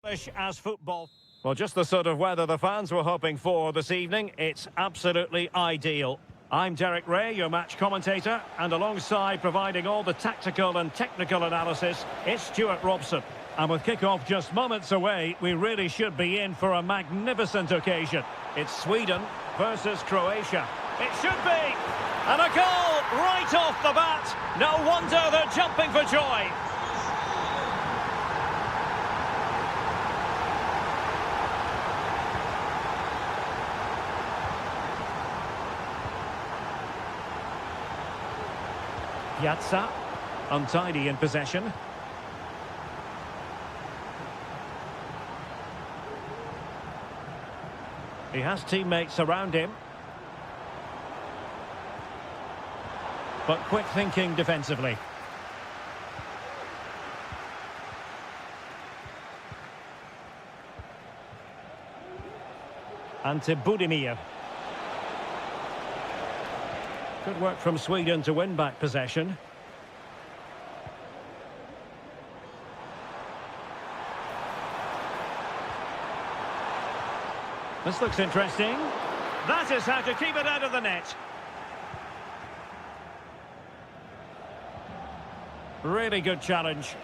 As football. Well, just the sort of weather the fans were hoping for this evening. It's absolutely ideal. I'm Derek Ray, your match commentator, and alongside providing all the tactical and technical analysis, it's Stuart Robson. And with kick-off just moments away, we really should be in for a magnificent occasion. It's Sweden versus Croatia. It should be! And a goal right off the bat. No wonder they're jumping for joy. Piazza, untidy in possession. He has teammates around him. But quick thinking defensively. Ante Budimir. Good work from Sweden to win back possession. This looks interesting. That is how to keep it out of the net. Really good challenge.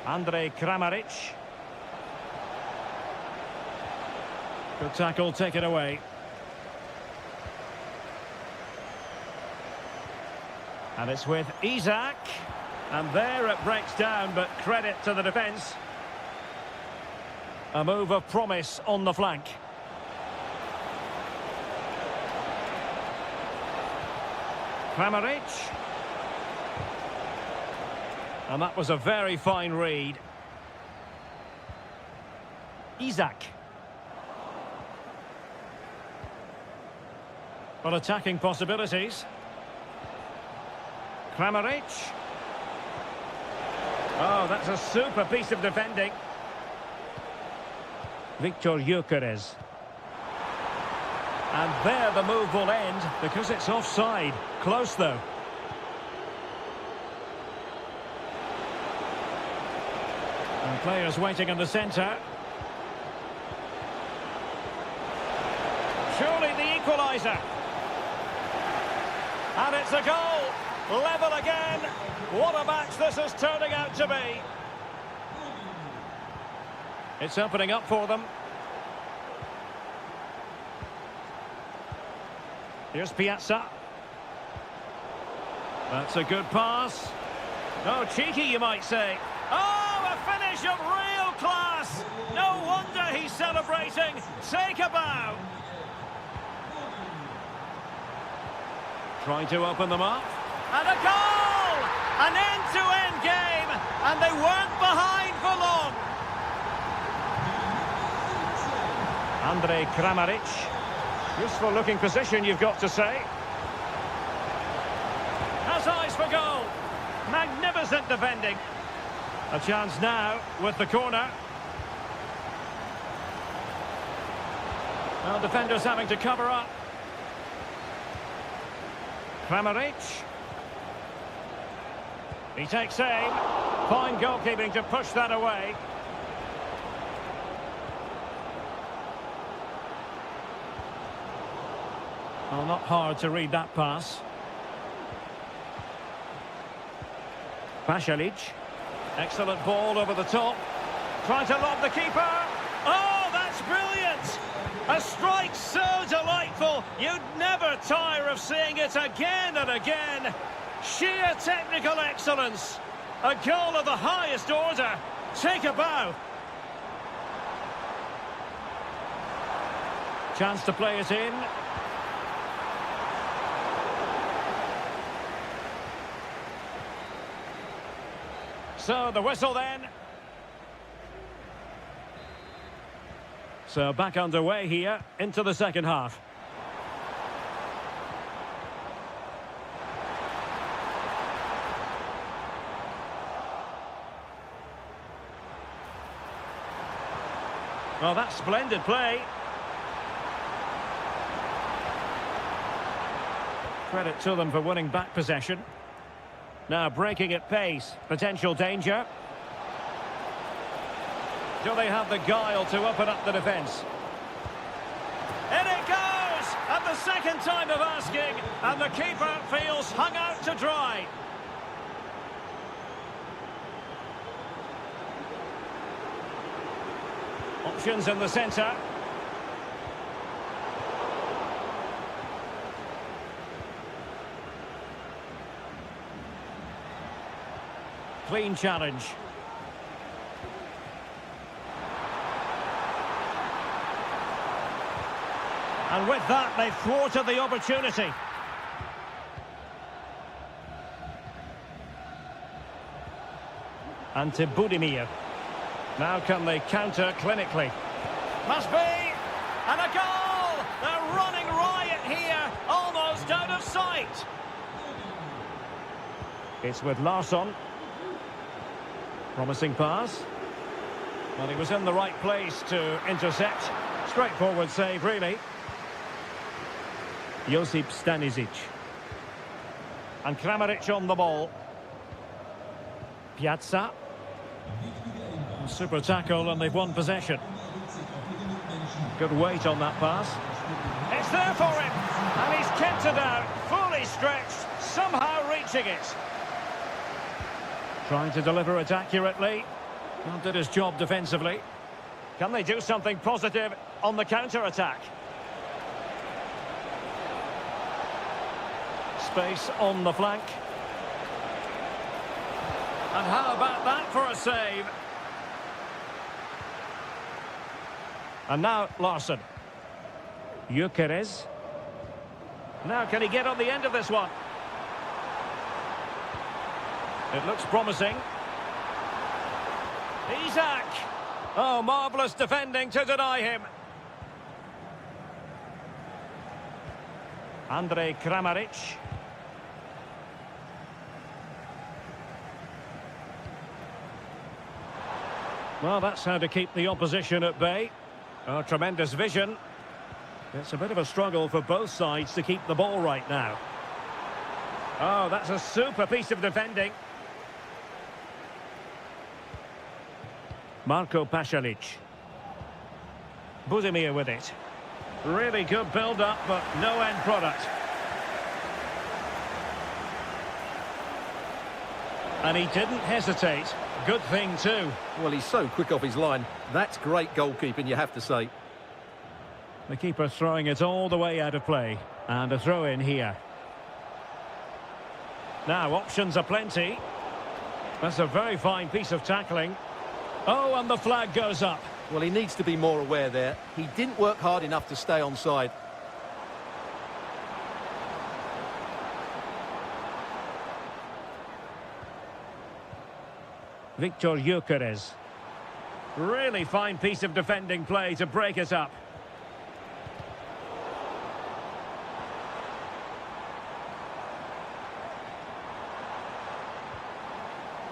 Andrej Kramaric. Good tackle taken away. And it's with Isak. And there it breaks down, but credit to the defence. A move of promise on the flank. Kramaric. And that was a very fine read. Isak. Well, attacking possibilities. Kramaric. Oh, that's a super piece of defending. Victor Gyökeres. And there the move will end because it's offside. Close though. And players waiting in the centre. Surely the equaliser. And it's a goal. Level again. What a match this is turning out to be. It's opening up for them. Here's Piazza. That's a good pass. Oh, cheeky, you might say. Oh, a finish of real class. No wonder he's celebrating. Take a bow. Trying to open them up. And a goal! An end-to-end game. And they weren't behind for long. Andrej Kramaric. Useful looking position, you've got to say. Has eyes for goal. Magnificent defending. A chance now with the corner. Well, defenders having to cover up. Kramaric. He takes aim. Fine goalkeeping to push that away. Well, not hard to read that pass. Pasalic. Excellent ball over the top. Trying to lob the keeper. Oh, that's brilliant! A strike so delightful. You'd never tire of seeing it again and again. Sheer technical excellence. A goal of the highest order. Take a bow. Chance to play it in. So the whistle then. So back underway here into the second half. Well, that's splendid play. Credit to them for winning back possession. Now breaking at pace. Potential danger. Do they have the guile to open up the defence? In it goes! At the second time of asking, and the keeper feels hung out to dry. Options in the centre. Clean challenge. And with that, they've thwarted the opportunity. And to Budimir. Now can they counter clinically? Must be! And a goal! They're running riot here, almost out of sight. It's with Larsson. Promising pass. Well, he was in the right place to intercept. Straightforward save, really. Josip Stanisic. And Kramaric on the ball. Piazza. Super tackle, and they've won possession. Good weight on that pass. It's there for him, and he's kept it out, fully stretched, somehow reaching it. Trying to deliver it accurately. Well, did his job defensively. Can they do something positive on the counter-attack? Space on the flank. And how about that for a save? And now Larsson. Gyökeres. Now can he get on the end of this one? It looks promising. Isak. Oh, marvellous defending to deny him. Andrej Kramaric. Well, that's how to keep the opposition at bay. Oh, tremendous vision. It's a bit of a struggle for both sides to keep the ball right now. Oh, that's a super piece of defending. Marko Pasalic. Budimir with it. Really good build-up, but no end product. And he didn't hesitate. Good thing, too. Well, he's so quick off his line. That's great goalkeeping, you have to say. The keeper throwing it all the way out of play. And a throw-in here. Now, options are plenty. That's a very fine piece of tackling. Oh, and the flag goes up. Well, he needs to be more aware there. He didn't work hard enough to stay onside. Viktor Gyökeres. Really fine piece of defending play to break it up.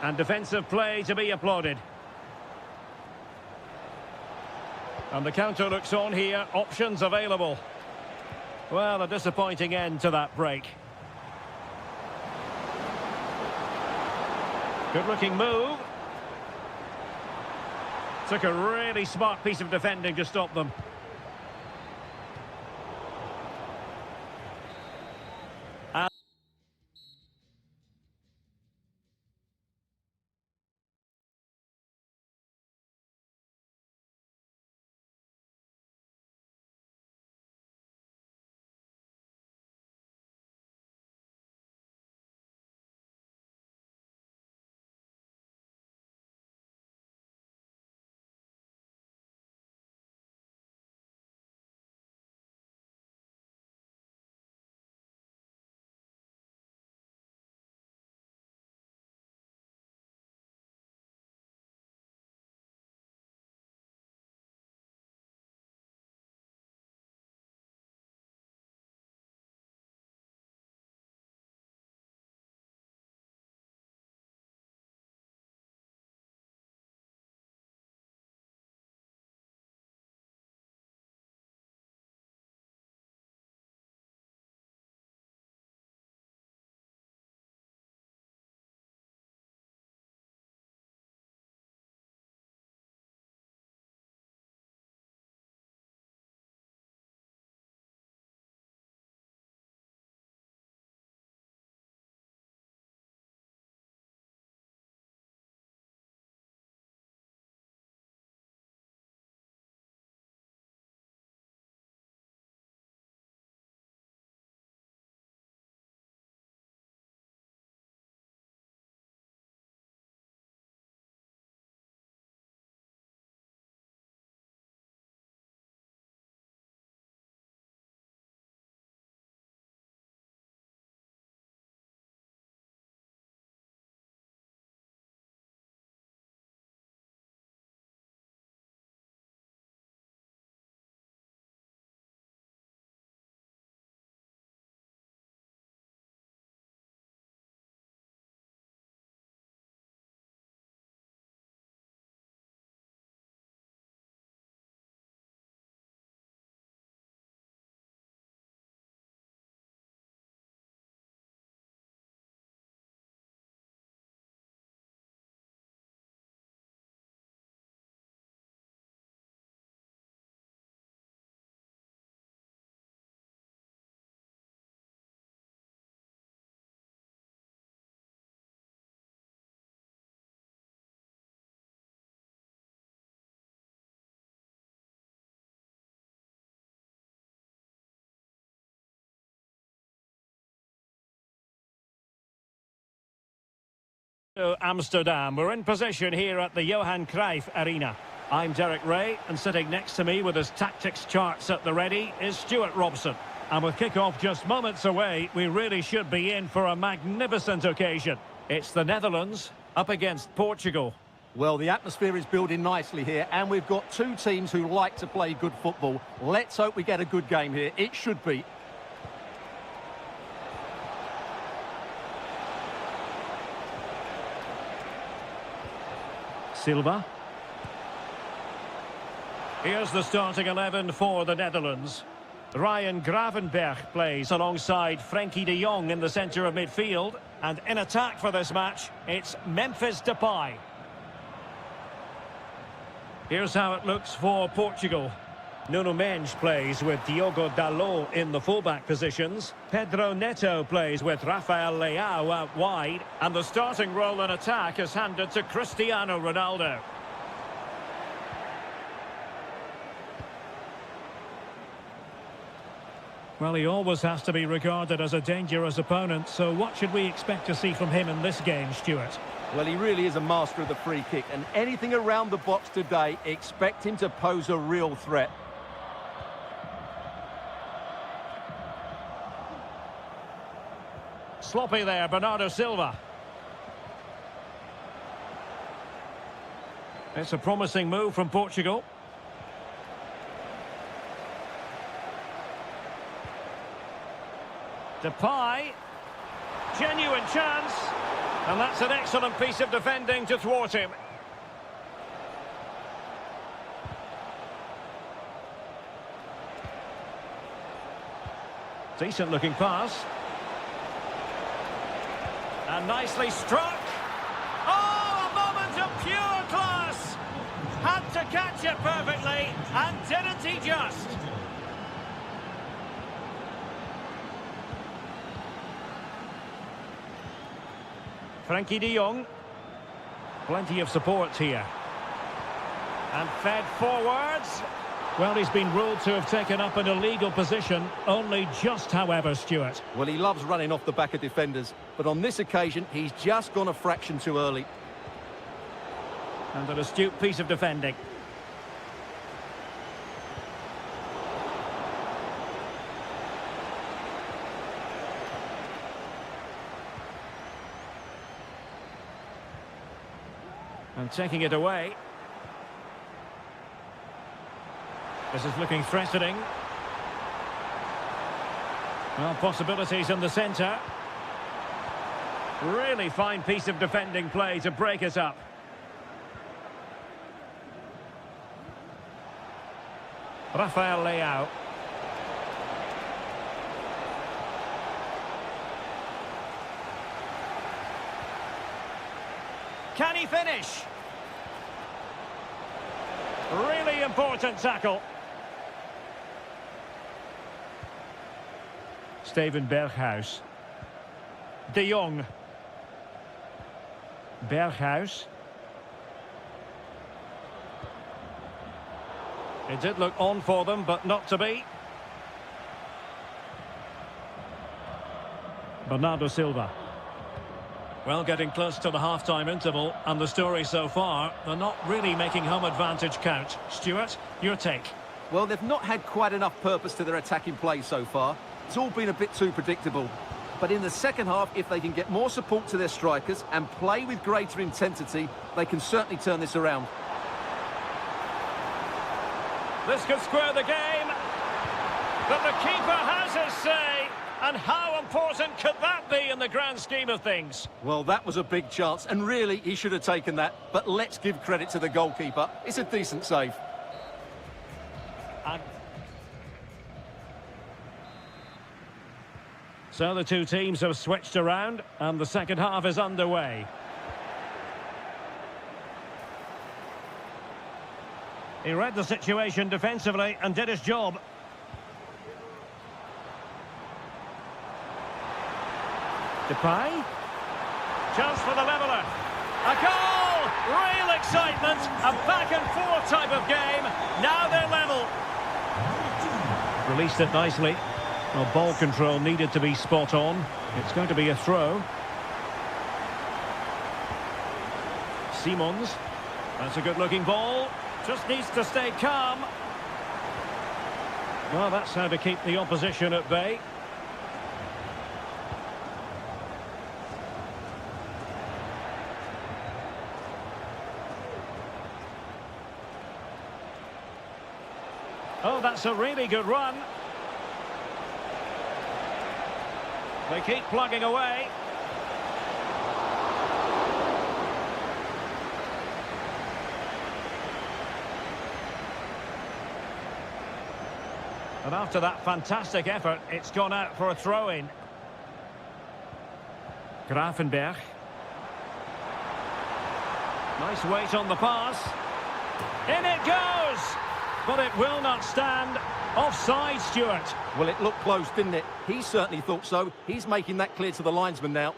And defensive play to be applauded. And the counter looks on here. Options available. Well, a disappointing end to that break. Good-looking move. Took a really smart piece of defending to stop them. To Amsterdam. We're in position here at the Johan Cruyff Arena. I'm Derek Ray, and sitting next to me with his tactics charts at the ready is Stuart Robson. And with kick-off just moments away, we really should be in for a magnificent occasion. It's the Netherlands up against Portugal. Well, the atmosphere is building nicely here, and we've got two teams who like to play good football. Let's hope we get a good game here. It should be. Silva. Here's the starting 11 for the Netherlands. Ryan Gravenberch plays alongside Frenkie de Jong in the centre of midfield. And in attack for this match, it's Memphis Depay. Here's how it looks for Portugal. Nuno Mendes plays with Diogo Dalot in the fullback positions. Pedro Neto plays with Rafael Leao out wide. And the starting role in attack is handed to Cristiano Ronaldo. Well, he always has to be regarded as a dangerous opponent, so what should we expect to see from him in this game, Stuart? Well, he really is a master of the free kick, and anything around the box today, expect him to pose a real threat. Sloppy there, Bernardo Silva. It's a promising move from Portugal. Depay, genuine chance, and that's an excellent piece of defending to thwart him. Decent looking pass. And nicely struck. Oh, a moment of pure class! Had to catch it perfectly, and didn't he just? Frenkie de Jong. Plenty of support here. And fed forwards. Well, he's been ruled to have taken up an illegal position. Only just, however, Stuart. Well, he loves running off the back of defenders. But on this occasion, he's just gone a fraction too early. And an astute piece of defending. And taking it away. This is looking threatening. Well, possibilities in the centre. Really fine piece of defending play to break it up. Rafael Leao. Can he finish? Really important tackle. Steven Berghuis. De Jong. Berghuis. It did look on for them, but not to be. Bernardo Silva. Well, getting close to the half-time interval, and the story so far, they're not really making home advantage count. Stuart, your take? Well, they've not had quite enough purpose to their attacking play so far. It's all been a bit too predictable. But in the second half, if they can get more support to their strikers and play with greater intensity, they can certainly turn this around. This could square the game, but the keeper has his say. And how important could that be in the grand scheme of things? Well, that was a big chance, and really, he should have taken that. But let's give credit to the goalkeeper. It's a decent save. So the two teams have switched around, and the second half is underway. He read the situation defensively and did his job. Depay. Chance for the leveller. A goal! Real excitement. A back-and-forth type of game. Now they're level. Released it nicely. Well, ball control needed to be spot on. It's going to be a throw. Simons. That's a good-looking ball. Just needs to stay calm. Well, that's how to keep the opposition at bay. Oh, that's a really good run. They keep plugging away. And after that fantastic effort, it's gone out for a throw-in. Grafenberg. Nice weight on the pass. In it goes! But it will not stand. Offside, Stuart. Well, it looked close, didn't it? He certainly thought so. He's making that clear to the linesman now.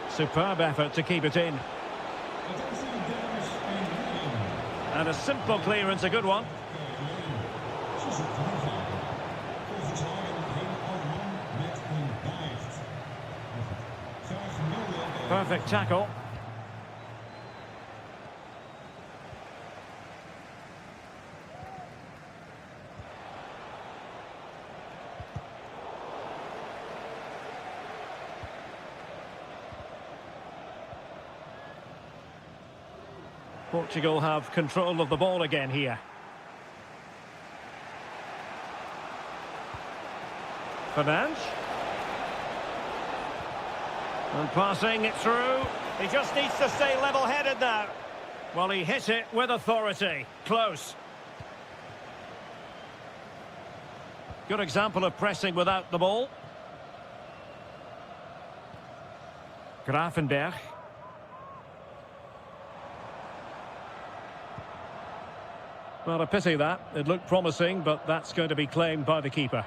Superb effort to keep it in. And a simple clearance, a good one. Perfect tackle. Portugal have control of the ball again here. Fernandes. And passing it through. He just needs to stay level-headed now. Well, he hit it with authority. Close. Good example of pressing without the ball. Grafenberg. Well, a pity that. It looked promising, but that's going to be claimed by the keeper.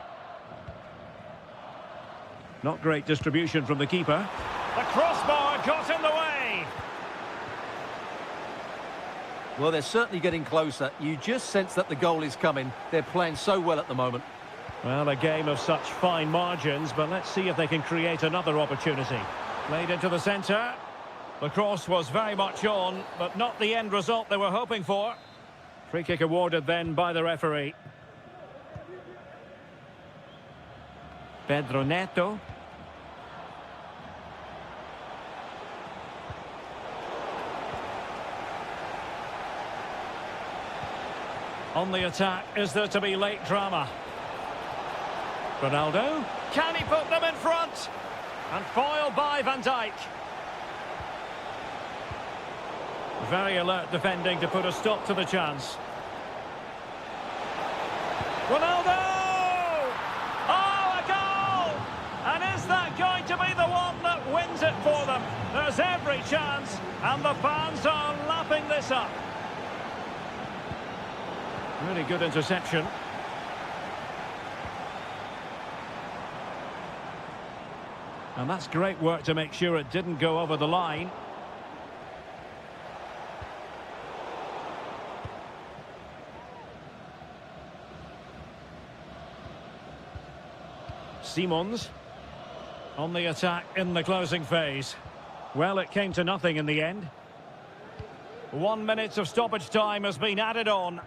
Not great distribution from the keeper. The crossbar got in the way. Well, they're certainly getting closer. You just sense that the goal is coming. They're playing so well at the moment. Well, a game of such fine margins, but let's see if they can create another opportunity. Played into the centre. The cross was very much on, but not the end result they were hoping for. Free kick awarded then by the referee. Pedro Neto. On the attack, is there to be late drama? Ronaldo. Can he put them in front? And foiled by Van Dijk. Very alert defending to put a stop to the chance. Ronaldo! Oh, a goal! And is that going to be the one that wins it for them? There's every chance, and the fans are lapping this up. Really good interception. And that's great work to make sure it didn't go over the line. Simons on the attack in the closing phase. Well, it came to nothing in the end. 1 minute of stoppage time has been added on.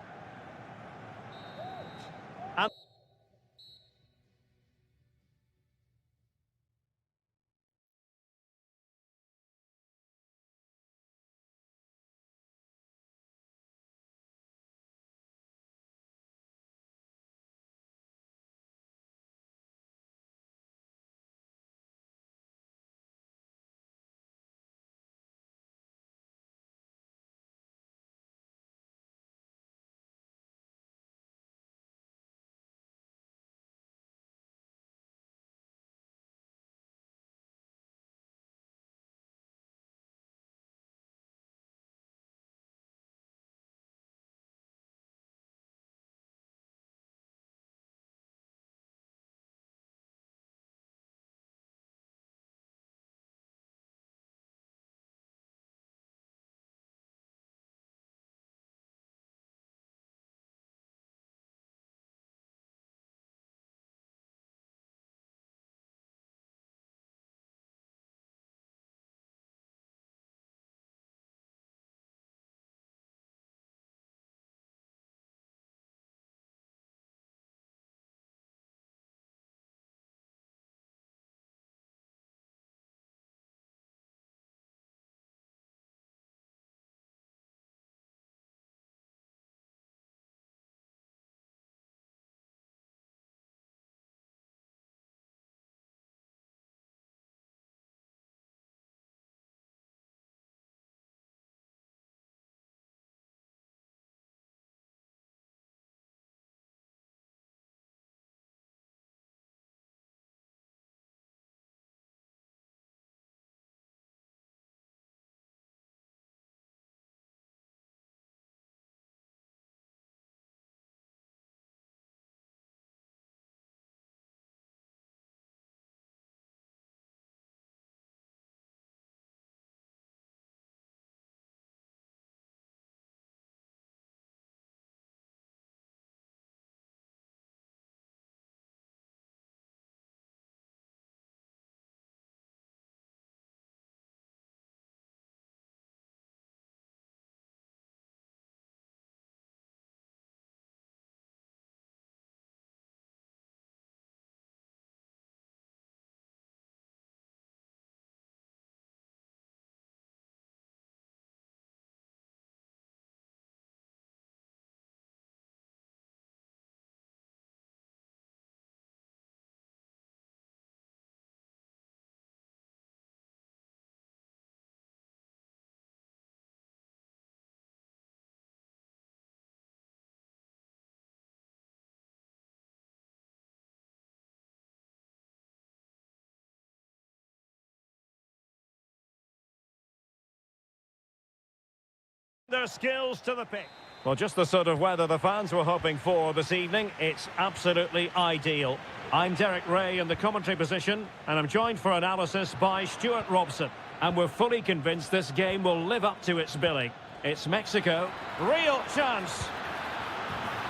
their skills to the pick. Well, just the sort of weather the fans were hoping for this evening. It's absolutely ideal. I'm Derek Ray in the commentary position, and I'm joined for analysis by Stuart Robson. And we're fully convinced this game will live up to its billing. It's Mexico. Real chance.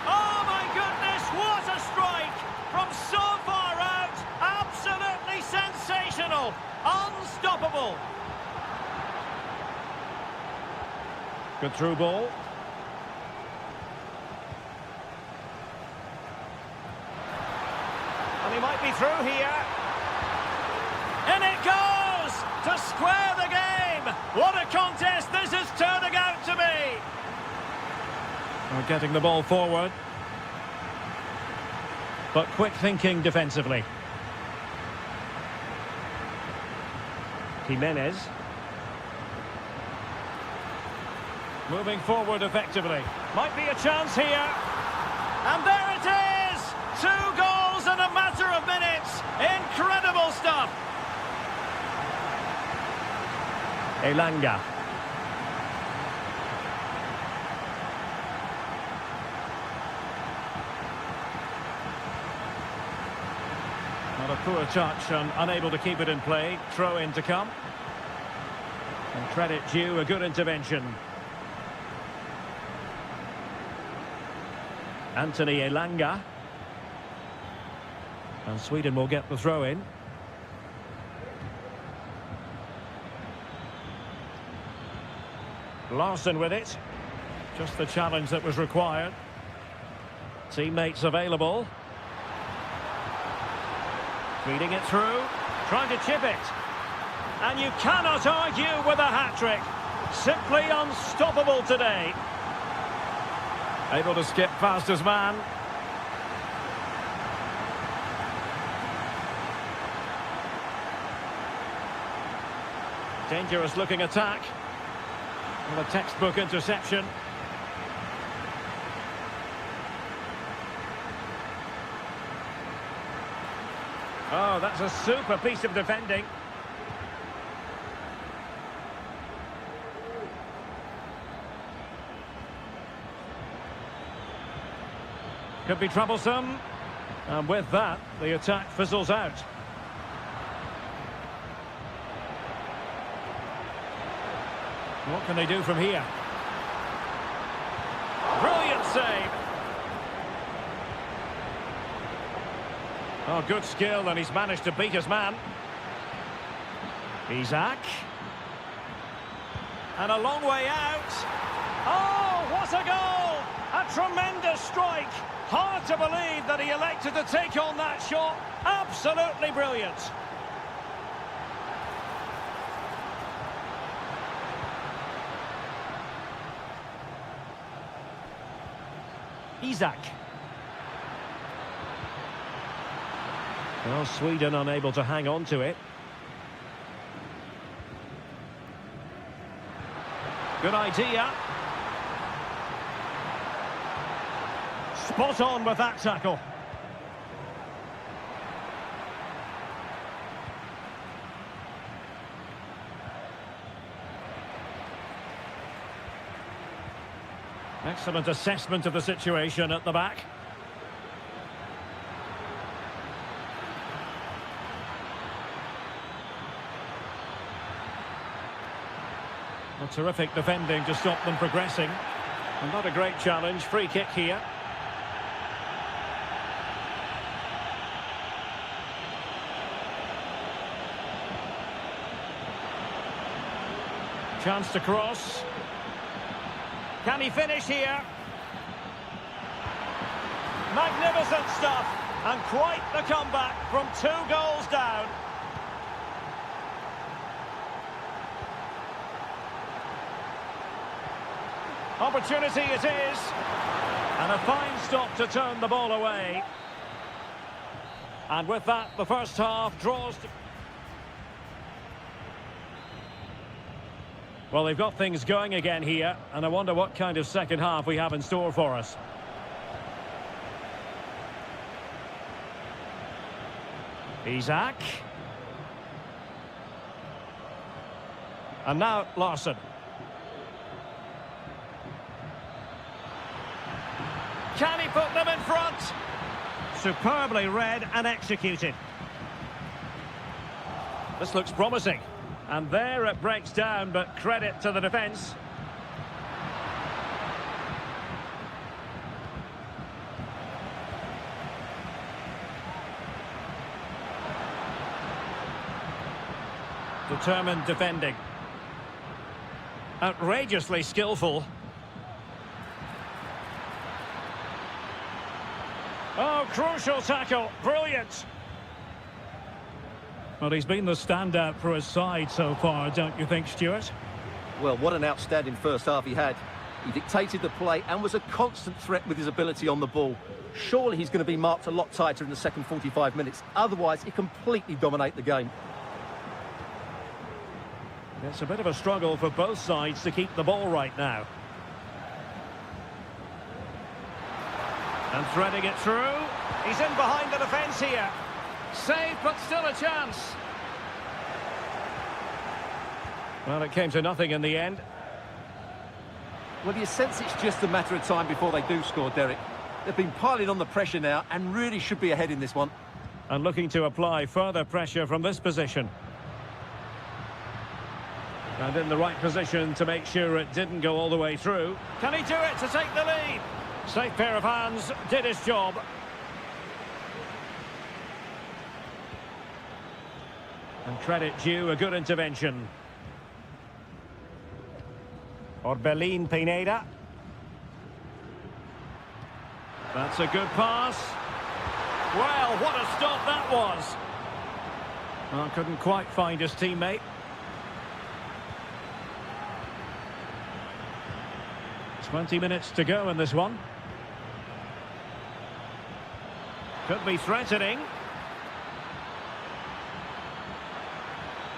Oh, my goodness, what a strike! From so far out, absolutely sensational. Unstoppable. Good through ball. And he might be through here. In it goes! To square the game! What a contest this is turning out to be! We're getting the ball forward. But quick thinking defensively. Jimenez. Moving forward effectively. Might be a chance here. And there it is! 2 goals in a matter of minutes. Incredible stuff. Elanga. Not a poor touch and unable to keep it in play. Throw in to come. And credit due, a good intervention. Anthony Elanga. And Sweden will get the throw in. Larson with it. Just the challenge that was required. Teammates available. Feeding it through. Trying to chip it. And you cannot argue with a hat-trick. Simply unstoppable today. Able to skip past his man. Dangerous looking attack. And a textbook interception. Oh, that's a super piece of defending. Could be troublesome. And with that, the attack fizzles out. What can they do from here? Brilliant save. Oh, good skill, and he's managed to beat his man. Isak. And a long way out. Oh, what a goal! A tremendous strike. Hard to believe that he elected to take on that shot. Absolutely brilliant. Isak. Well, Sweden unable to hang on to it. Good idea. Spot on with that tackle. Excellent assessment of the situation at the back. A terrific defending to stop them progressing. And not a great challenge. Free kick here. Chance to cross. Can he finish here? Magnificent stuff. And quite the comeback from 2 goals down. Opportunity it is. And a fine stop to turn the ball away. And with that, the first half draws to... Well, they've got things going again here, and I wonder what kind of second half we have in store for us. Isak. And now Larson. put them in front. Superbly read and executed. This looks promising. And there it breaks down, but credit to the defence. Determined defending. Outrageously skillful. Oh, crucial tackle. Brilliant. Well, he's been the standout for his side so far, don't you think, Stuart? Well, what an outstanding first half he had. He dictated the play and was a constant threat with his ability on the ball. Surely he's going to be marked a lot tighter in the second 45 minutes. Otherwise, he completely dominate the game. It's a bit of a struggle for both sides to keep the ball right now. And threading it through. He's in behind the defence here. Save, but still a chance. Well, it came to nothing in the end. Well, you sense it's just a matter of time before they do score, Derek. They've been piling on the pressure now and really should be ahead in this one. And looking to apply further pressure from this position. And in the right position to make sure it didn't go all the way through. Can he do it to take the lead? Safe pair of hands, did his job. And credit due, a good intervention. Orbelin Pineda. That's a good pass. Well, what a stop that was. Well, couldn't quite find his teammate. "20 minutes to go in this one. Could be threatening.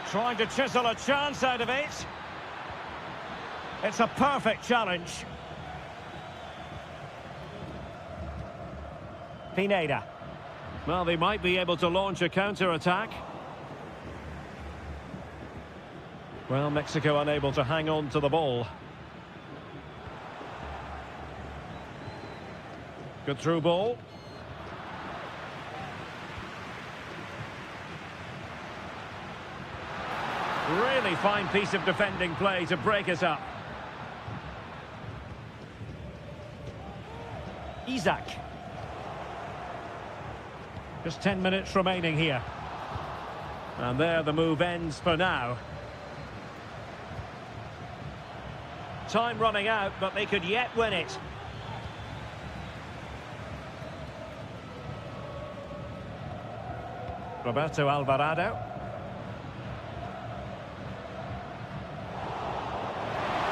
Trying to chisel a chance out of it. It's a perfect challenge. Pineda. Well, they might be able to launch a counter-attack. Well, Mexico unable to hang on to the ball. Good through ball. Really fine piece of defending play to break us up. Isaac. Just 10 minutes remaining here. And there the move ends for now. Time running out, but they could yet win it. Roberto Alvarado.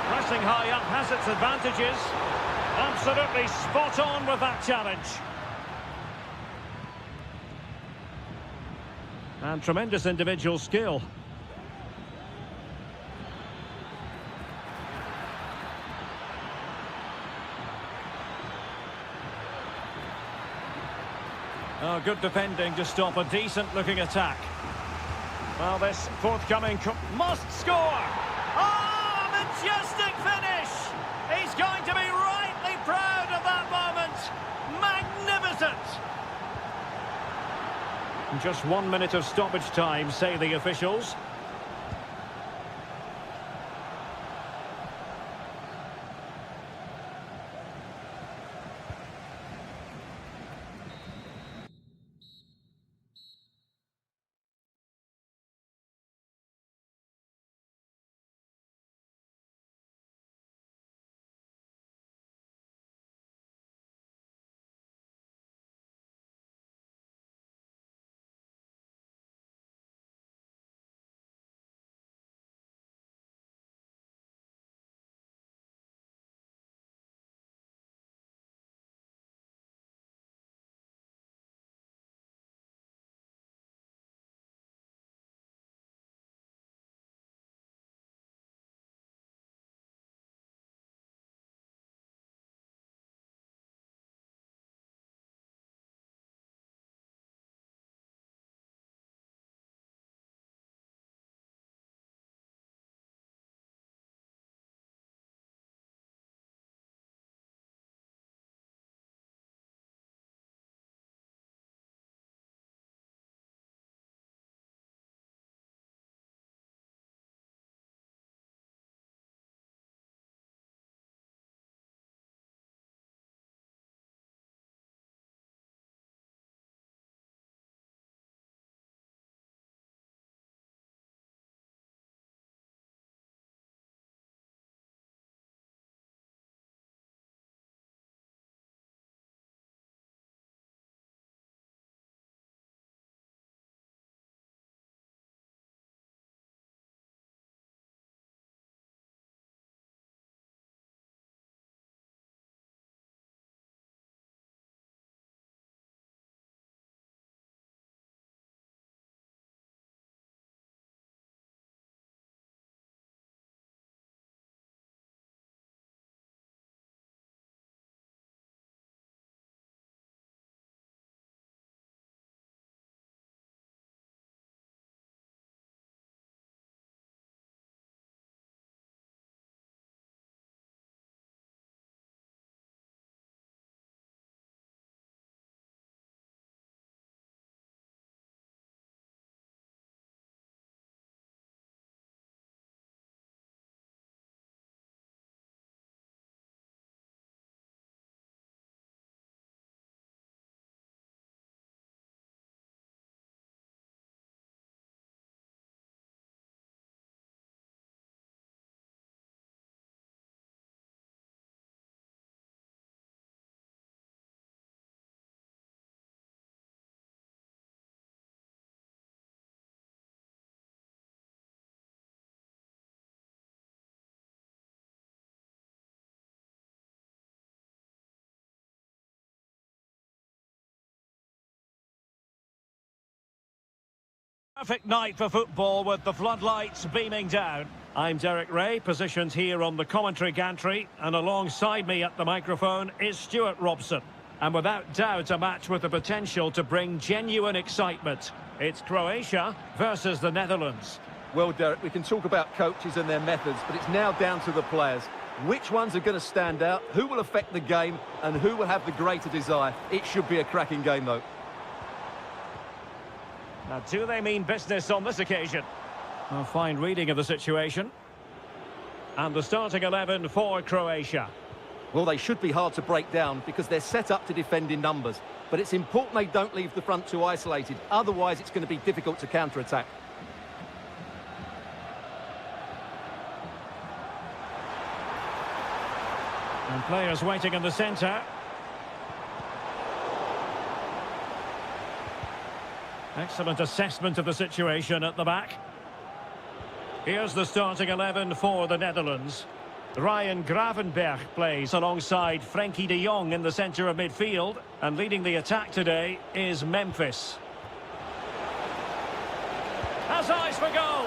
Pressing high up has its advantages. Absolutely spot on with that challenge. And tremendous individual skill. Oh, good defending to stop a decent-looking attack. Well, this forthcoming must score! Oh, majestic finish! He's going to be rightly proud of that moment! Magnificent! Just 1 minute of stoppage time, say the officials. Perfect night for football with the floodlights beaming down. I'm Derek Ray, positioned here on the commentary gantry, and alongside me at the microphone is Stuart Robson. And without doubt, a match with the potential to bring genuine excitement. It's Croatia versus the Netherlands. Well, Derek, we can talk about coaches and their methods, but it's now down to the players. Which ones are going to stand out, who will affect the game, and who will have the greater desire? It should be a cracking game, though. Now, do they mean business on this occasion? A fine reading of the situation. And the starting 11 for Croatia. Well, they should be hard to break down because they're set up to defend in numbers. But it's important they don't leave the front too isolated. Otherwise, it's going to be difficult to counter-attack. And players waiting in the centre. Excellent assessment of the situation at the back. Here's the starting 11 for the Netherlands. Ryan Gravenberch plays alongside Frenkie de Jong in the centre of midfield. And leading the attack today is Memphis. Has eyes for goal.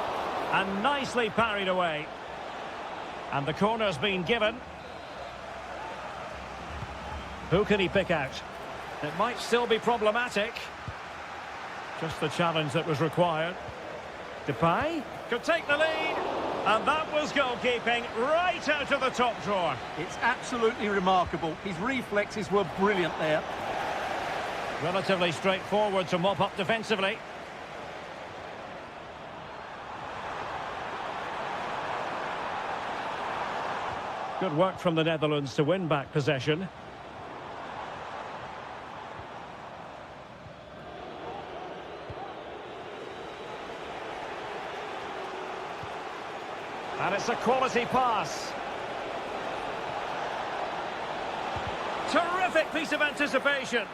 And nicely parried away. And the corner's been given. Who can he pick out? It might still be problematic. Just the challenge that was required. Depay could take the lead. And that was goalkeeping right out of the top drawer. It's absolutely remarkable. His reflexes were brilliant there. Relatively straightforward to mop up defensively. Good work from the Netherlands to win back possession. And it's a quality pass. Terrific piece of anticipation.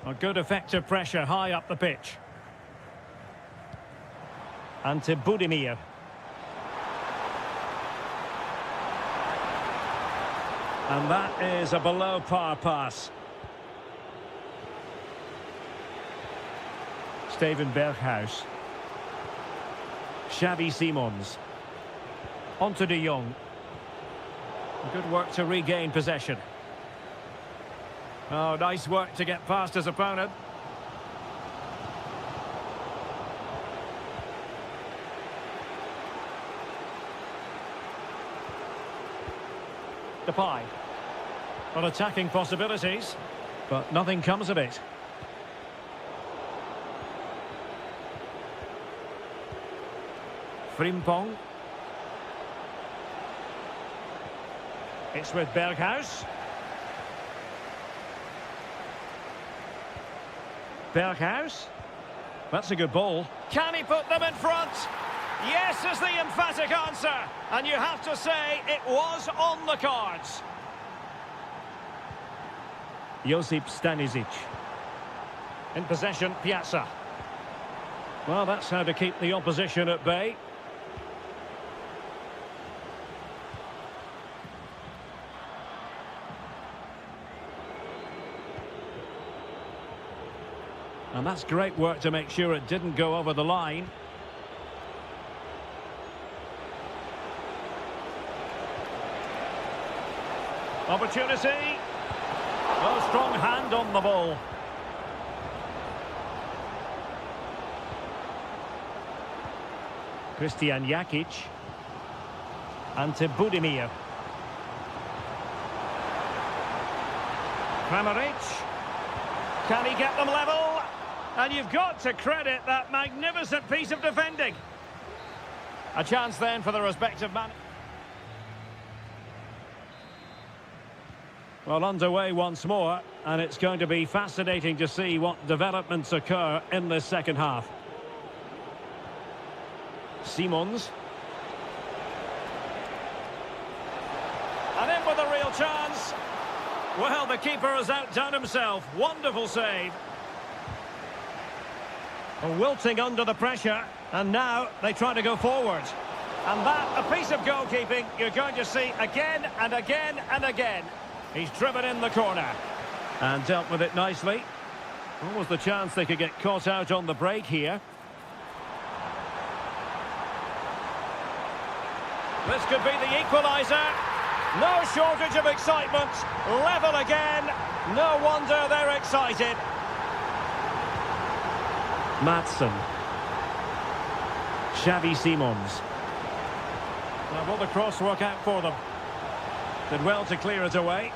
A good effective pressure high up the pitch. And to Budimir. And that is a below par pass. Steven Berghuis. Xavi Simons. Onto de Jong. Good work to regain possession. Oh, nice work to get past his opponent. Depay. Well, attacking possibilities, but nothing comes of it. Frimpong. It's with Berghuis. Berghuis. That's a good ball. Can he put them in front? Yes is the emphatic answer. And you have to say it was on the cards. Josip Stanisic. In possession, Piazza. Well, that's how to keep the opposition at bay. And that's great work to make sure it didn't go over the line. Opportunity. Oh, strong hand on the ball. Christian Jakic. And to Budimir. Kramaric. Can he get them level? And you've got to credit that magnificent piece of defending. A chance then for the respective man. Well, underway once more, and it's going to be fascinating to see what developments occur in this second half. Simons. And in with a real chance. Well, the keeper has outdone himself. Wonderful save. Wilting under the pressure, and now they try to go forward. And that, a piece of goalkeeping you're going to see again and again and again. He's driven in the corner. And dealt with it nicely. What was the chance they could get caught out on the break here? This could be the equaliser. No shortage of excitement. Level again. No wonder they're excited. Madsen. Xavi Simons. Now will the cross work out for them? Did well to clear it away.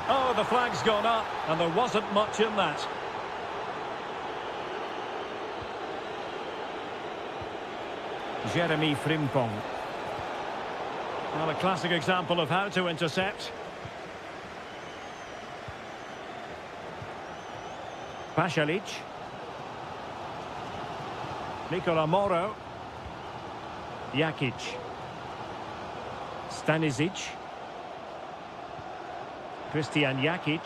Oh, the flag's gone up, and there wasn't much in that. Jeremy Frimpong. Well, a classic example of how to intercept. Pasalic. Nicola Moro. Jakic. Stanisic. Christian Jakic.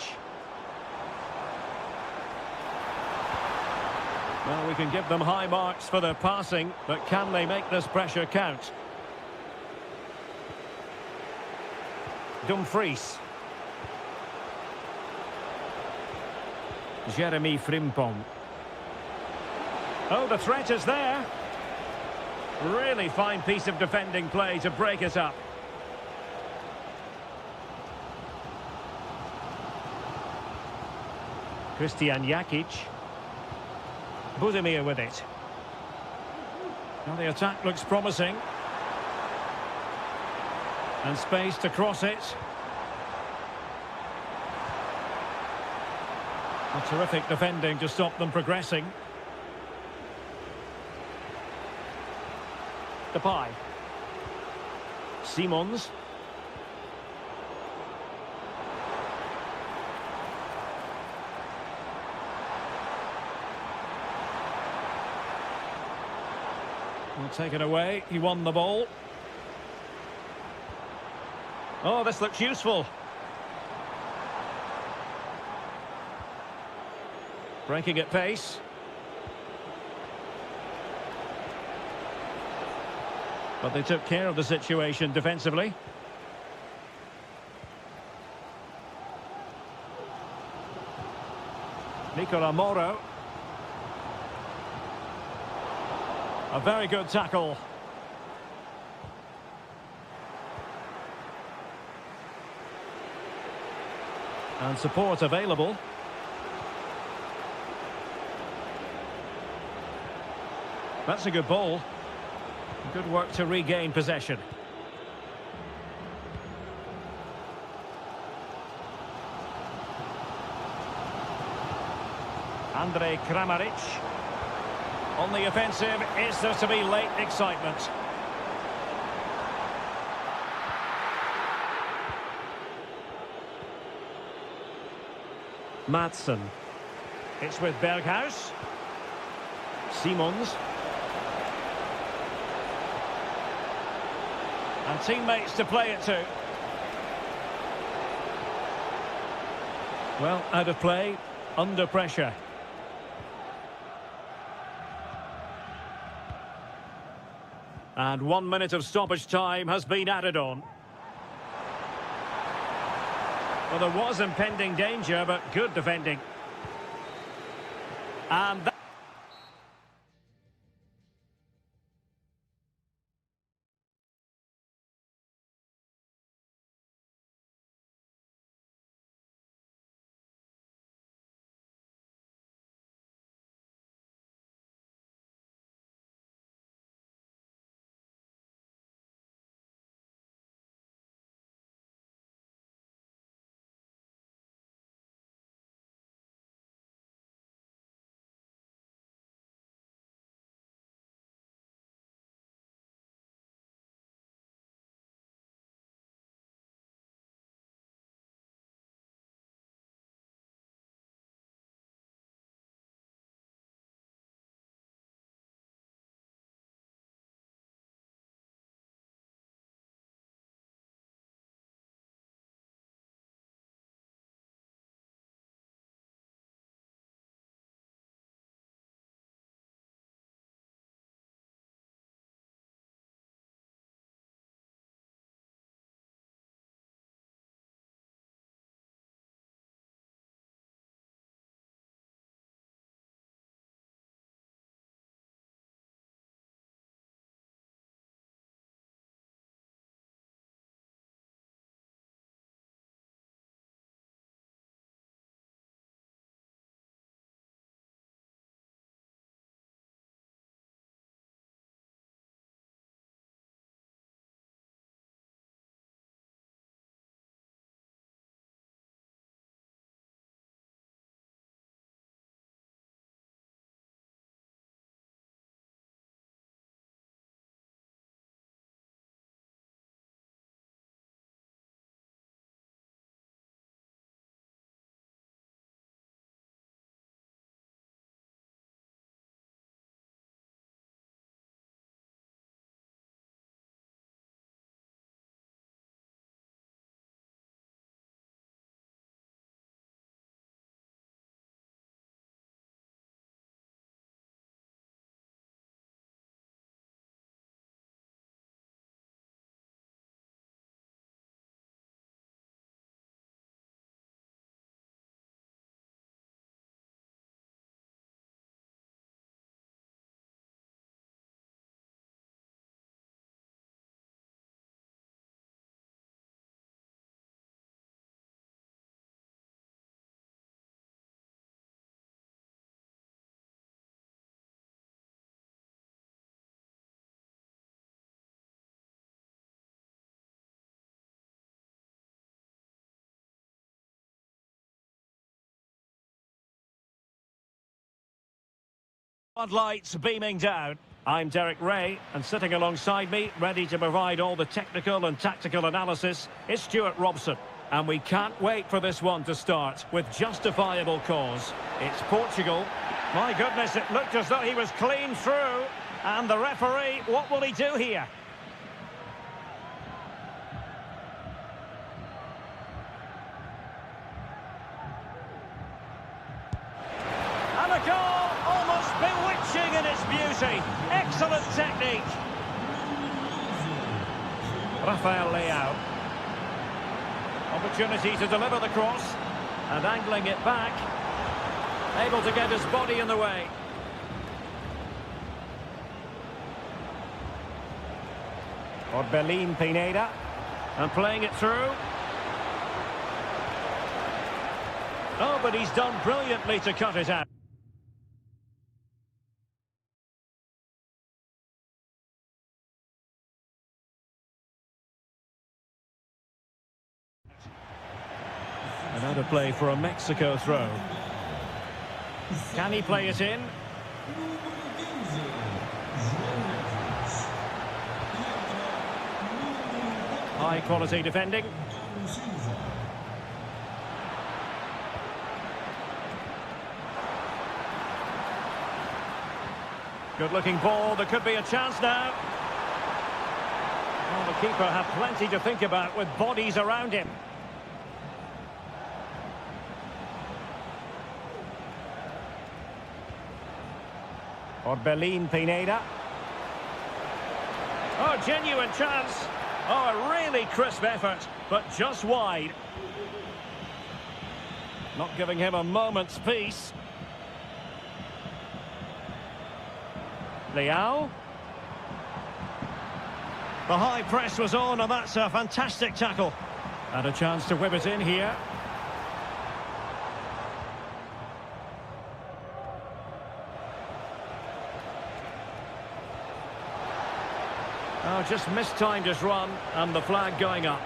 Well, we can give them high marks for their passing, but can they make this pressure count? Dumfries. Jeremy Frimpong. Oh, the threat is there. Really fine piece of defending play to break it up. Christian Jakic. Budimir with it. Now the attack looks promising. And space to cross it. A terrific defending to stop them progressing. Depay. Simons. We'll take it away. He won the ball. Oh, this looks useful. Breaking at pace. But they took care of the situation defensively. Nicola Moro. A very good tackle. And support available. That's a good ball. Good work to regain possession. Andrej Kramaric. On the offensive, is there to be late excitement? Madsen. It's with Berghuis. Simons. And teammates to play it to. Well, out of play, under pressure. And 1 minute of stoppage time has been added on. Well, there was impending danger, but good defending. And that Floodlights beaming down. I'm Derek Ray, and sitting alongside me, ready to provide all the technical and tactical analysis, is Stuart Robson. And we can't wait for this one to start, with justifiable cause. It's Portugal. My goodness, it looked as though he was clean through. And the referee, what will he do here? And a goal, almost bewitching in its beauty. Excellent technique. Rafael Leao. Opportunity to deliver the cross. And angling it back. Able to get his body in the way. Orbelín Pineda. And playing it through. Oh, but he's done brilliantly to cut it out. Another play for a Mexico throw. Can he play it in? High quality defending. Good looking ball, there could be a chance now. Well, the keeper had plenty to think about with bodies around him. Orbelín Pineda. Oh, genuine chance. Oh, a really crisp effort, but just wide. Not giving him a moment's peace. Leao. The high press was on, and that's a fantastic tackle. And a chance to whip it in here. Oh, just mistimed his run, and the flag going up.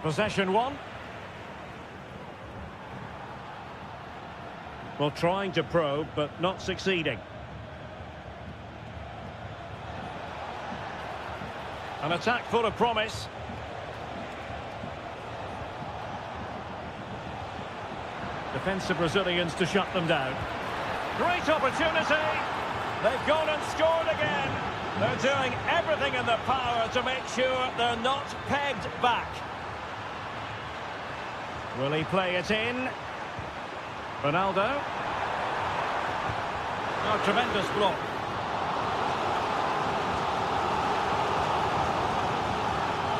Possession one. Well, trying to probe, but not succeeding. An attack full of promise. Defensive Brazilians to shut them down. Great opportunity. They've gone and scored again. They're doing everything in their power to make sure they're not pegged back. Will he play it in? Ronaldo. Oh, tremendous block.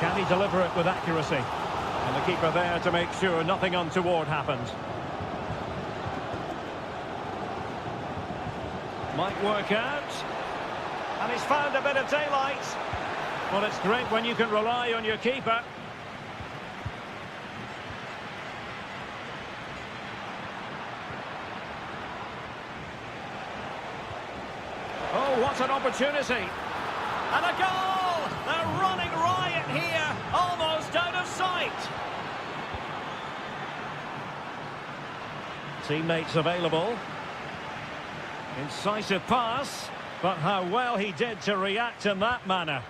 Can he deliver it with accuracy? And the keeper there to make sure nothing untoward happened. Might work out. And he's found a bit of daylight. Well, it's great when you can rely on your keeper. Oh, what an opportunity. And a goal! They're running riot here, almost out of sight. Teammates available. Incisive pass, but how well he did to react in that manner.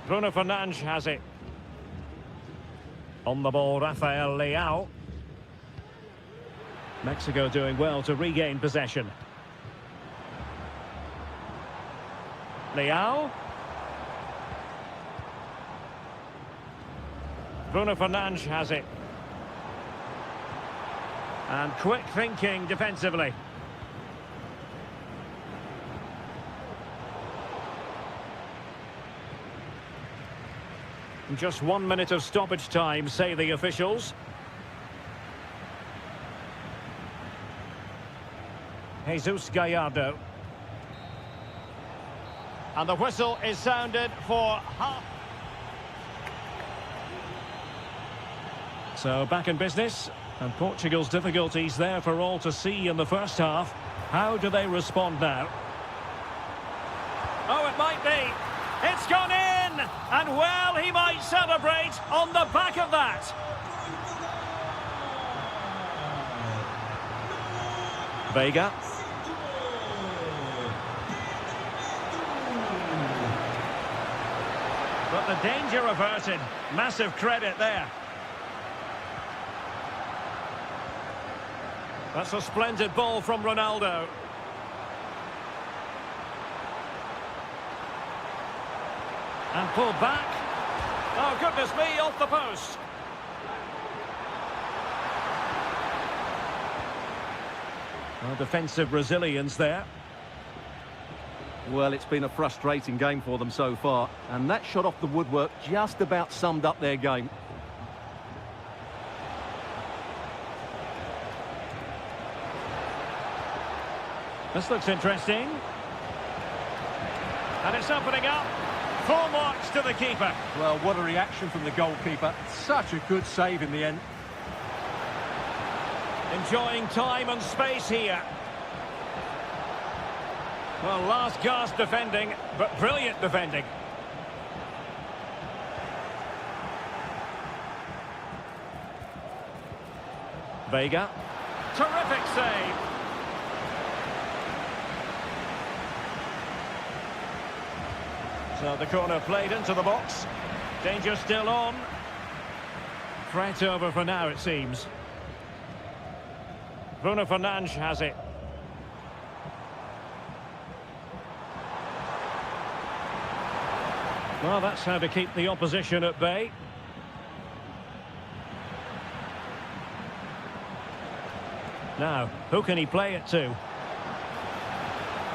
Bruno Fernandes has it. On the ball, Rafael Leao. Mexico doing well to regain possession. Leao. Bruno Fernandes has it. And quick thinking defensively. Just 1 minute of stoppage time, say the officials. Jesus Gallardo. And the whistle is sounded for half. So back in business, and Portugal's difficulties there for all to see in the first half. How do they respond now? Oh, it might be. It's gone in! And well, he might celebrate on the back of that. Vega. But the danger averted. Massive credit there. That's a splendid ball from Ronaldo. And pulled back. Oh, goodness me, off the post. Well, defensive resilience there. Well, it's been a frustrating game for them so far, and that shot off the woodwork just about summed up their game. This looks interesting. And it's opening up. Full marks to the keeper. Well, what a reaction from the goalkeeper. Such a good save in the end. Enjoying time and space here. Well, last gasp defending, but brilliant defending. Vega. Terrific save. So the corner played into the box. Danger still on. Threat over for now, it seems. Bruno Fernandes has it. Well, that's how to keep the opposition at bay. Now, who can he play it to?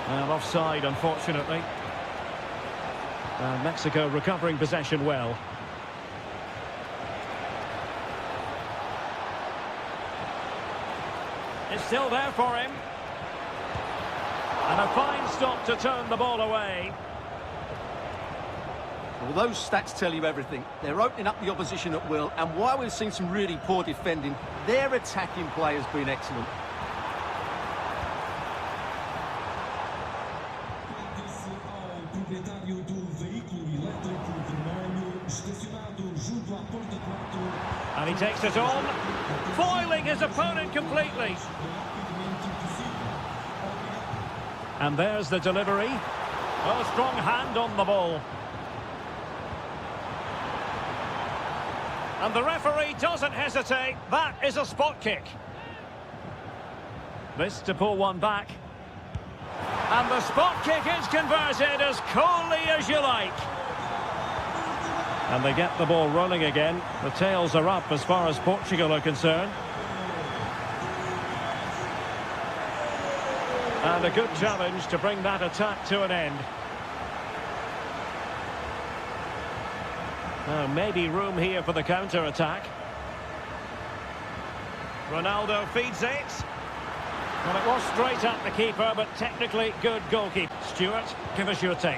Well, offside, unfortunately. Mexico recovering possession well. It's still there for him. And a fine stop to turn the ball away. Well, those stats tell you everything. They're opening up the opposition at will, and while we've seen some really poor defending, their attacking play has been excellent. And he takes it on, foiling his opponent completely. And there's the delivery. Oh, strong hand on the ball. And the referee doesn't hesitate. That is a spot kick. This to pull one back. And the spot kick is converted as coolly as you like. And they get the ball rolling again. The tails are up as far as Portugal are concerned. And a good challenge to bring that attack to an end. Now, maybe room here for the counter-attack. Ronaldo feeds it. Well, it was straight at the keeper, but technically good goalkeeper. Stuart, give us your take.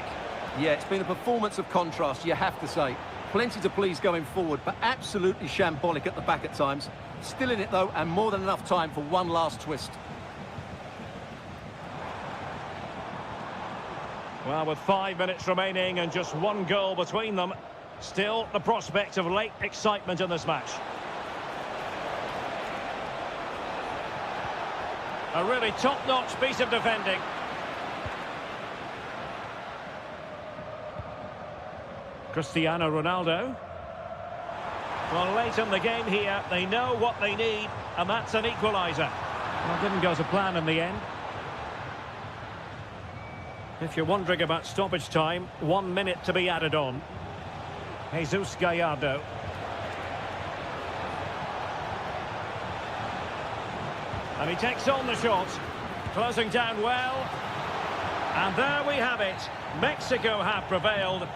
Yeah, it's been a performance of contrast, you have to say. Plenty to please going forward, but absolutely shambolic at the back at times. Still in it, though, and more than enough time for one last twist. Well, with 5 minutes remaining and just one goal between them, still the prospect of late excitement in this match. A really top-notch piece of defending. Cristiano Ronaldo. Well, late in the game here, they know what they need, and that's an equaliser. Well, didn't go to plan in the end. If you're wondering about stoppage time, 1 minute to be added on. Jesus Gallardo. And he takes on the shot. Closing down well. And there we have it. Mexico have prevailed.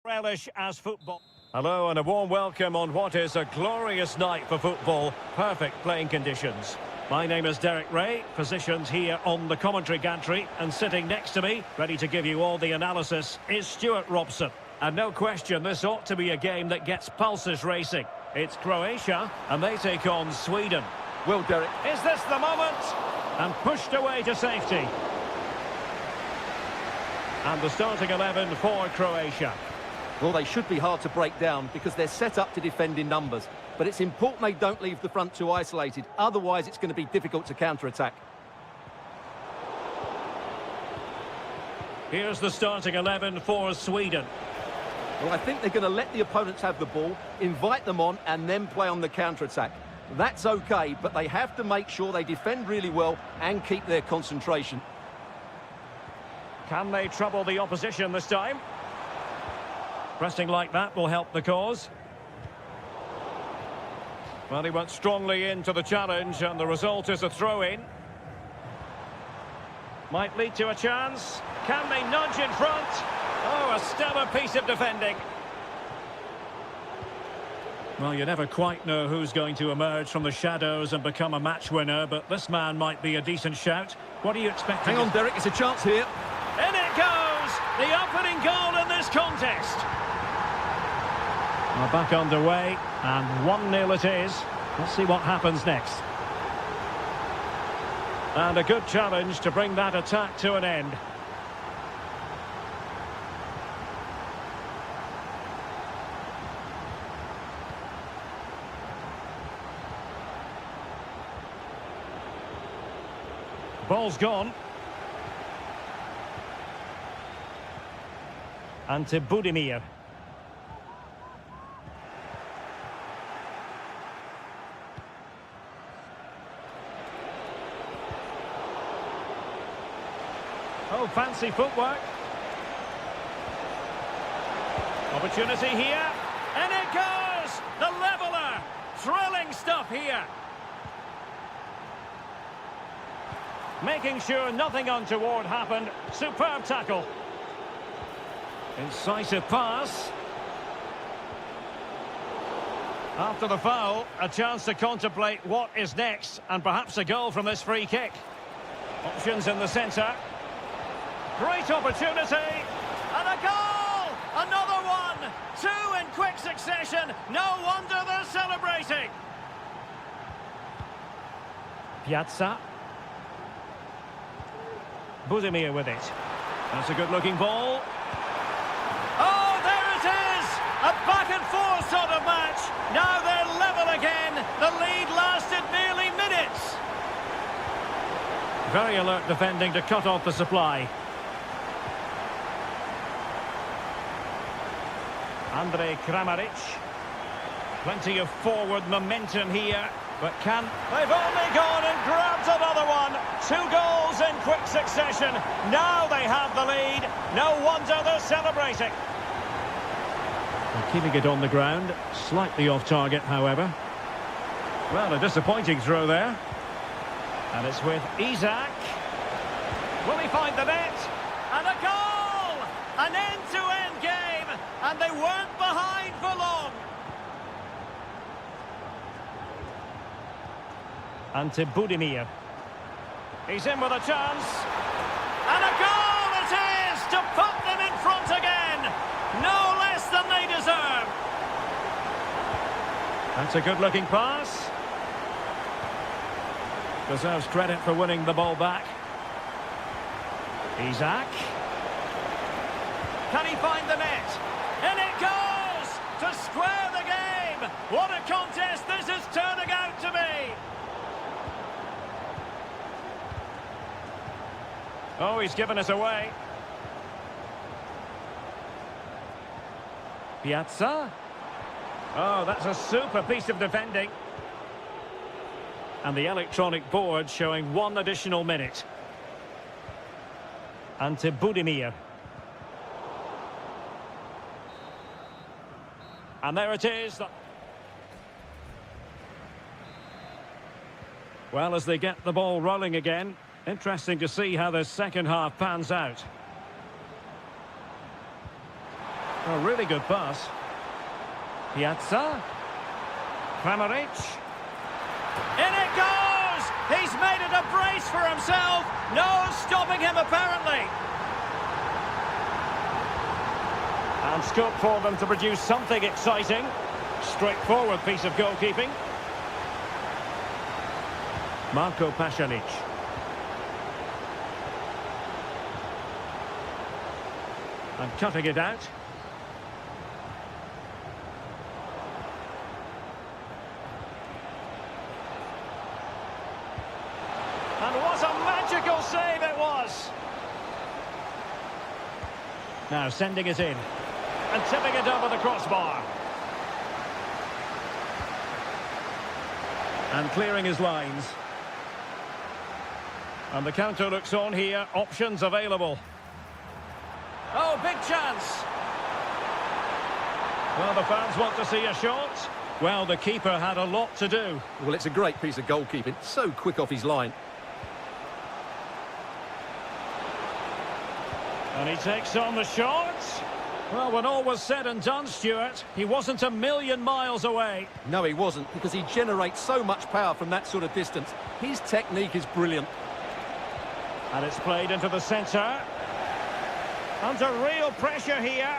Relish as football. Hello and a warm welcome on what is a glorious night for football. Perfect playing conditions. My name is Derek Ray, positioned here on the commentary gantry, and sitting next to me, ready to give you all the analysis, is Stuart Robson. And no question, this ought to be a game that gets pulses racing. It's Croatia, and they take on Sweden. Well, Derek, Is this the moment? And pushed away to safety. And the starting 11 for Croatia. well, they should be hard to break down because they're set up to defend in numbers. But it's important they don't leave the front two isolated. Otherwise, it's going to be difficult to counter-attack. Here's the starting 11 for Sweden. Well, I think they're going to let the opponents have the ball, invite them on, and then play on the counter-attack. That's okay, but they have to make sure they defend really well and keep their concentration. Can they trouble the opposition this time? Pressing like that will help the cause. Well, he went strongly into the challenge, and the result is a throw-in. Might lead to a chance. Can they nudge in front? Oh, a stellar piece of defending. Well, you never quite know who's going to emerge from the shadows and become a match winner, but this man might be a decent shout. What are you expecting? Hang on, Derek, it's a chance here. In it goes! The opening goal in this contest. Well, back underway, and 1-0 it is. Let's see what happens next. And a good challenge to bring that attack to an end. Ball's gone. And to Budimir. Oh, fancy footwork. Opportunity here. And it goes! The leveller! Thrilling stuff here. Making sure nothing untoward happened. Superb tackle. Incisive pass. After the foul, a chance to contemplate what is next, and perhaps a goal from this free kick. Options in the centre. Great opportunity. And a goal! Another one! Two in quick succession. No wonder they're celebrating. Piazza. Budimir with it. That's a good-looking ball. Oh, there it is! A back-and-forth sort of match. Now they're level again. The lead lasted merely minutes. Very alert defending to cut off the supply. Andrej Kramaric. Plenty of forward momentum here. But can... They've only gone and grabbed another one. 2 goals in quick succession. Now they have the lead. No wonder they're celebrating. They're keeping it on the ground. Slightly off target, however. Well, a disappointing throw there. And it's with Isak. Will he find the net? And a goal! An end-to-end game. And they weren't behind for long. And to Budimir. He's in with a chance. And a goal it is to put them in front again. No less than they deserve. That's a good-looking pass. Deserves credit for winning the ball back. Isak. Can he find the net? And it goes to square the game. What a contest this is turning out to be. Oh, he's given us away. Piazza. Oh, that's a super piece of defending. And the electronic board showing 1 additional minute. And to Budimir. And there it is. Well, as they get the ball rolling again, interesting to see how the second half pans out. A really good pass. Piazza. Kramaric. In it goes! He's made it a brace for himself. No stopping him, apparently. And scope for them to produce something exciting. Straightforward piece of goalkeeping. Marko Pasalic. And cutting it out. And what a magical save it was! Now sending it in. And tipping it over the crossbar. And clearing his lines. And the counter looks on here. Options available. Oh, big chance! Well, the fans want to see a shot. Well, the keeper had a lot to do. Well, it's a great piece of goalkeeping. So quick off his line. And he takes on the shot. Well, when all was said and done, Stuart, he wasn't a million miles away. No, he wasn't, because he generates so much power from that sort of distance. His technique is brilliant. And it's played into the centre. Under real pressure here.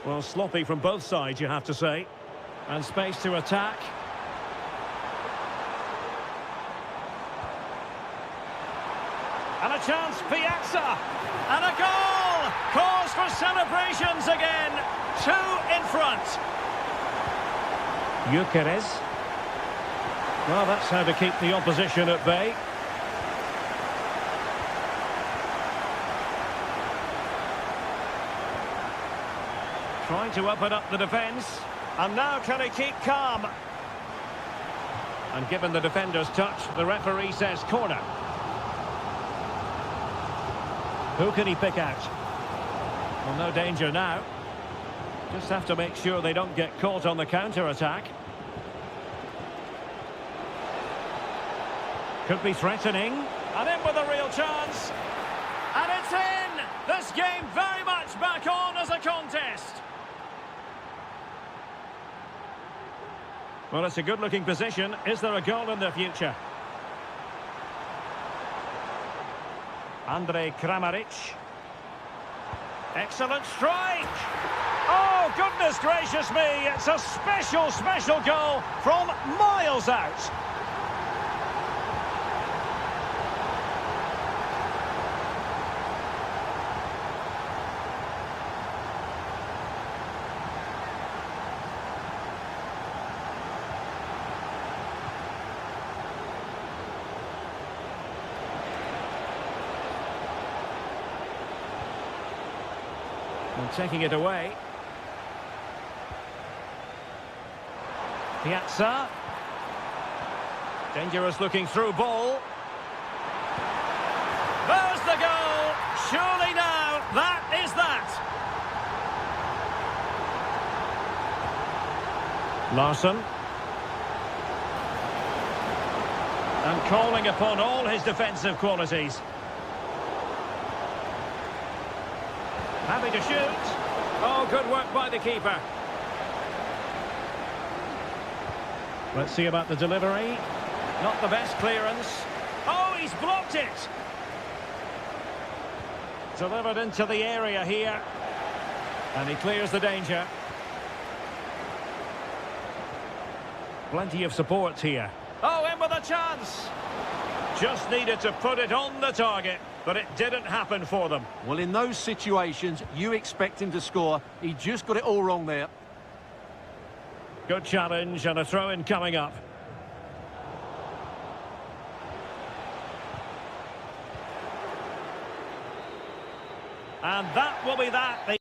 Well, sloppy from both sides, you have to say. And space to attack. And a chance, Piazza. And a goal! Cause for celebrations again. 2 in front. Gyökeres. Well, that's how to keep the opposition at bay. Trying to open up the defence. And now can he keep calm? And given the defender's touch, the referee says corner. Who can he pick out? Well, no danger now. Just have to make sure they don't get caught on the counter-attack. Could be threatening. And in with a real chance. And it's in! This game very much back on as a contest. Well, it's a good-looking position. Is there a goal in the future? Andrej Kramaric. Excellent strike! Oh, goodness gracious me! It's a special, special goal from miles out. And taking it away. Piazza. Dangerous looking through ball. There's the goal! Surely now, that is that! Larsson. And calling upon all his defensive qualities. Happy to shoot. Oh, good work by the keeper. Let's see about the delivery. Not the best clearance. Oh, he's blocked it. Delivered into the area here. And he clears the danger. Plenty of support here. Oh, in with a chance. Just needed to put it on the target, but it didn't happen for them. Well, in those situations, you expect him to score. He just got it all wrong there. Good challenge and a throw-in coming up. And that will be that.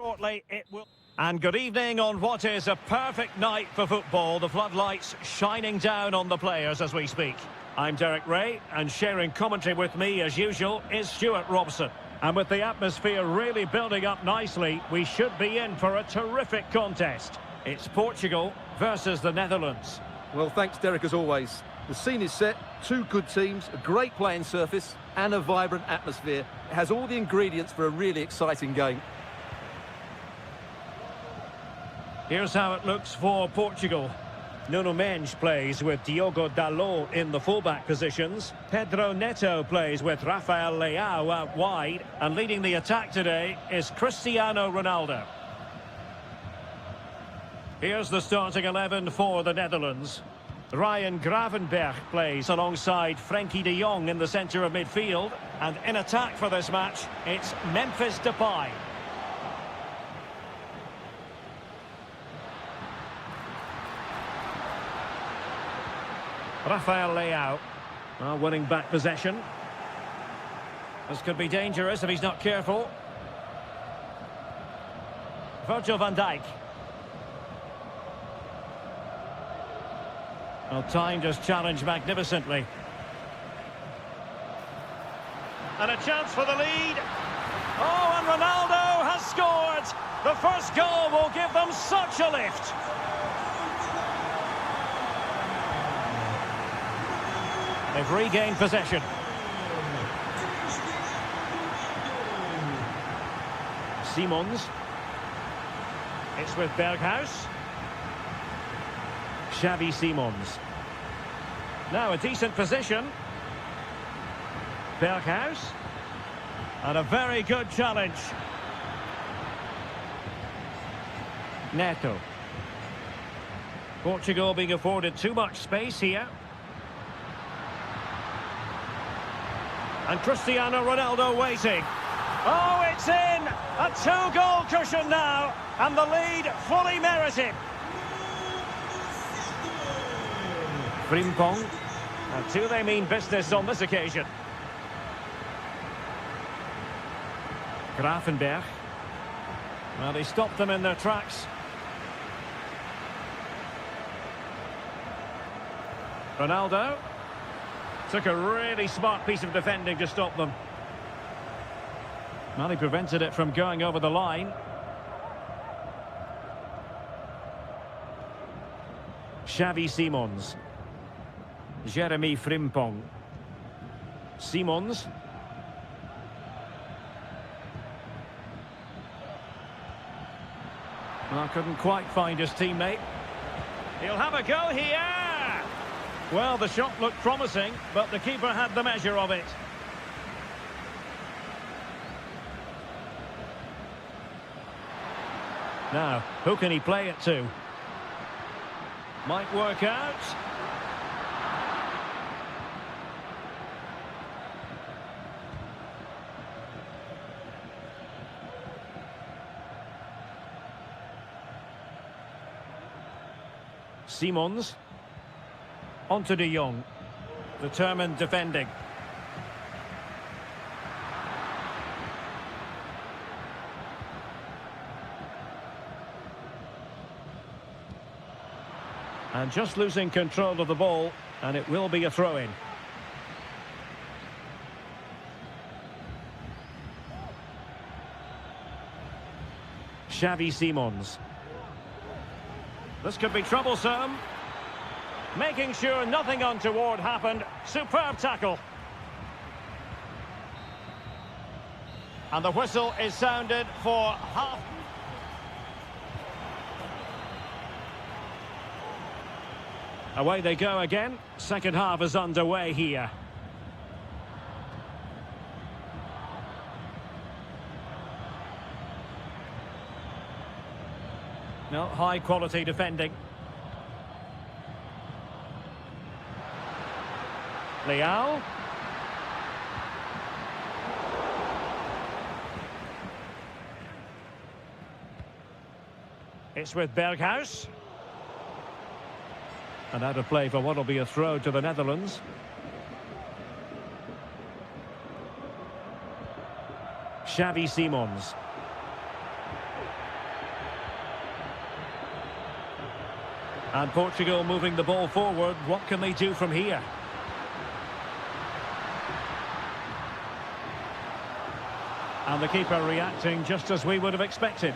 Shortly it will. And good evening on what is a perfect night for football. The floodlights shining down on the players as we speak. I'm Derek Ray, and sharing commentary with me as usual is Stuart Robson. And with the atmosphere really building up nicely, we should be in for a terrific contest. It's Portugal versus the Netherlands. Well, thanks, Derek, as always. The scene is set, two good teams, a great playing surface, and a vibrant atmosphere. It has all the ingredients for a really exciting game. Here's how it looks for Portugal. Nuno Mendes plays with Diogo Dalot in the fullback positions. Pedro Neto plays with Rafael Leao out wide. And leading the attack today is Cristiano Ronaldo. Here's the starting 11 for the Netherlands. Ryan Gravenberch plays alongside Frenkie de Jong in the centre of midfield. And in attack for this match, it's Memphis Depay. Rafael Leao, winning back possession. This could be dangerous if he's not careful. Virgil van Dijk. Well, timed his challenge magnificently. And a chance for the lead. Oh, and Ronaldo has scored. The first goal will give them such a lift. They've regained possession. Simons. It's with Berghuis. Xavi Simons. Now a decent position. Berghuis. And a very good challenge. Neto. Portugal being afforded too much space here. And Cristiano Ronaldo waiting. Oh, it's in! A two-goal cushion now, and the lead fully merited. Frimpong. And do they mean business on this occasion? Gravenberch. Well, he stopped them in their tracks. Ronaldo. Took a really smart piece of defending to stop them. Well, he prevented it from going over the line. Xavi Simons. Jeremy Frimpong. Simons. Well, couldn't quite find his teammate. He'll have a go here. Well, the shot looked promising, but the keeper had the measure of it. Now, who can he play it to? Might work out. Simons. On to de Jong. Determined defending. And just losing control of the ball, and it will be a throw-in. Xavi Simons. This could be troublesome. Making sure nothing untoward happened. Superb tackle. And the whistle is sounded for half. Away they go again. Second half is underway here. No, high quality defending. Leao. It's with Berghuis. And out of play for what will be a throw to the Netherlands. Xavi Simons. And Portugal moving the ball forward. What can they do from here? And the keeper reacting just as we would have expected.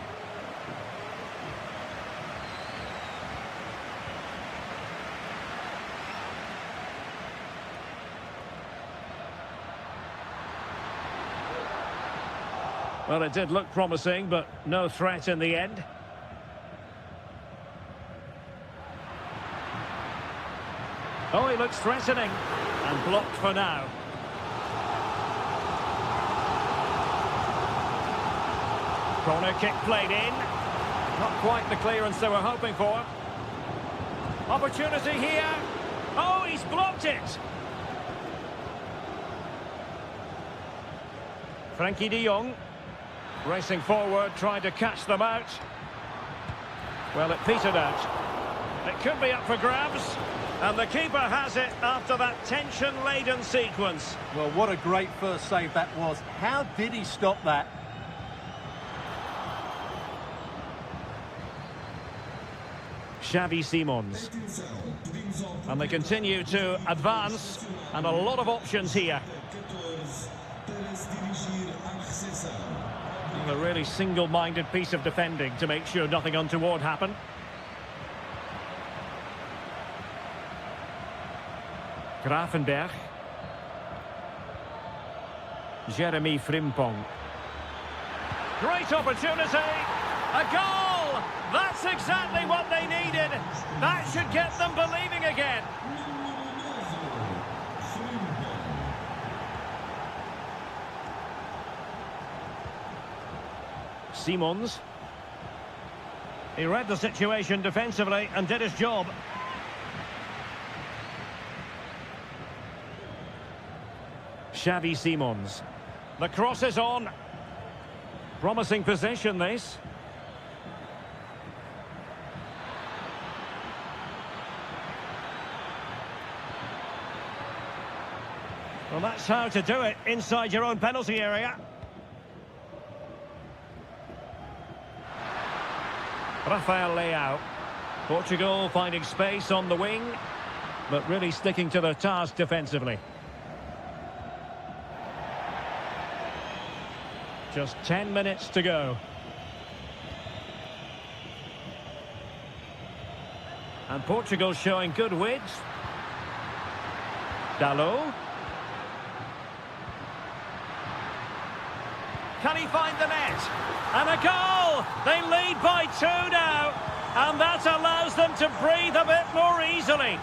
Well, it did look promising, but no threat in the end. Oh, he looks threatening. And blocked for now. Corner kick played in. Not quite the clearance they were hoping for. Opportunity here. Oh, he's blocked it. Frankie de Jong. Racing forward, trying to catch them out. Well, it petered out. It could be up for grabs. And the keeper has it after that tension-laden sequence. Well, what a great first save that was. How did he stop that? Xavi Simons. And they continue to advance. And a lot of options here. A really single-minded piece of defending to make sure nothing untoward happened. Grafenberg. Jeremy Frimpong. Great opportunity. A goal! That's exactly what they needed. That should get them believing again. Simons. He read the situation defensively and did his job. Xavi Simons. The cross is on. Promising possession, this. Well, that's how to do it inside your own penalty area. Rafael Leao. Portugal finding space on the wing, but really sticking to their task defensively. Just 10 minutes to go. And Portugal showing good width. Dalot. Can he find the net? And a goal! They lead by 2 now. And that allows them to breathe a bit more easily.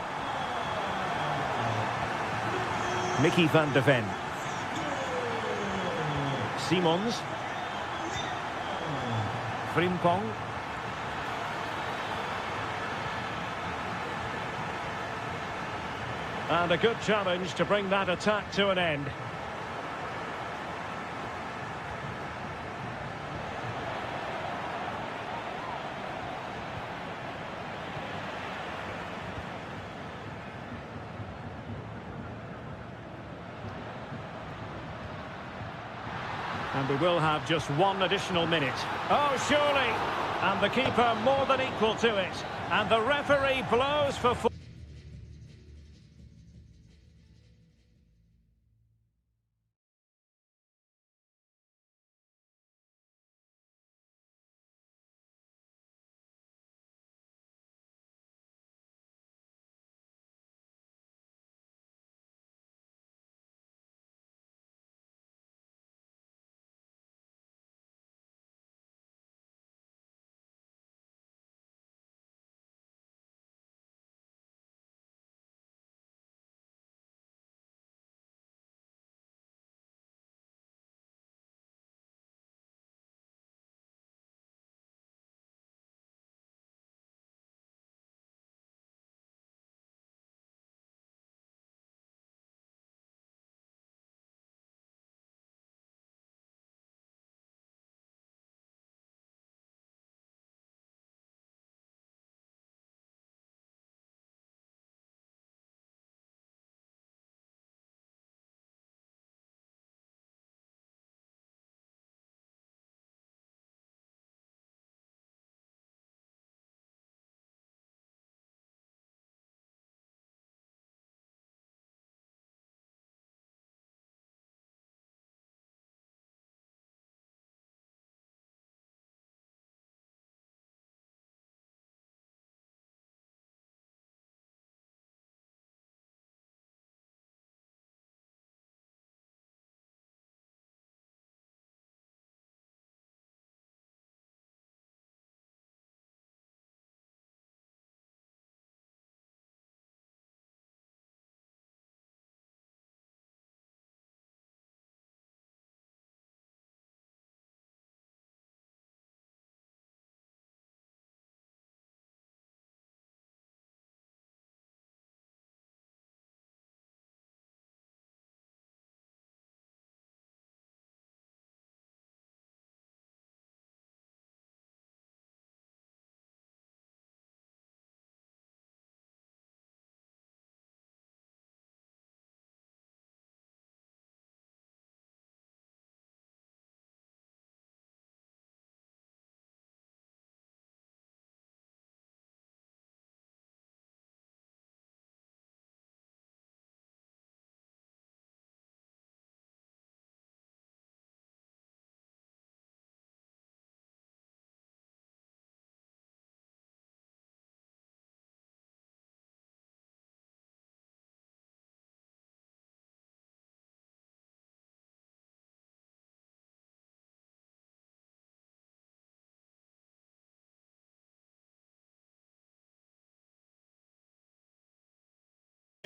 Mickey van de Ven. Simons. Frimpong. And a good challenge to bring that attack to an end. And we will have just one additional minute. Oh, surely. And the keeper more than equal to it. And the referee blows for...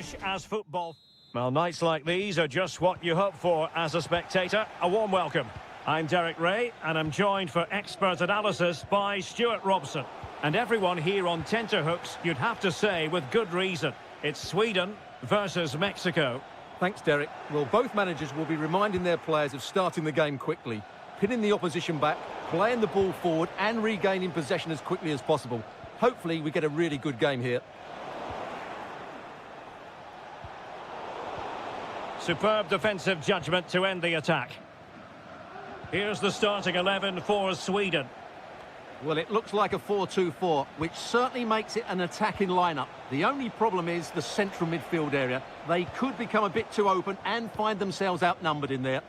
fresh as football. Well, nights like these are just what you hope for as a spectator. A warm welcome. I'm Derek Ray, and I'm joined for expert analysis by Stuart Robson. And everyone here on tenterhooks, you'd have to say, with good reason. It's Sweden versus Mexico. Thanks, Derek. Well, both managers will be reminding their players of starting the game quickly, pinning the opposition back, playing the ball forward and regaining possession as quickly as possible. Hopefully we get a really good game here. Superb defensive judgment to end the attack. Here's the starting 11 for Sweden. Well, it looks like a 4-2-4, which certainly makes it an attacking lineup. The only problem is the central midfield area. They could become a bit too open and find themselves outnumbered in there.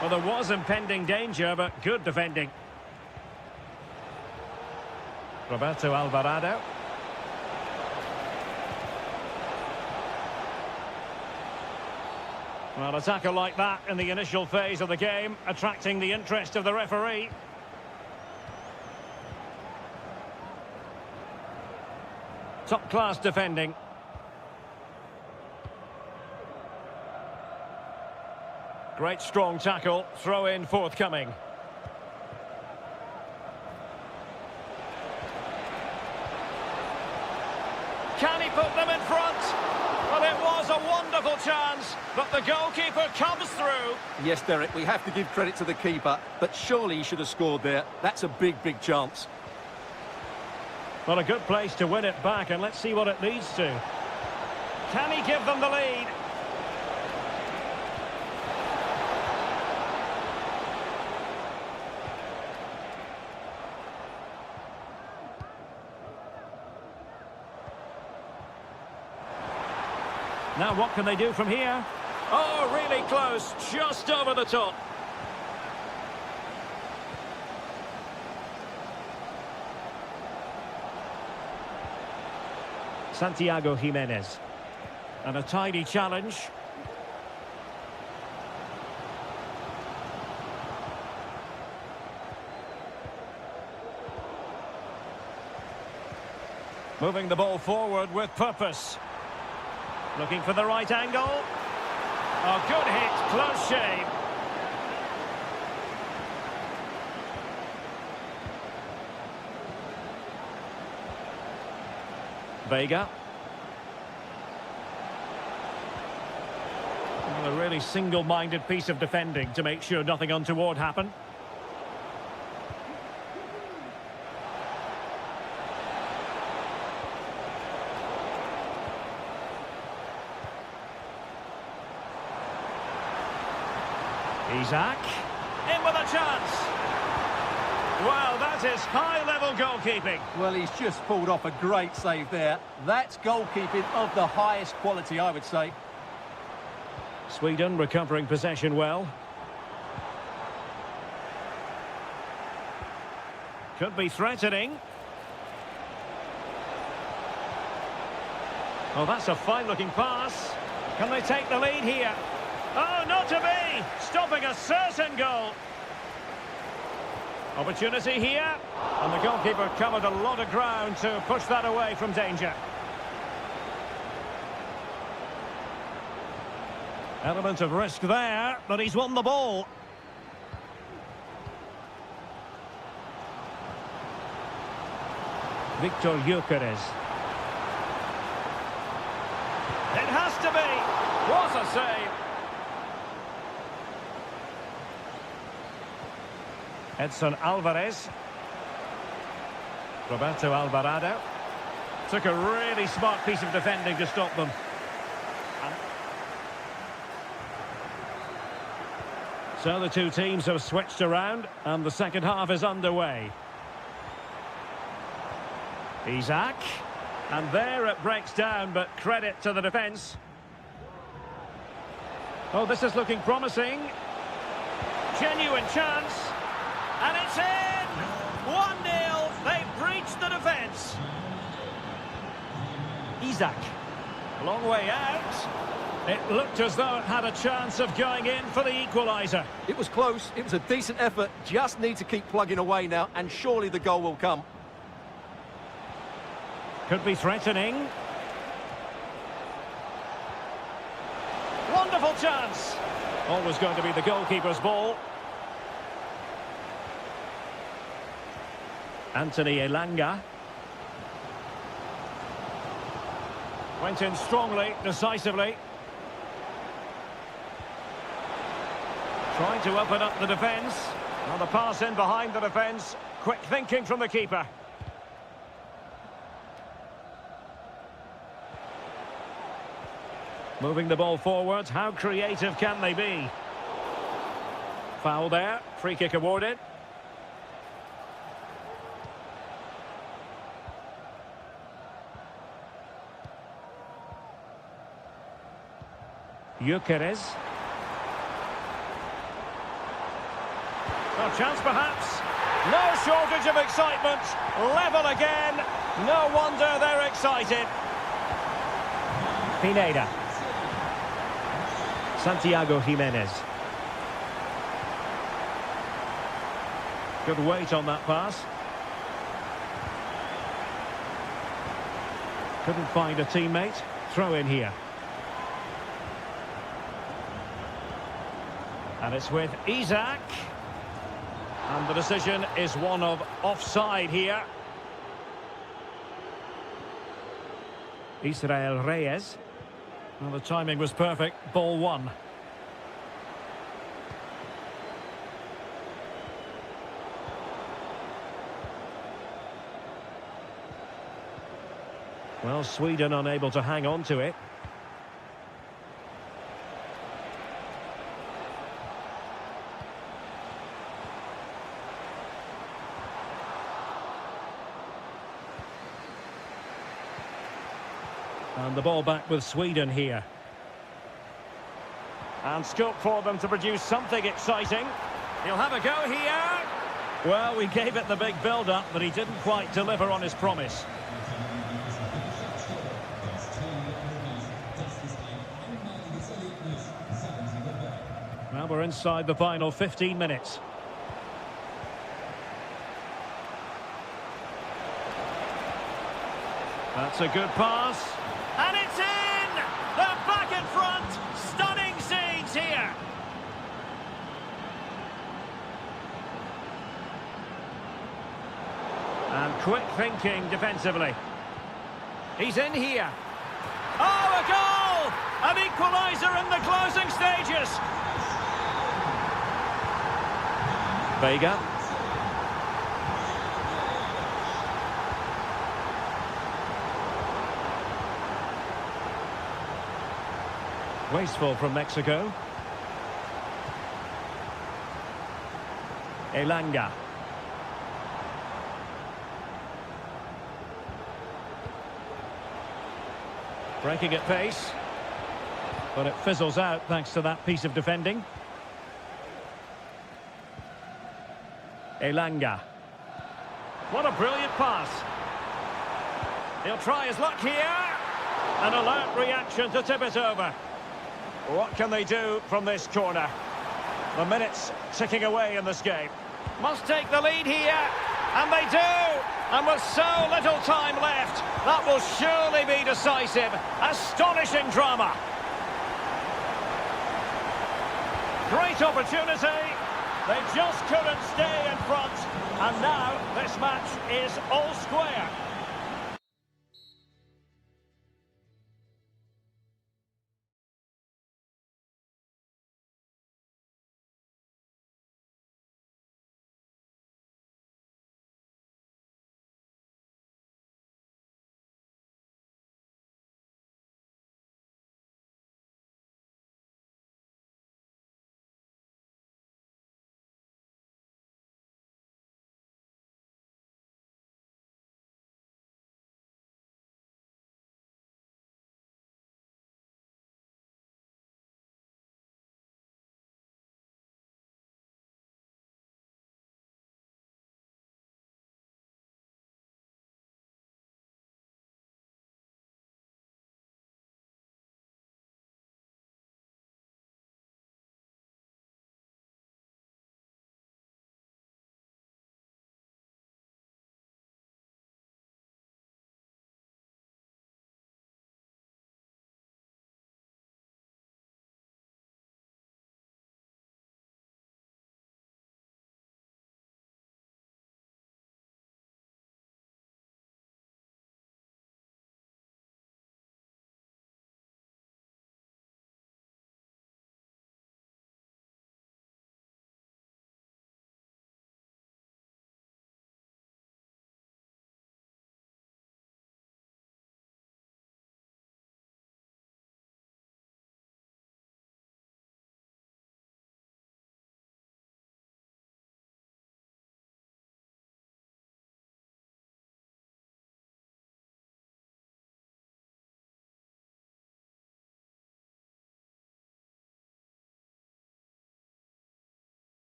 Well, there was impending danger, but good defending. Roberto Alvarado. Well, a tackle like that in the initial phase of the game, attracting the interest of the referee. Top-class defending. Great strong tackle, throw-in forthcoming. Can he put them in front? Well, it was a wonderful chance, but the goalkeeper comes through. Yes, Derek, we have to give credit to the keeper, but surely he should have scored there. That's a big, big chance. Well, a good place to win it back, and let's see what it leads to. Can he give them the lead? Now what can they do from here? Oh, really close, just over the top. Santiago Jimenez. And a tidy challenge. Moving the ball forward with purpose. Looking for the right angle. Oh, good hit, close shave. Vega. Well, a really single-minded piece of defending to make sure nothing untoward happened. Isaac, in with a chance. Well, that is high-level goalkeeping. Well, he's just pulled off a great save there. That's goalkeeping of the highest quality, I would say. Sweden recovering possession well. Could be threatening. Oh, that's a fine-looking pass. Can they take the lead here? Oh, not to be! Stopping a certain goal. Opportunity here. And the goalkeeper covered a lot of ground to push that away from danger. Element of risk there, but he's won the ball. Victor Gyökeres. It has to be. What a save. Edson Alvarez. Roberto Alvarado. Took a really smart piece of defending to stop them. So the two teams have switched around and the second half is underway. Isaac. And there it breaks down, but credit to the defence. Oh, this is looking promising. Genuine chance. And it's in! 1-0. They've breached the defence. Isaac. A long way out. It looked as though it had a chance of going in for the equaliser. It was close. It was a decent effort. Just need to keep plugging away now, and surely the goal will come. Could be threatening. Wonderful chance. Always going to be the goalkeeper's ball. Anthony Elanga. Went in strongly, decisively. Trying to open up the defence. Now the pass in behind the defence. Quick thinking from the keeper. Moving the ball forward. How creative can they be? Foul there. Free kick awarded. Gyökeres. A chance perhaps. No shortage of excitement. Level again. No wonder they're excited. Pineda. Santiago Jimenez. Good weight on that pass. Couldn't find a teammate. Throw in here. And it's with Isaac. And the decision is one of offside here. Israel Reyes. Well, the timing was perfect. Ball one. Well, Sweden unable to hang on to it. And the ball back with Sweden here. And scope for them to produce something exciting. He'll have a go here. Well, we gave it the big build-up, but he didn't quite deliver on his promise. Well, we're inside the final 15 minutes. That's a good pass. And it's in! They're back in front! Stunning scenes here! And quick thinking defensively. He's in here. Oh, a goal! An equaliser in the closing stages! Vega. Wasteful from Mexico. Elanga. Breaking at pace. But it fizzles out thanks to that piece of defending. Elanga. What a brilliant pass. He'll try his luck here. An alert reaction to tip it over. What can they do from this corner? The minutes ticking away in this game. Must take the lead here. And they do. And with so little time left, that will surely be decisive. Astonishing drama. Great opportunity. They just couldn't stay in front. And now this match is all square.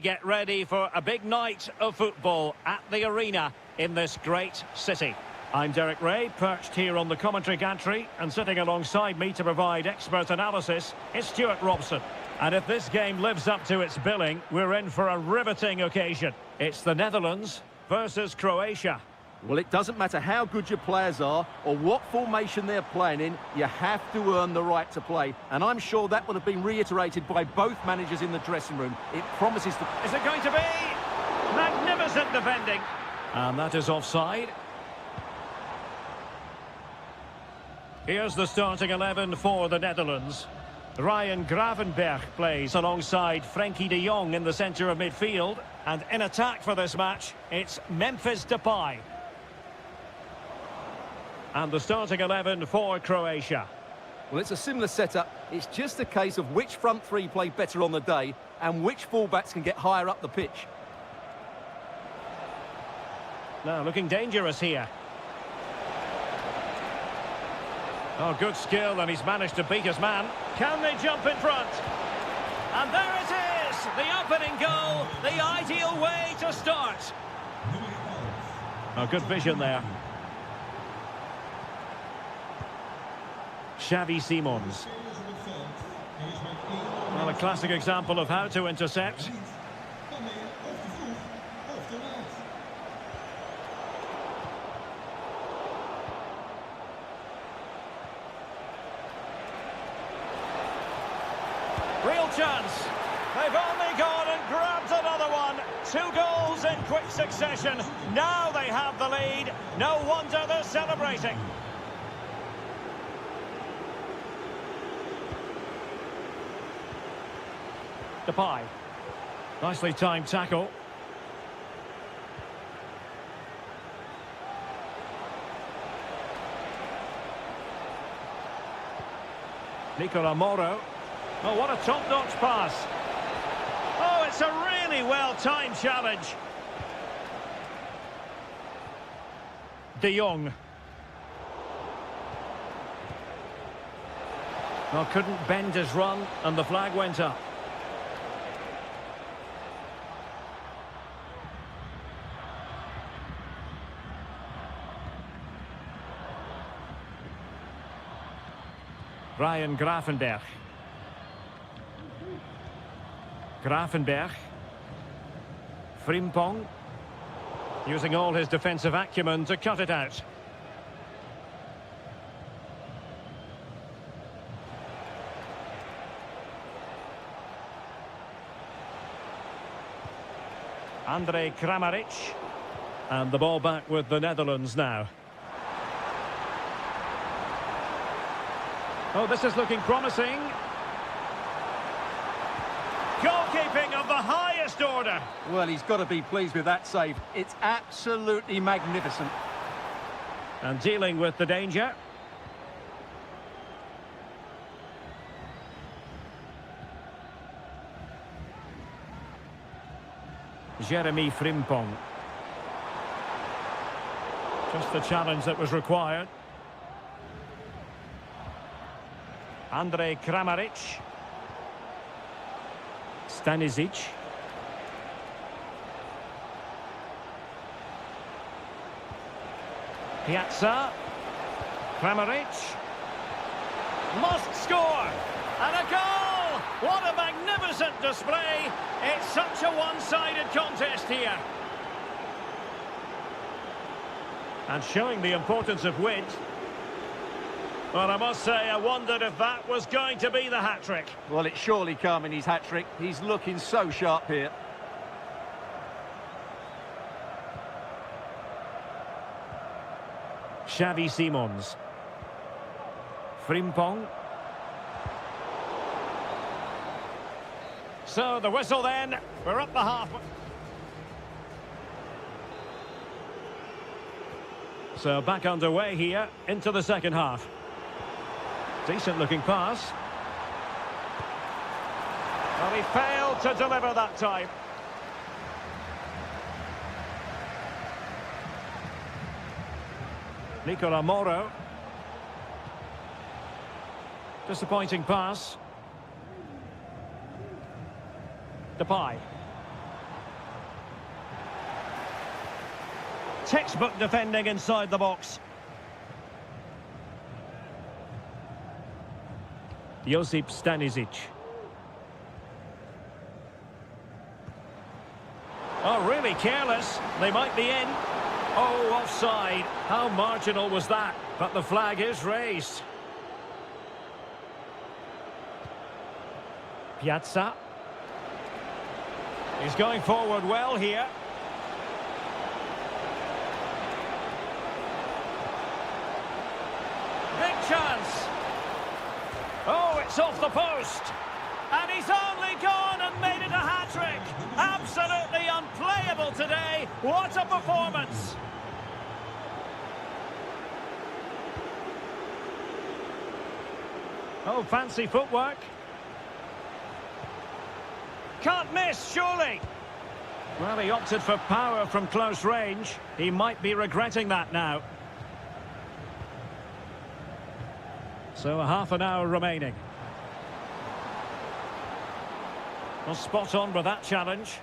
Get ready for a big night of football at the arena in this great city. I'm Derek Ray, perched here on the commentary gantry, and sitting alongside me to provide expert analysis is Stuart Robson. And if this game lives up to its billing, we're in for a riveting occasion. It's the Netherlands versus Croatia. Well, it doesn't matter how good your players are or what formation they're playing in, you have to earn the right to play. And I'm sure that would have been reiterated by both managers in the dressing room. It promises to... Is it going to be? Magnificent defending. And that is offside. Here's the starting 11 for the Netherlands. Ryan Gravenberch plays alongside Frenkie de Jong in the centre of midfield. And in attack for this match, it's Memphis Depay. And the starting 11 for Croatia. Well, it's a similar setup. It's just a case of which front three play better on the day and which fullbacks can get higher up the pitch. Now, looking dangerous here. Oh, good skill, and he's managed to beat his man. Can they jump in front? And there it is! The opening goal, the ideal way to start. Oh, good vision there. Xavi Simons. Well, a classic example of how to intercept. Real chance. They've only gone and grabbed another one. 2 goals in quick succession. Now they have the lead. No wonder they're celebrating. Depay. Nicely timed tackle. Nicola Moro. Oh, what a top-notch pass. Oh, it's a really well-timed challenge. De Jong. Well, couldn't bend his run, and the flag went up. Ryan Gravenberch. Gravenberch. Frimpong. Using all his defensive acumen to cut it out. Andrej Kramaric. And the ball back with the Netherlands now. Oh, this is looking promising. Goalkeeping of the highest order. Well, he's got to be pleased with that save. It's absolutely magnificent. And dealing with the danger. Jeremy Frimpong. Just the challenge that was required. Andrej Kramaric. Stanisic. Piazza. Kramaric. Must score. And a goal! What a magnificent display. It's such a one-sided contest here. And showing the importance of width. Well, I must say, I wondered if that was going to be the hat-trick. Well, it surely come in his hat-trick. He's looking so sharp here. Xavi Simons. Frimpong. So, the whistle then. We're up the half. So, back underway here into the second half. Decent looking pass. Well, he failed to deliver that time. Nicola Moro. Disappointing pass. Depay. Textbook defending inside the box. Josip Stanisic. Oh, really careless. They might be in. Oh, offside. How marginal was that? But the flag is raised. Piazza. He's going forward well here. Big chance. Oh, it's off the post. And he's only gone and made it a hat-trick. Absolutely unplayable today. What a performance. Oh, fancy footwork. Can't miss, surely. Well, he opted for power from close range. He might be regretting that now. So a half an hour remaining. Well, spot on with that challenge.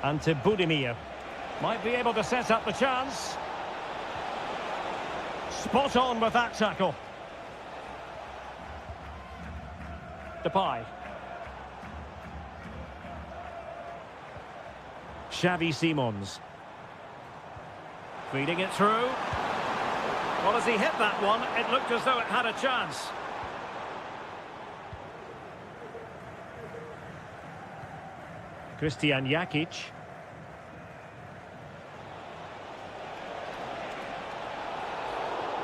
And to Budimir. Might be able to set up the chance. Spot on with that tackle. Depay. Xavi Simons. Feeding it through. Well, as he hit that one, it looked as though it had a chance. Christian Jakic.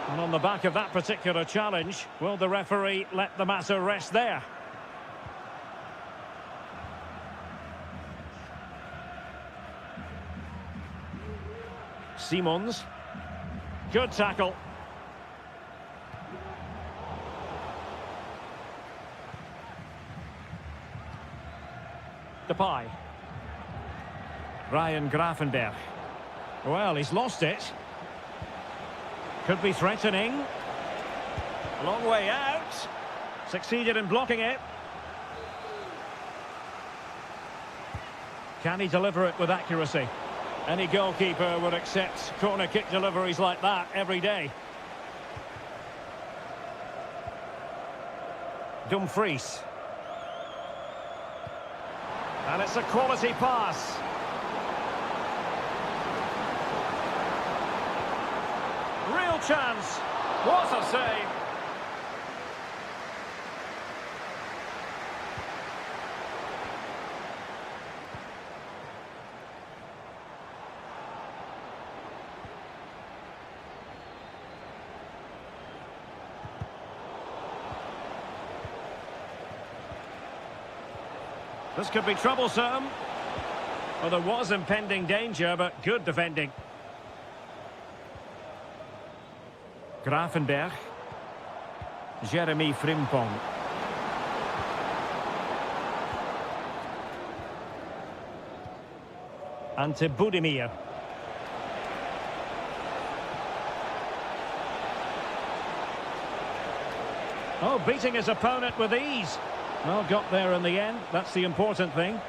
And on the back of that particular challenge, will the referee let the matter rest there? Simons. Good tackle. Depay. Ryan Grafenberg. Well, he's lost it. Could be threatening. Long way out. Succeeded in blocking it. Can he deliver it with accuracy? Any goalkeeper would accept corner kick deliveries like that every day. Dumfries. And it's a quality pass. Real chance. What a save. This could be troublesome. Well, there was impending danger, but good defending. Grafenberg. Jeremy Frimpong. And to Budimir. Oh, beating his opponent with ease. Well, got there in the end. That's the important thing.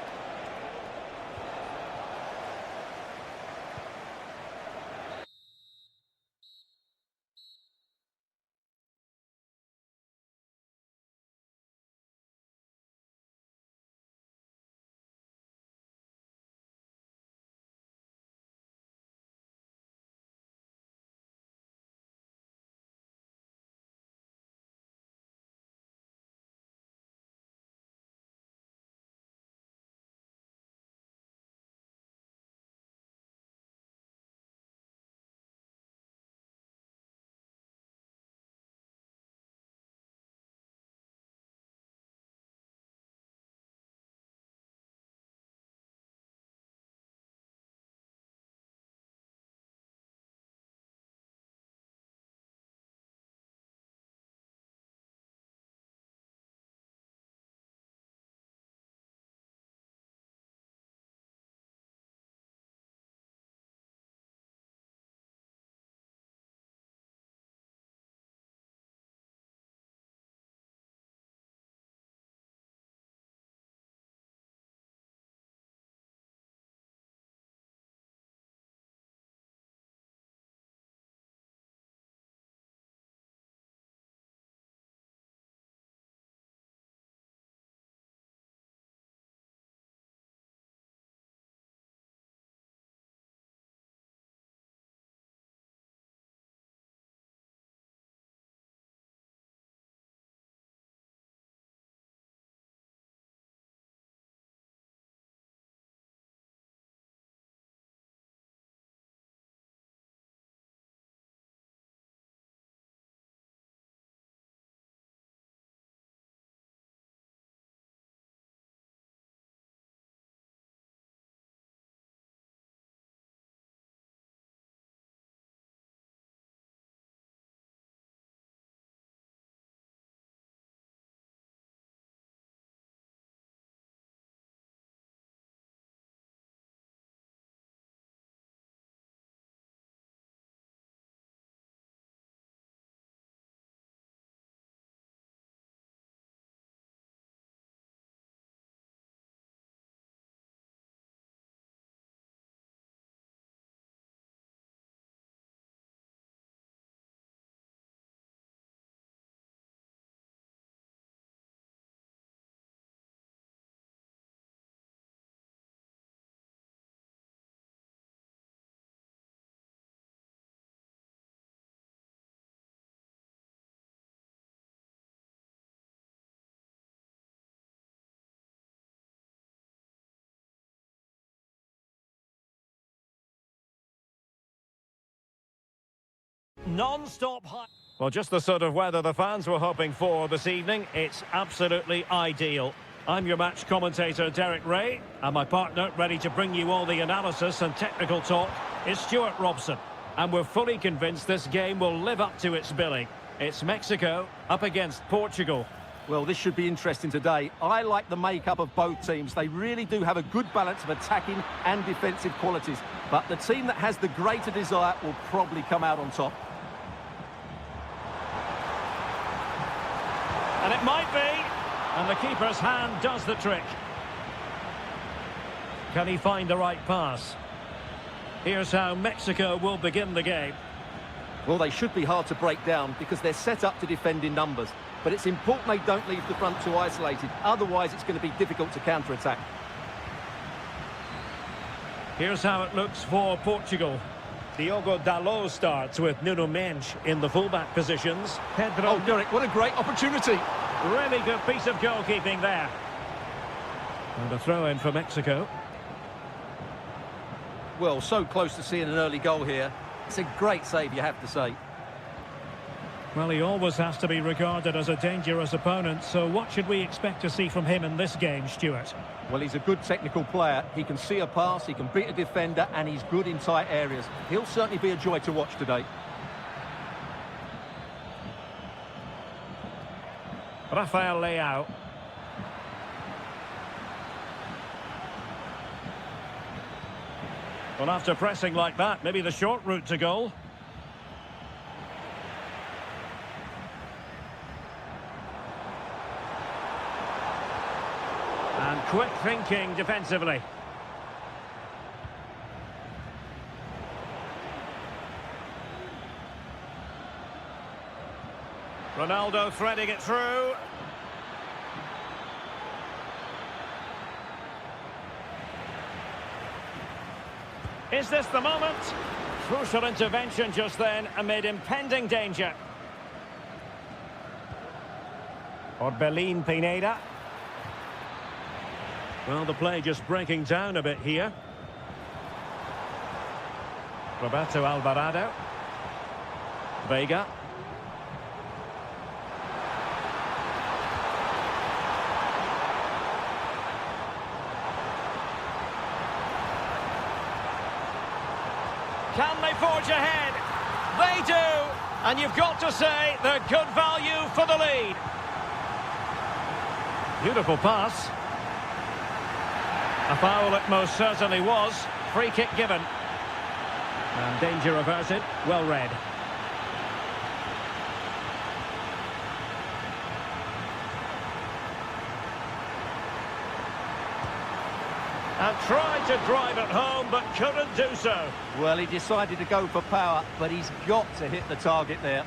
non-stop high. Well, just the sort of weather the fans were hoping for this evening. It's absolutely ideal. I'm your match commentator, Derek Ray, and my partner, ready to bring you all the analysis and technical talk, is Stuart Robson. And we're fully convinced this game will live up to its billing. It's Mexico up against Portugal. Well, this should be interesting today. I like the makeup of both teams. They really do have a good balance of attacking and defensive qualities. But the team that has the greater desire will probably come out on top. And it might be. And the keeper's hand does the trick. Can he find the right pass? Here's how Mexico will begin the game. Well, they should be hard to break down because they're set up to defend in numbers. But it's important they don't leave the front too isolated. Otherwise, it's going to be difficult to counter-attack. Here's how it looks for Portugal. Diogo Dalot starts with Nuno Mendes in the fullback positions. Pedro... Oh, Derek, what a great opportunity. Really good piece of goalkeeping there. And a throw-in for Mexico. Well, so close to seeing an early goal here. It's a great save, you have to say. Well, he always has to be regarded as a dangerous opponent, so what should we expect to see from him in this game, Stuart? Well, he's a good technical player. He can see a pass, he can beat a defender, and he's good in tight areas. He'll certainly be a joy to watch today. Rafael Leao. Well, after pressing like that, maybe the short route to goal. And quick thinking defensively. Ronaldo threading it through. Is this the moment? Crucial intervention just then amid impending danger. Orbelín Pineda. Well, the play just breaking down a bit here. Roberto Alvarado. Vega. Can they forge ahead? They do! And you've got to say they're good value for the lead. Beautiful pass. A foul it most certainly was. Free kick given. And danger averted. Well read. And tried to drive it home, but couldn't do so. Well, he decided to go for power, but he's got to hit the target there.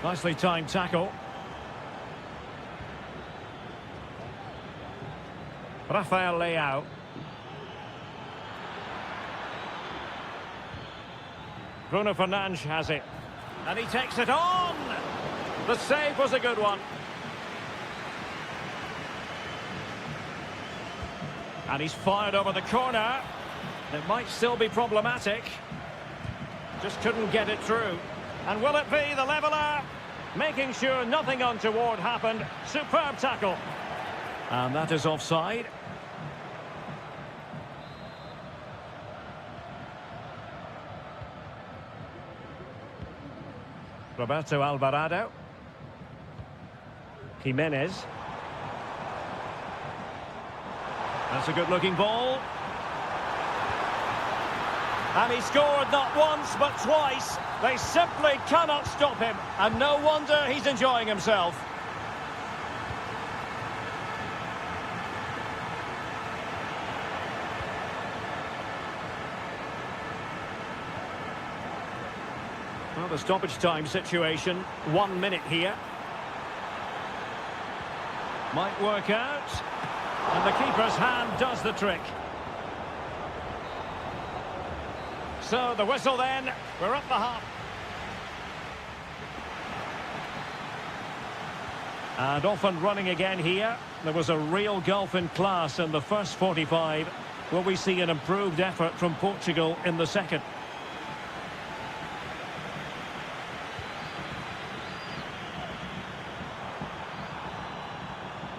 Nicely timed tackle. Rafael Leao. Bruno Fernandes has it. And he takes it on! The save was a good one. And he's fired over the corner. It might still be problematic. Just couldn't get it through. And will it be the leveller? Making sure nothing untoward happened. Superb tackle. And that is offside. Roberto Alvarado. Jimenez. That's a good-looking ball. And he scored not once, but twice. They simply cannot stop him. And no wonder he's enjoying himself. Well, the stoppage time situation. 1 minute here. Might work out. And the keeper's hand does the trick. So the whistle then. We're up the half. And off and running again here. There was a real gulf in class in the first 45. Will we see an improved effort from Portugal in the second?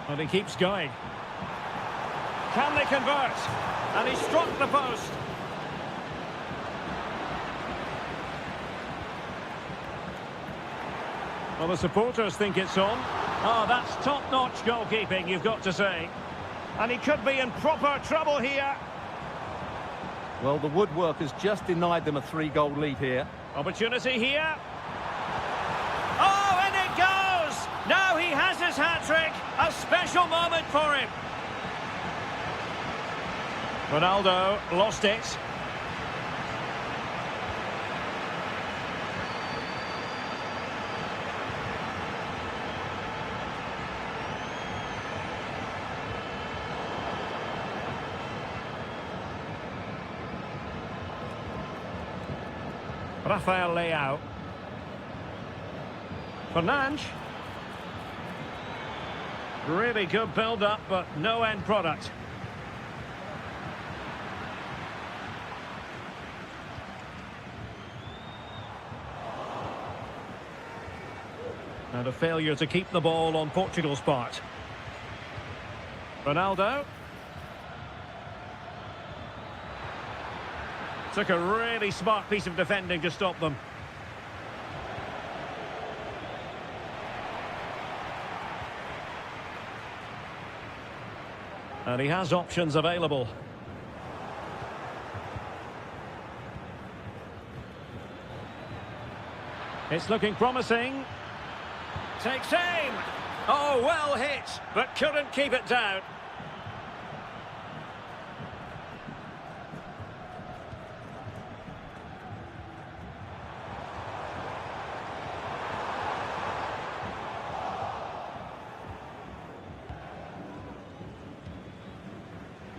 And he keeps going. Can they convert? And he struck the post. Well, the supporters think it's on. Oh, that's top-notch goalkeeping, you've got to say. And he could be in proper trouble here. Well, the woodwork has just denied them a 3-goal lead here. Opportunity here. Oh, and it goes! Now he has his hat-trick. A special moment for him. Ronaldo lost it. Rafael Leao. Fernandes. Really good build-up, but no end product. And a failure to keep the ball on Portugal's part. Ronaldo. Took a really smart piece of defending to stop them. And he has options available. It's looking promising. Takes aim. Oh, well hit, but couldn't keep it down.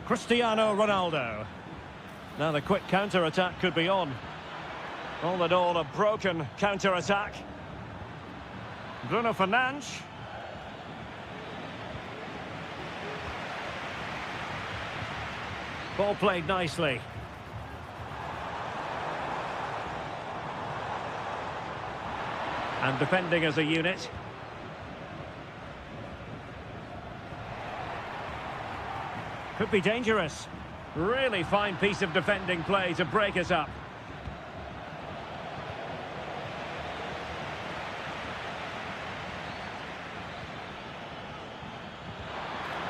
Cristiano Ronaldo. Now the quick counter-attack could be on. All in all, a broken counter-attack. Bruno Fernandes. Ball played nicely. And defending as a unit. Could be dangerous. Really fine piece of defending play to break us up.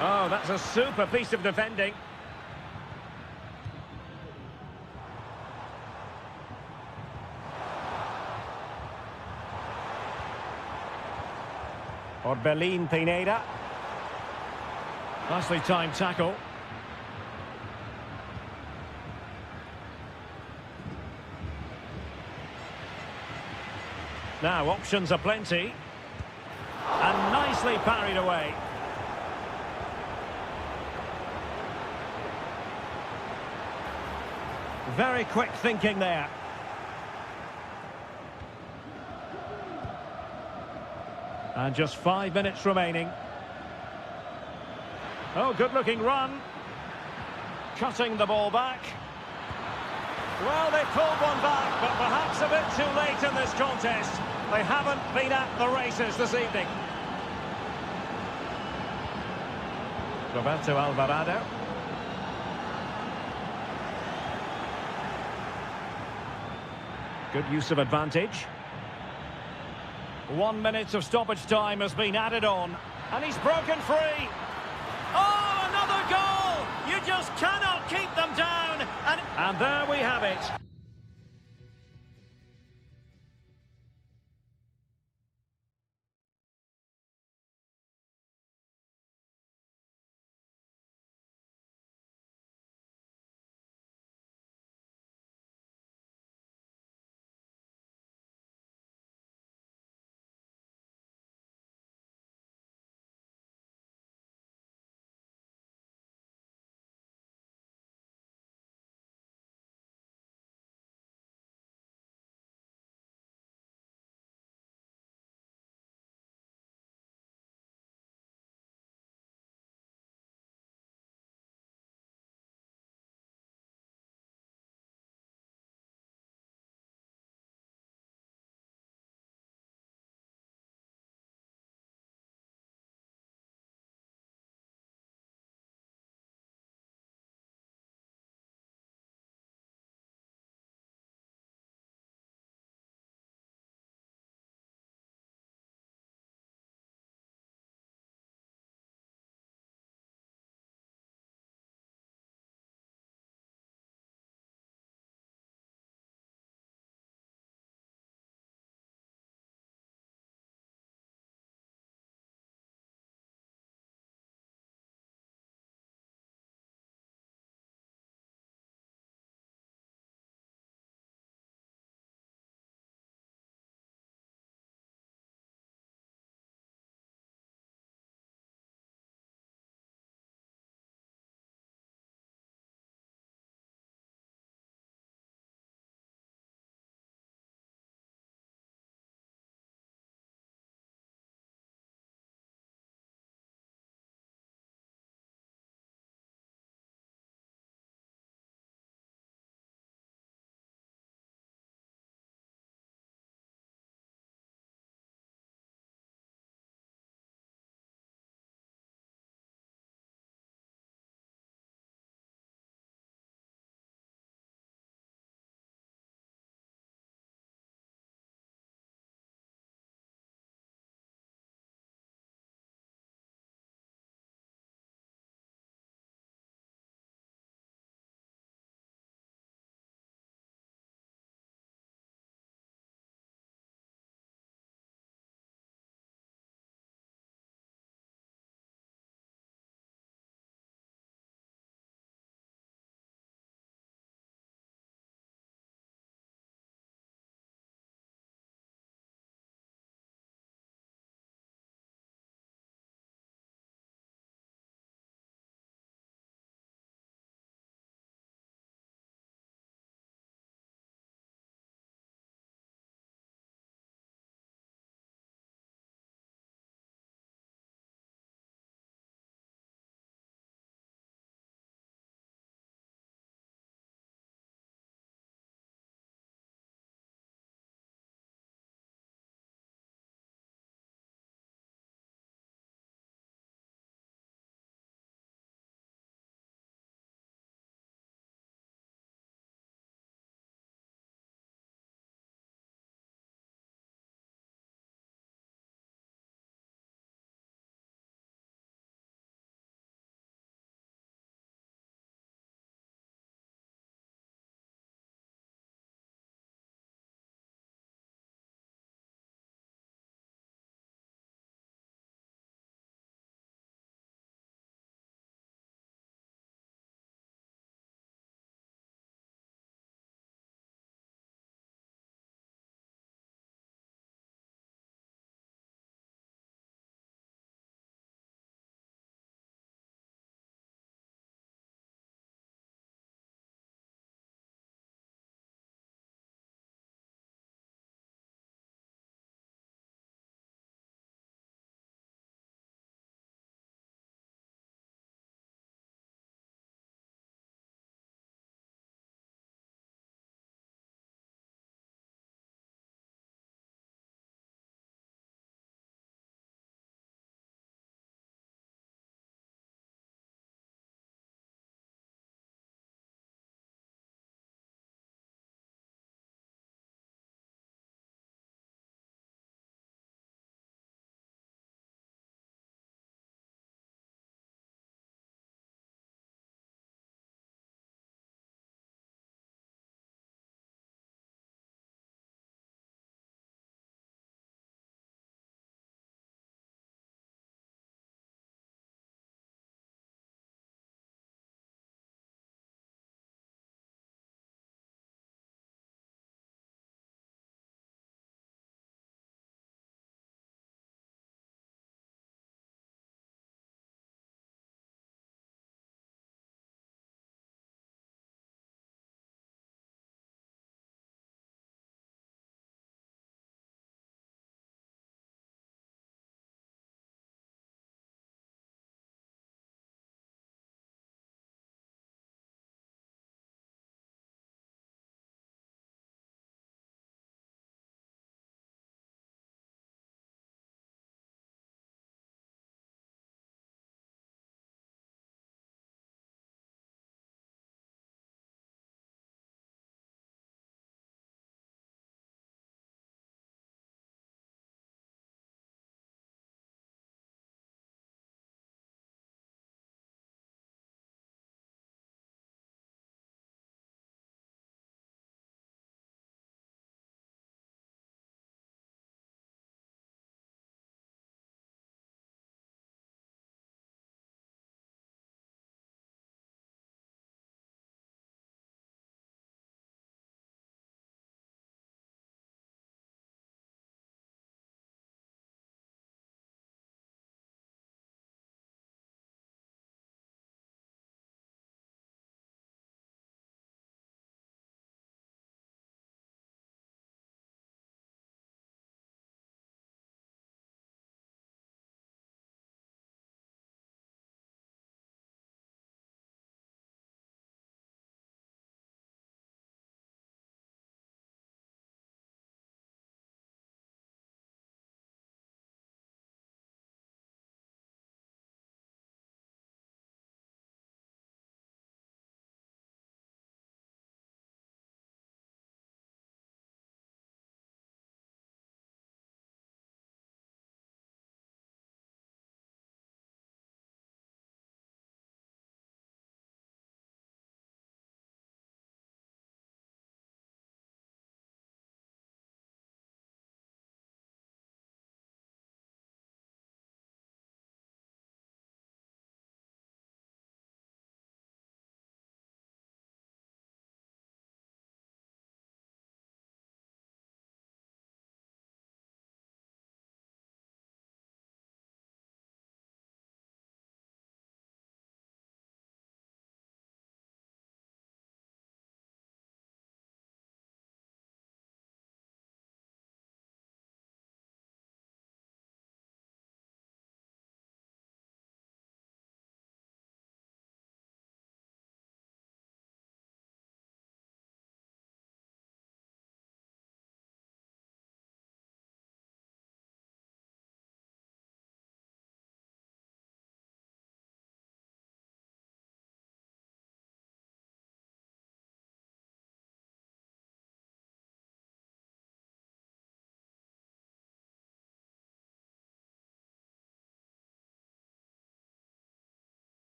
Oh, that's a super piece of defending. Orbelín Pineda. Nicely timed tackle. Now, options are plenty. And nicely parried away. Very quick thinking there. And just 5 minutes remaining. Oh, good-looking run. Cutting the ball back. Well, they pulled one back, but perhaps a bit too late in this contest. They haven't been at the races this evening. Roberto Alvarado. Good use of advantage. 1 minute of stoppage time has been added on. And he's broken free. Oh, another goal! You just cannot keep them down. And there we have it.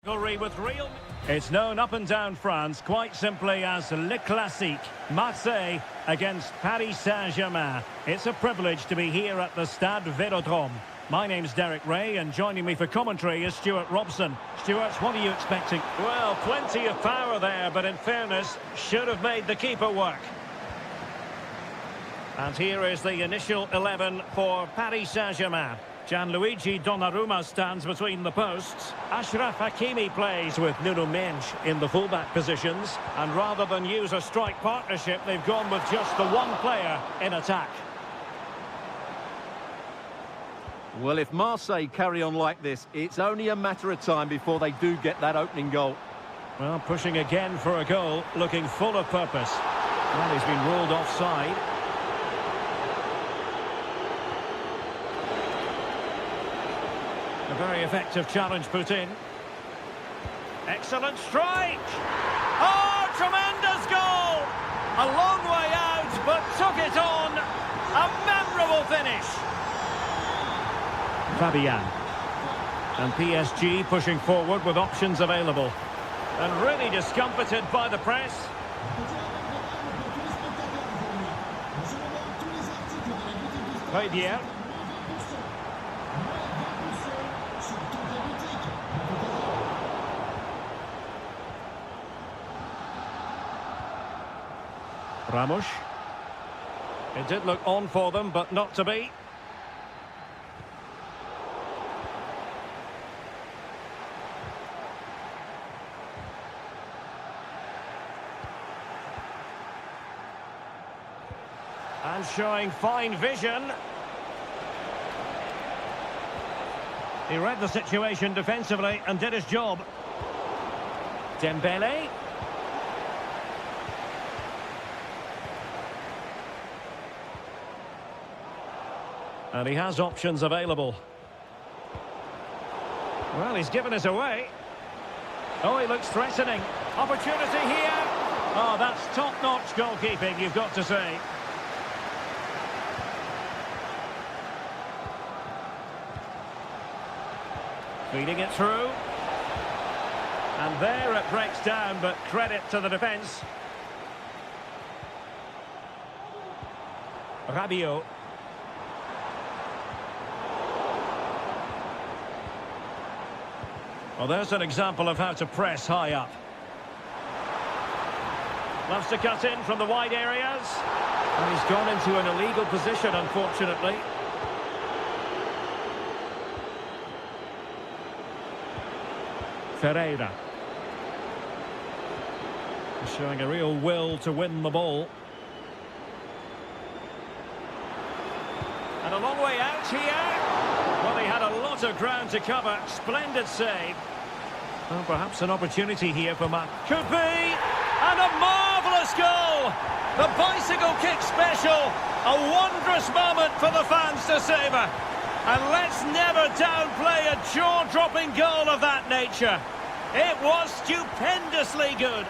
With real... It's known up and down France quite simply as Le Classique. Marseille against Paris Saint-Germain. It's a privilege to be here at the Stade Vélodrome. My name's Derek Ray, and joining me for commentary is Stuart Robson. Stuart, what are you expecting? Well, plenty of power there, but in fairness, should have made the keeper work. And here is the initial 11 for Paris Saint-Germain. Gianluigi Donnarumma stands between the posts. Achraf Hakimi plays with Nuno Mendes in the fullback positions. And rather than use a strike partnership, they've gone with just the one player in attack. Well, if Marseille carry on like this, it's only a matter of time before they do get that opening goal. Well, pushing again for a goal, looking full of purpose. Well, he's been ruled offside. A very effective challenge put in. Excellent strike! Oh, tremendous goal! A long way out, but took it on. A memorable finish. Fabian. And PSG pushing forward with options available. And really discomfited by the press. Fabian. Ramos. It did look on for them, but not to be. And showing fine vision. He read the situation defensively and did his job. Dembele. And he has options available. Well, he's given us away. Oh, he looks threatening. Opportunity here. Oh, that's top-notch goalkeeping, you've got to say. Feeding it through. And there it breaks down, but credit to the defence. Rabiot. Well, there's an example of how to press high up. Loves to cut in from the wide areas. And he's gone into an illegal position, unfortunately. Ferreira. Showing a real will to win the ball. And a long way out here. Well, he had a lot of ground to cover. Splendid save. Well, perhaps an opportunity here for Matt. Could be! And a marvellous goal! The bicycle kick special. A wondrous moment for the fans to savour. And let's never downplay a jaw-dropping goal of that nature. It was stupendously good.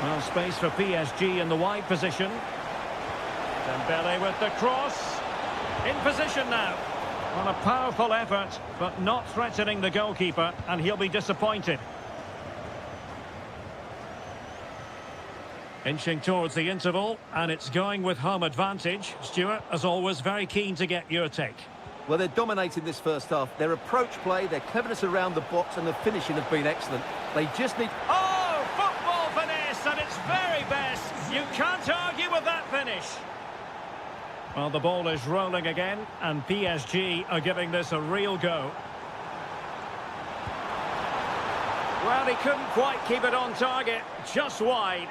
Well, space for PSG in the wide position. Dembele with the cross. In position now. Well, a powerful effort, but not threatening the goalkeeper, and he'll be disappointed. Inching towards the interval, and it's going with home advantage. Stuart, as always, very keen to get your take. Well, they're dominating this first half. Their approach play, their cleverness around the box, and the finishing have been excellent. They just need... Oh, football finesse at its very best. You can't argue with that finish. Well, the ball is rolling again, and PSG are giving this a real go. Well, he couldn't quite keep it on target, just wide.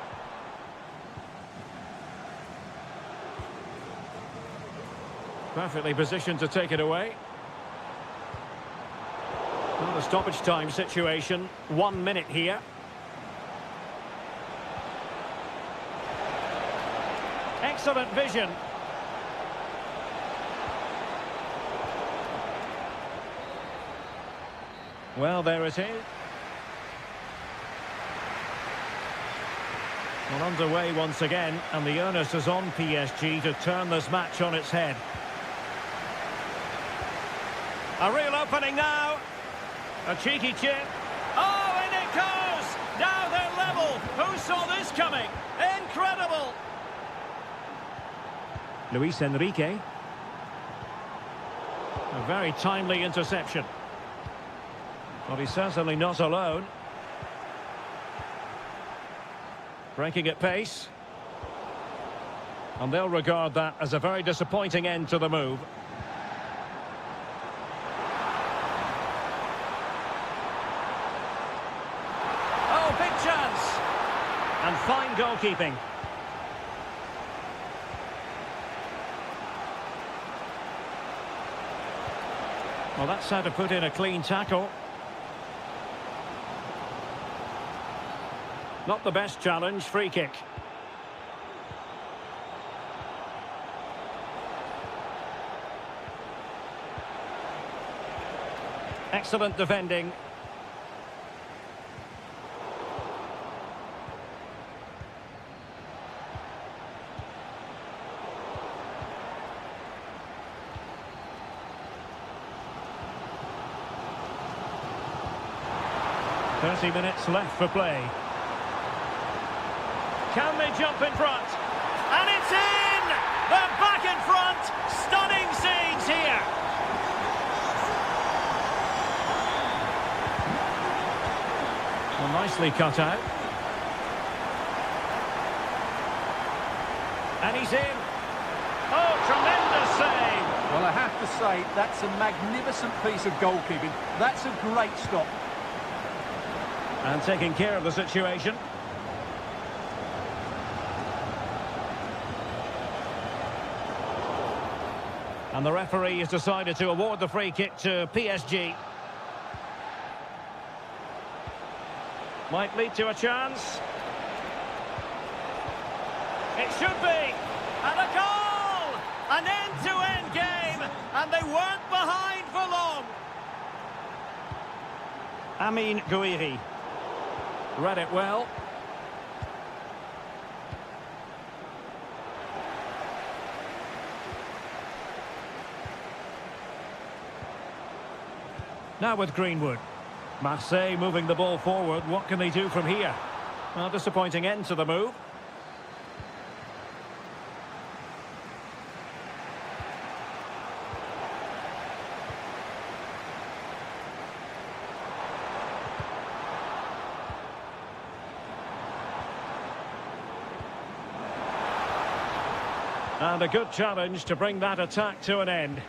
Perfectly positioned to take it away. Well, the stoppage time situation, 1 minute here. Excellent vision. Well, there it is. Well, underway once again, and the onus is on PSG to turn this match on its head. A real opening now. A cheeky chip. Oh, and it goes! Now they're level. Who saw this coming? Incredible! Luis Enrique. A very timely interception. Well, he's certainly not alone. Breaking at pace. And they'll regard that as a very disappointing end to the move. Oh, big chance! And fine goalkeeping. Well, that's how to put in a clean tackle. Not the best challenge, free kick. Excellent defending. "30 minutes left for play. Can they jump in front? And it's in! They're back in front! Stunning scenes here! Well, nicely cut out. And he's in. Oh, tremendous save! Well, I have to say, that's a magnificent piece of goalkeeping. That's a great stop. And taking care of the situation. And the referee has decided to award the free kick to PSG. Might lead to a chance. It should be. And a goal! An end-to-end game. And they weren't behind for long. Amin Gouiri. Read it well. Now with Greenwood. Marseille moving the ball forward. What can they do from here? Well, disappointing end to the move. And a good challenge to bring that attack to an end.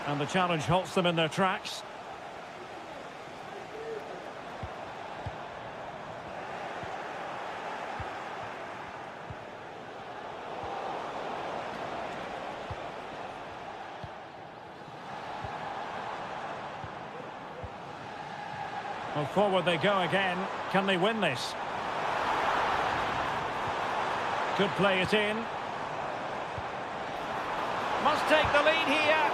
And the challenge halts them in their tracks. Well, forward they go again. Can they win this? Could play it in. Must take the lead here.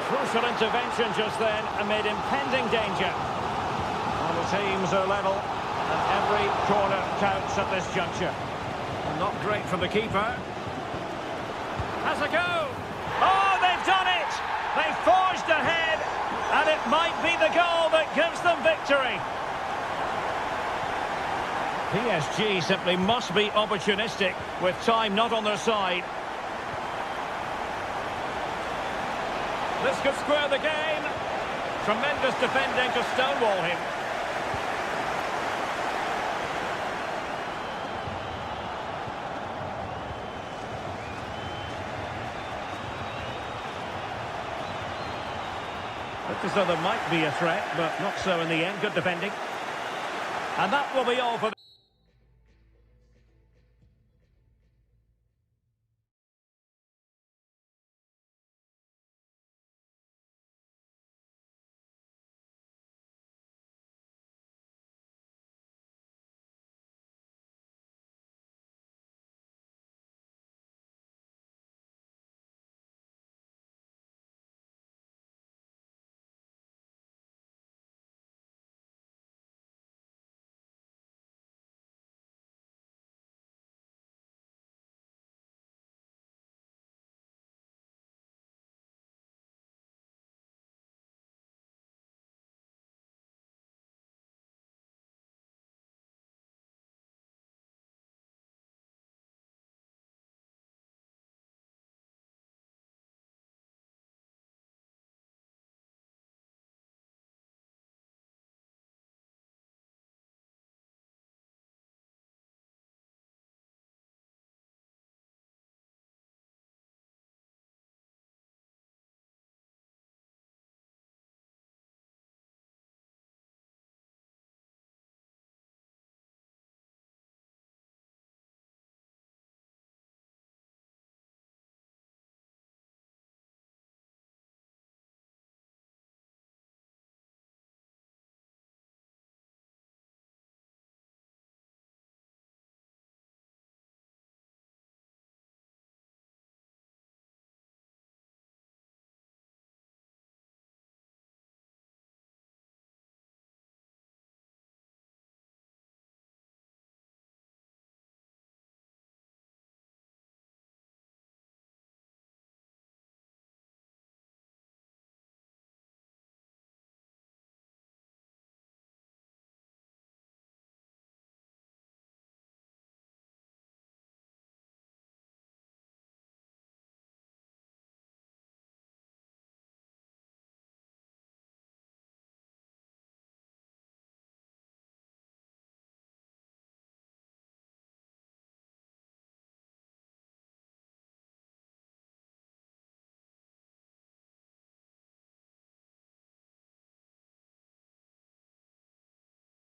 Crucial intervention just then amid impending danger. Well, the teams are level, and every corner counts at this juncture. And not great from the keeper. Has a go. Oh, they've done it! They forged ahead, and it might be the goal that gives them victory. PSG simply must be opportunistic with time not on their side. This could square the game. Tremendous defending to stonewall him. Looks as though there might be a threat, but not so in the end. Good defending. And that will be all for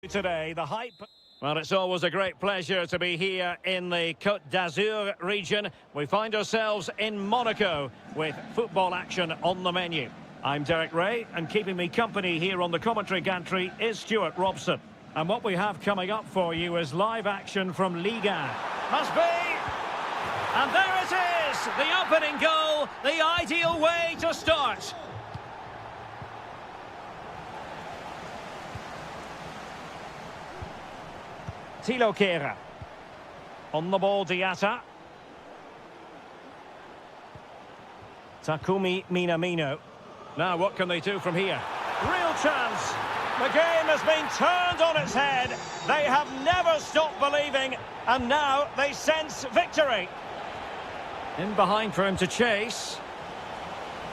Today, the hype. Well, it's always a great pleasure to be here in the Côte d'Azur region. We find ourselves in Monaco with football action on the menu. I'm Derek Ray, and keeping me company here on the commentary gantry is Stuart Robson. And what we have coming up for you is live action from Liga. Must be! And there it is! The opening goal, the ideal way to start. Tilo Kehrer. On the ball, Diatta. Takumi Minamino. Now, what can they do from here? Real chance. The game has been turned on its head. They have never stopped believing, and now they sense victory. In behind for him to chase.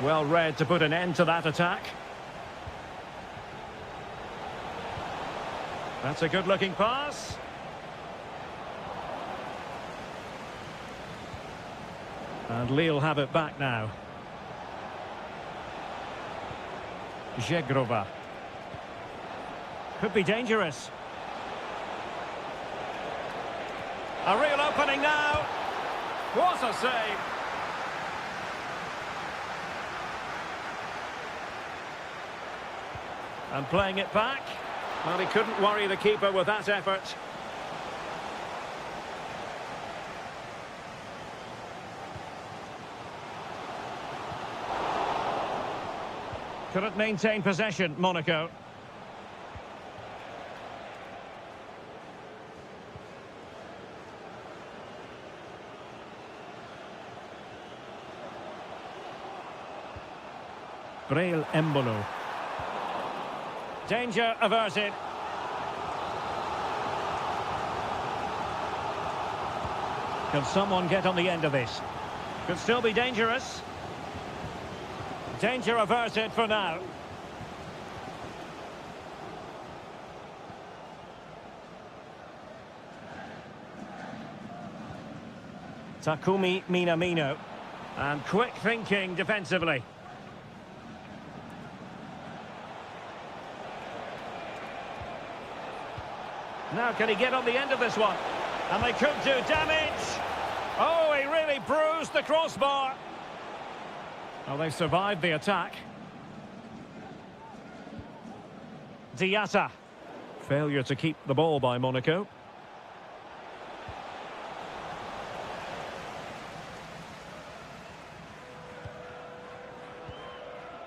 Well read to put an end to that attack. That's a good-looking pass. And Lille have it back now. Zegrova. Could be dangerous. A real opening now. What a save. And playing it back. Well, he couldn't worry the keeper with that effort. Couldn't maintain possession, Monaco. Braille Embolo. Danger averted. Can someone get on the end of this? Could still be dangerous. Danger averted for now. Takumi Minamino. And quick thinking defensively. Now can he get on the end of this one? And they could do damage. Oh, he really bruised the crossbar. Well, they survived the attack. Diatta. Failure to keep the ball by Monaco.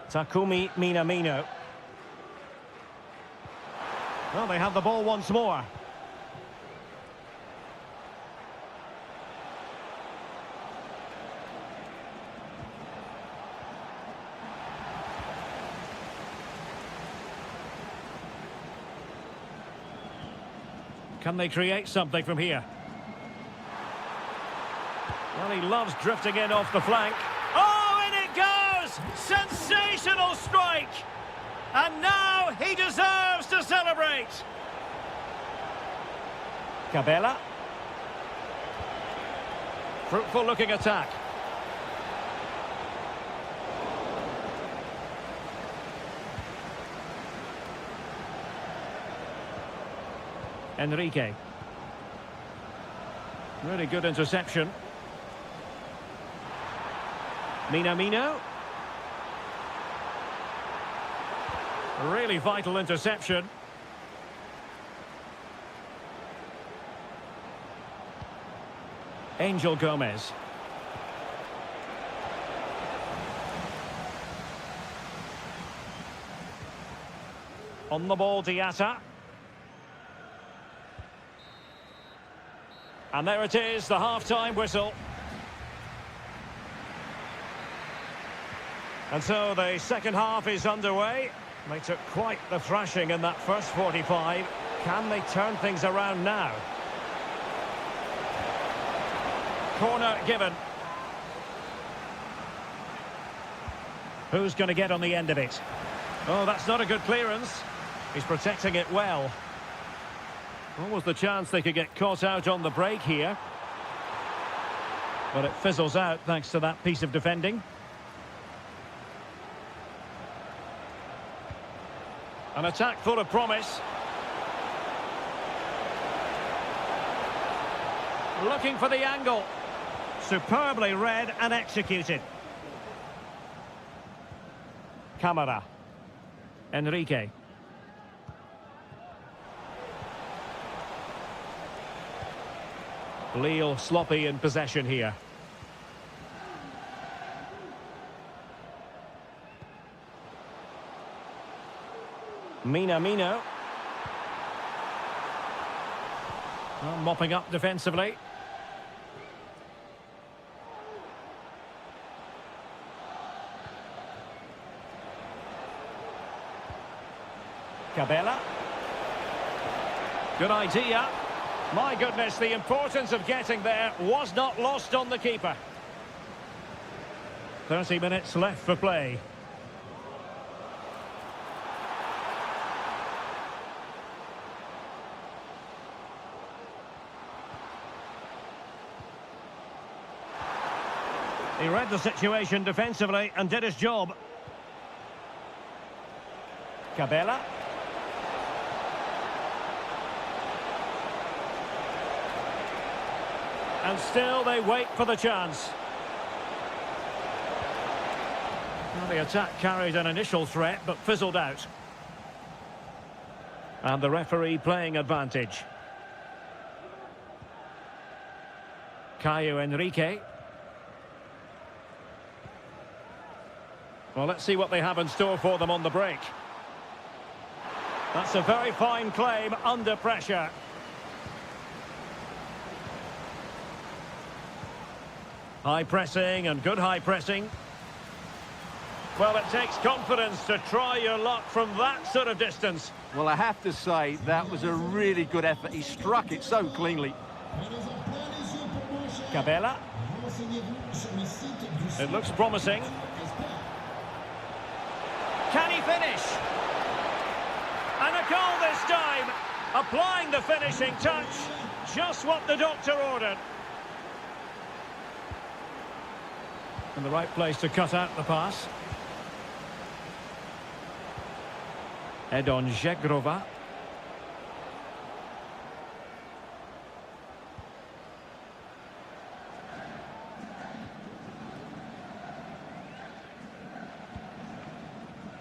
Takumi Minamino. Well, they have the ball once more. Can they create something from here? Well, he loves drifting in off the flank. Oh, in it goes! Sensational strike! And now he deserves to celebrate. Cabela. Fruitful looking attack. Enrique. Really good interception. Minamino. Really vital interception. Angel Gomez. On the ball, Diatta. And there it is, the half-time whistle. And so the second half is underway. They took quite the thrashing in that first 45. Can they turn things around now? Corner given. Who's going to get on the end of it? Oh, that's not a good clearance. He's protecting it well. What was the chance they could get caught out on the break here? But it fizzles out thanks to that piece of defending. An attack full of promise. Looking for the angle. Superbly read and executed. Camara. Enrique. Lille sloppy in possession here. Minamino. Well, mopping up defensively. Cabela. Good idea. My goodness, the importance of getting there was not lost on the keeper. 30 minutes left for play. He read the situation defensively and did his job. Cabela. And still they wait for the chance. Well, the attack carried an initial threat but fizzled out. And the referee playing advantage. Caio Enrique. Well, let's see what they have in store for them on the break. That's a very fine claim under pressure. High pressing and good high pressing. Well, it takes confidence to try your luck from that sort of distance. Well, I have to say, that was a really good effort. He struck it so cleanly. Cabela. It looks promising. Can he finish? And a goal this time. Applying the finishing touch. Just what the doctor ordered. In the right place to cut out the pass. Edon Žegrova.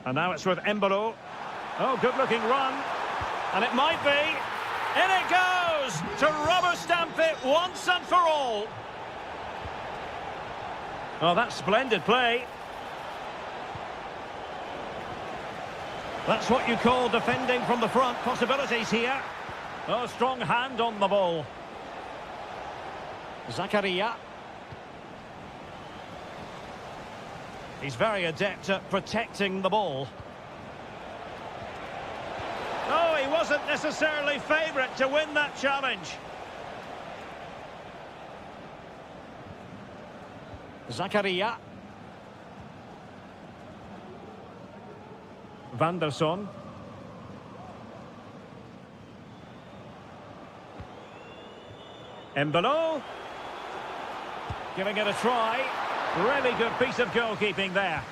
And now it's with Embolo. Oh, good-looking run. And it might be. In it goes! To rubber stamp it once and for all. Oh, that's splendid play. That's what you call defending from the front. Possibilities here. Oh, strong hand on the ball. Zakaria. He's very adept at protecting the ball. Oh, he wasn't necessarily favourite to win that challenge. Zakaria. Vanderson. Embolo. Giving it a try. Really good piece of goalkeeping there.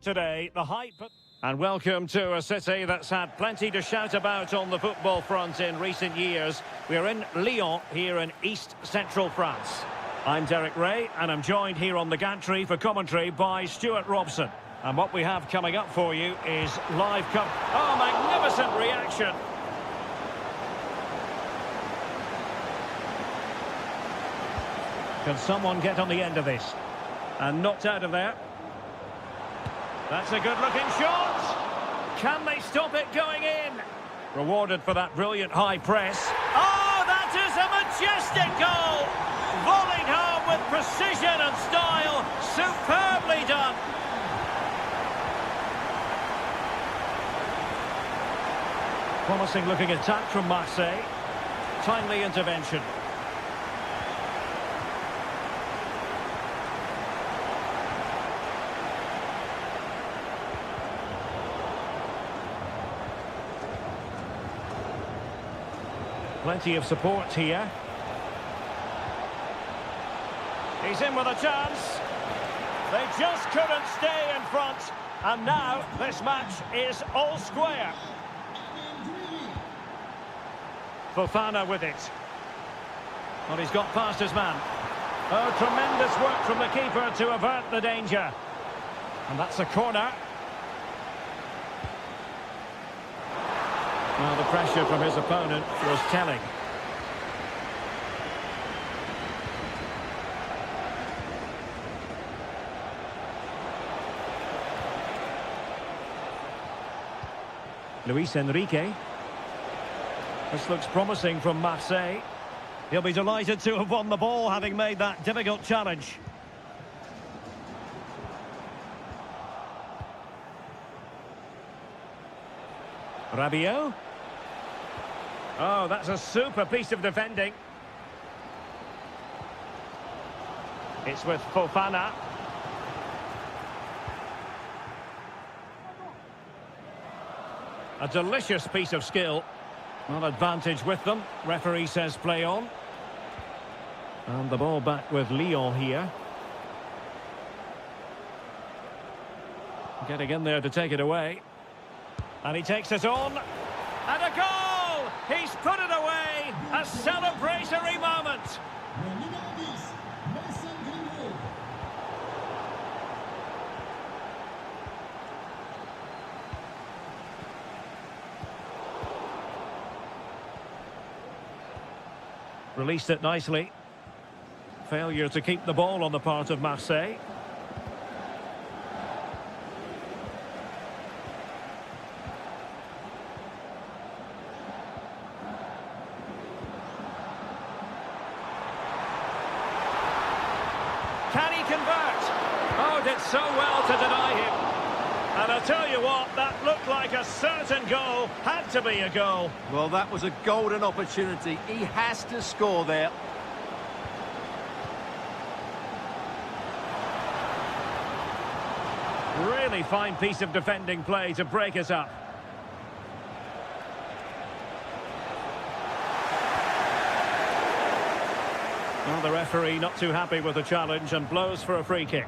Today, the hype... And welcome to a city that's had plenty to shout about on the football front in recent years. We're in Lyon, here in east-central France. I'm Derek Ray, and I'm joined here on the gantry for commentary by Stuart Robson. And what we have coming up for you is live... Oh, magnificent reaction! Can someone get on the end of this? And knocked out of there. That's a good-looking shot. Can they stop it going in? Rewarded for that brilliant high press. Oh, that is a majestic goal! Volleyed home with precision and style. Superbly done. Promising-looking attack from Marseille. Timely intervention. Plenty of support here. He's in with a chance. They just couldn't stay in front. And now this match is all square. Fofana with it. Well, he's got past his man. Oh, tremendous work from the keeper to avert the danger. And that's a corner. Well, the pressure from his opponent was telling. Luis Enrique. This looks promising from Marseille. He'll be delighted to have won the ball, having made that difficult challenge. Rabiot. Oh, that's a super piece of defending. It's with Fofana. A delicious piece of skill. Well, advantage with them. Referee says play on. And the ball back with Lyon here. Getting in there to take it away. And he takes it on. And a goal! He's put it away! A celebratory moment! Released it nicely. Failure to keep the ball on the part of Marseille. Can he convert? Oh, did so well to deny him. And I'll tell you what, that looked like a certain goal. Had to be a goal. Well, that was a golden opportunity. He has to score there. Really fine piece of defending play to break us up. Well, the referee not too happy with the challenge and blows for a free kick.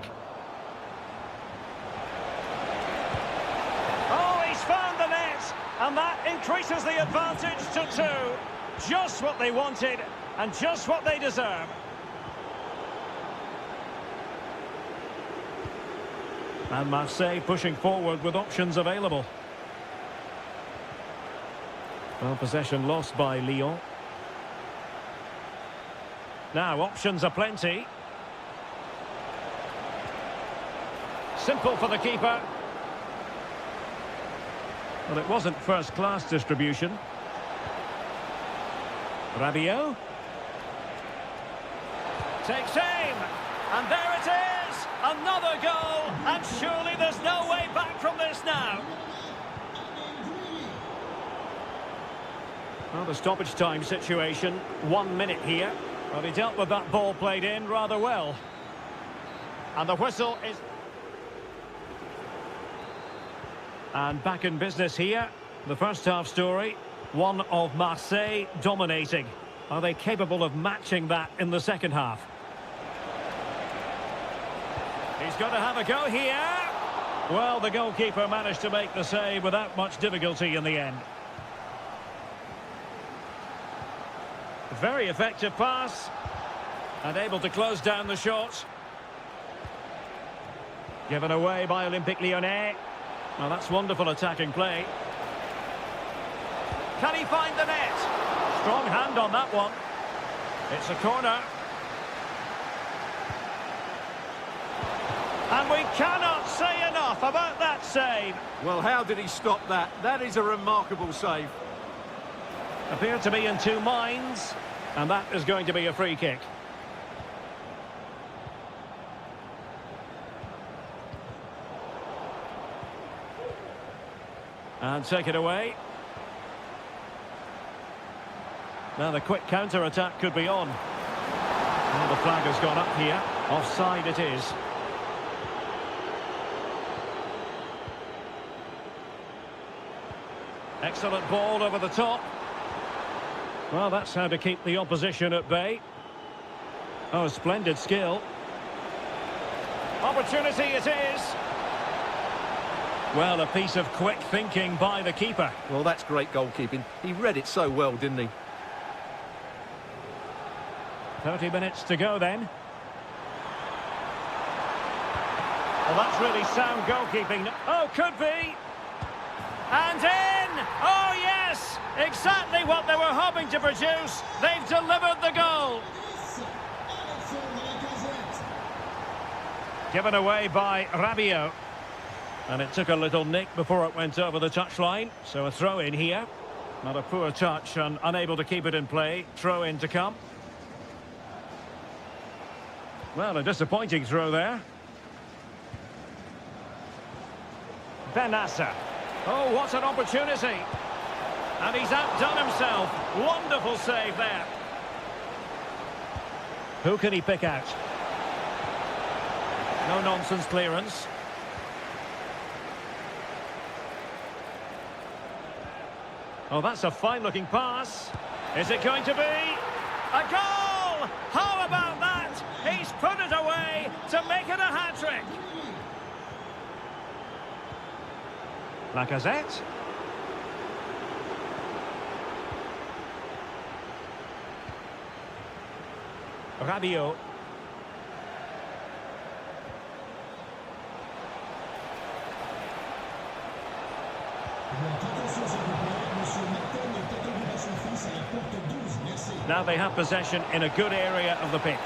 Oh, he's found the net, and that increases the advantage to 2. Just what they wanted, and just what they deserve. And Marseille pushing forward with options available. Well, possession lost by Lyon. Now, options are plenty. Simple for the keeper. Well, it wasn't first-class distribution. Rabiot. Takes aim. And there it is! Another goal! And surely there's no way back from this now. Well, the stoppage time situation, 1 minute here. Well, he dealt with that ball played in rather well. And the whistle is... And back in business here. The first half story, one of Marseille dominating. Are they capable of matching that in the second half? He's got to have a go here. Well, the goalkeeper managed to make the save without much difficulty in the end. Very effective pass. And able to close down the shot. Given away by Olympique Lyonnais. Well, that's wonderful attacking play. Can he find the net? Strong hand on that one. It's a corner. And we cannot say enough about that save. Well, how did he stop that? That is a remarkable save. Appeared to be in two minds. And that is going to be a free kick. And take it away. Now the quick counter-attack could be on. And the flag has gone up here. Offside it is. Excellent ball over the top. Well, that's how to keep the opposition at bay. Oh, splendid skill. Opportunity it is. Well, a piece of quick thinking by the keeper. Well, that's great goalkeeping. He read it so well, didn't he? 30 minutes to go then. Well, that's really sound goalkeeping. Oh, could be. And in! Oh, yes! Exactly what they were hoping to produce. They've delivered the goal. Given away by Rabiot. And it took a little nick before it went over the touchline. So a throw in here. Not a poor touch and unable to keep it in play. Throw in to come. Well, a disappointing throw there. Benassa. Oh, what an opportunity. And he's outdone himself. Wonderful save there. Who can he pick out? No nonsense clearance. Oh, that's a fine-looking pass. Is it going to be a goal? How about that? He's put it away to make it a hat-trick. Lacazette. Rabiot. Now they have possession in a good area of the pitch.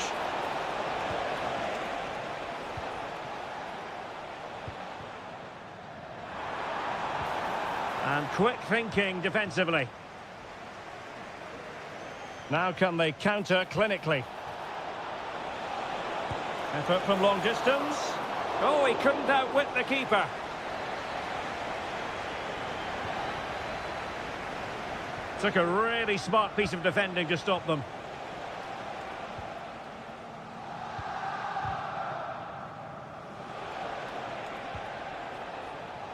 And quick thinking defensively. Now can they counter clinically? Effort from long distance. Oh, he couldn't outwit the keeper. Took a really smart piece of defending to stop them.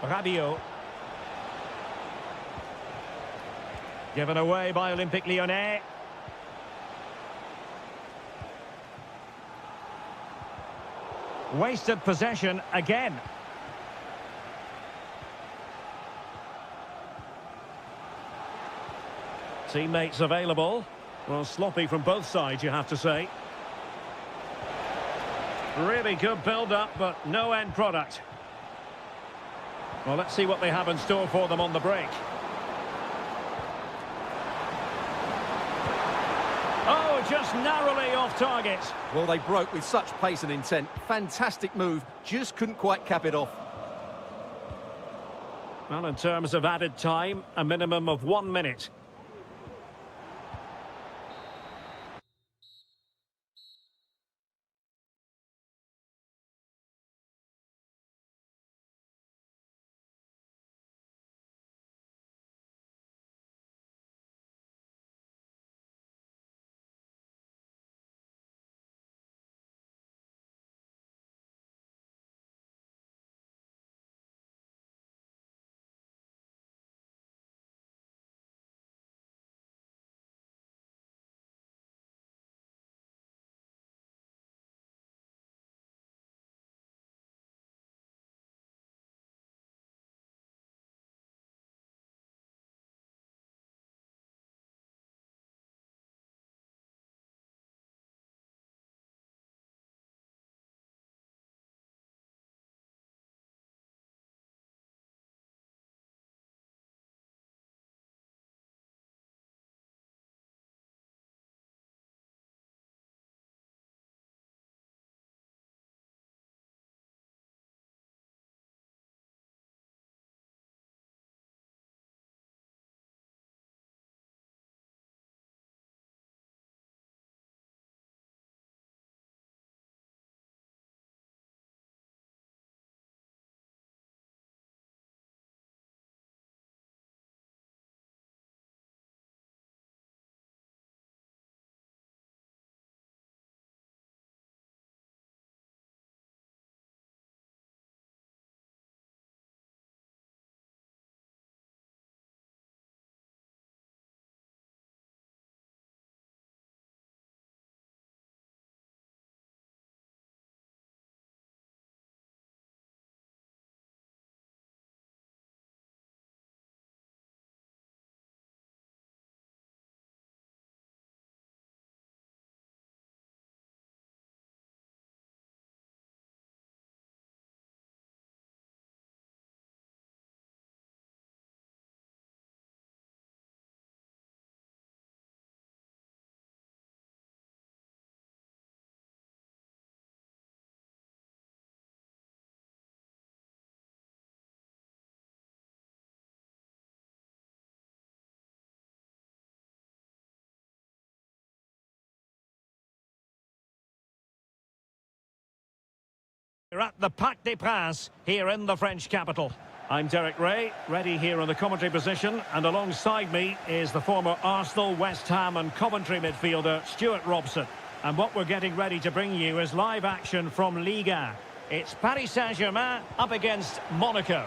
Rabiot. Given away by Olympique Lyonnais. Wasted possession again. Teammates available. Well, sloppy from both sides, you have to say. Really good build-up, but no end product. Well, let's see what they have in store for them on the break. Oh, just narrowly off target. Well, they broke with such pace and intent. Fantastic move. Just couldn't quite cap it off. Well, in terms of added time, a minimum of 1 minute. We're at the Parc des Princes here in the French capital. I'm Derek Ray, ready here in the commentary position, and alongside me is the former Arsenal, West Ham and Coventry midfielder Stuart Robson. And what we're getting ready to bring you is live action from Ligue 1. It's Paris Saint-Germain up against Monaco.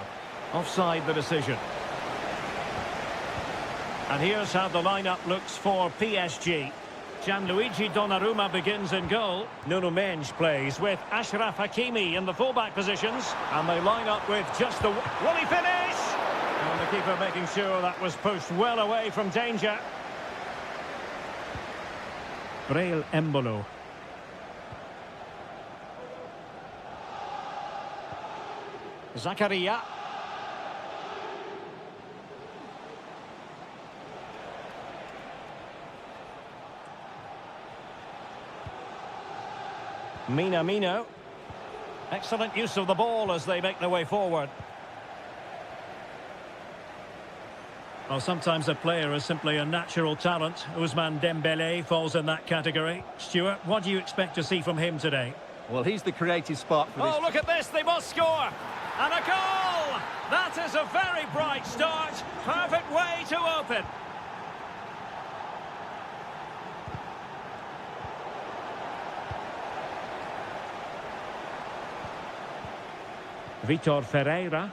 Offside the decision. And here's how the lineup looks for PSG. Gianluigi Donnarumma begins in goal. Nuno Mendes plays with Achraf Hakimi in the fullback positions. And they line up with just the... Will he finish? And the keeper making sure that was pushed well away from danger. Breel Embolo. Zakaria. Minamino. Excellent use of the ball as they make their way forward. Well, sometimes a player is simply a natural talent. Ousmane Dembélé falls in that category. Stuart, what do you expect to see from him today? Well, he's the creative spark for this. Oh, look at this, they must score! And a goal! That is a very bright start. Perfect way to open. Vitor Ferreira.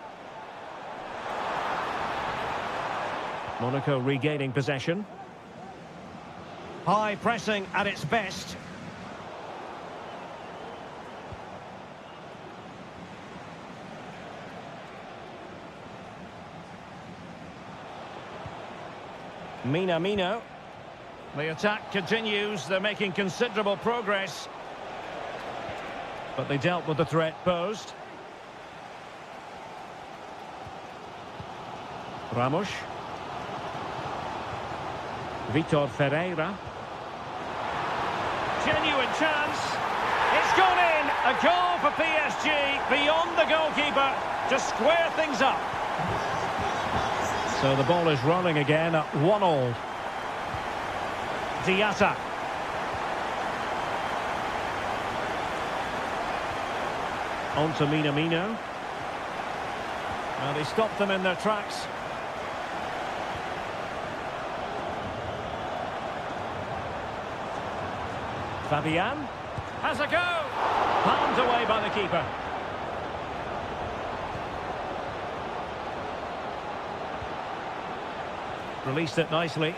Monaco regaining possession. High pressing at its best. Minamino. The attack continues. They're making considerable progress. But they dealt with the threat posed. Ramos. Vitor Ferreira. Genuine chance. It's gone in. A goal for PSG beyond the goalkeeper to square things up. So the ball is rolling again at 1-1. Diatta. On to Minamino. Well, they stopped them in their tracks. Fabian has a go. Palmed away by the keeper. Released it nicely.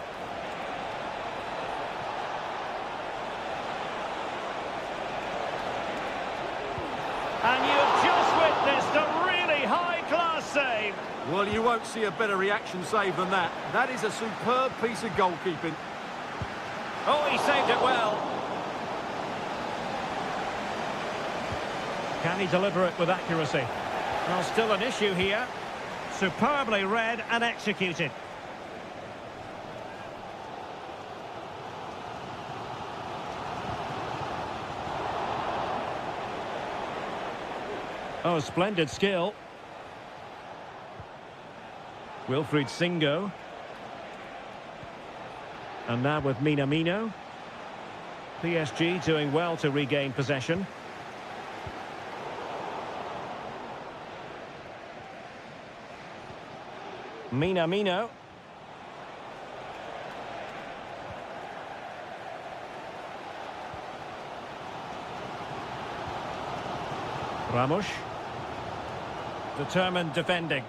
And you've just witnessed a really high-class save. Well, you won't see a better reaction save than that. That is a superb piece of goalkeeping. Oh, he saved it well. Can he deliver it with accuracy? Well, still an issue here. Superbly read and executed. Oh, splendid skill. Wilfried Singo. And now with Minamino. PSG doing well to regain possession. Minamino. Ramos. Determined defending.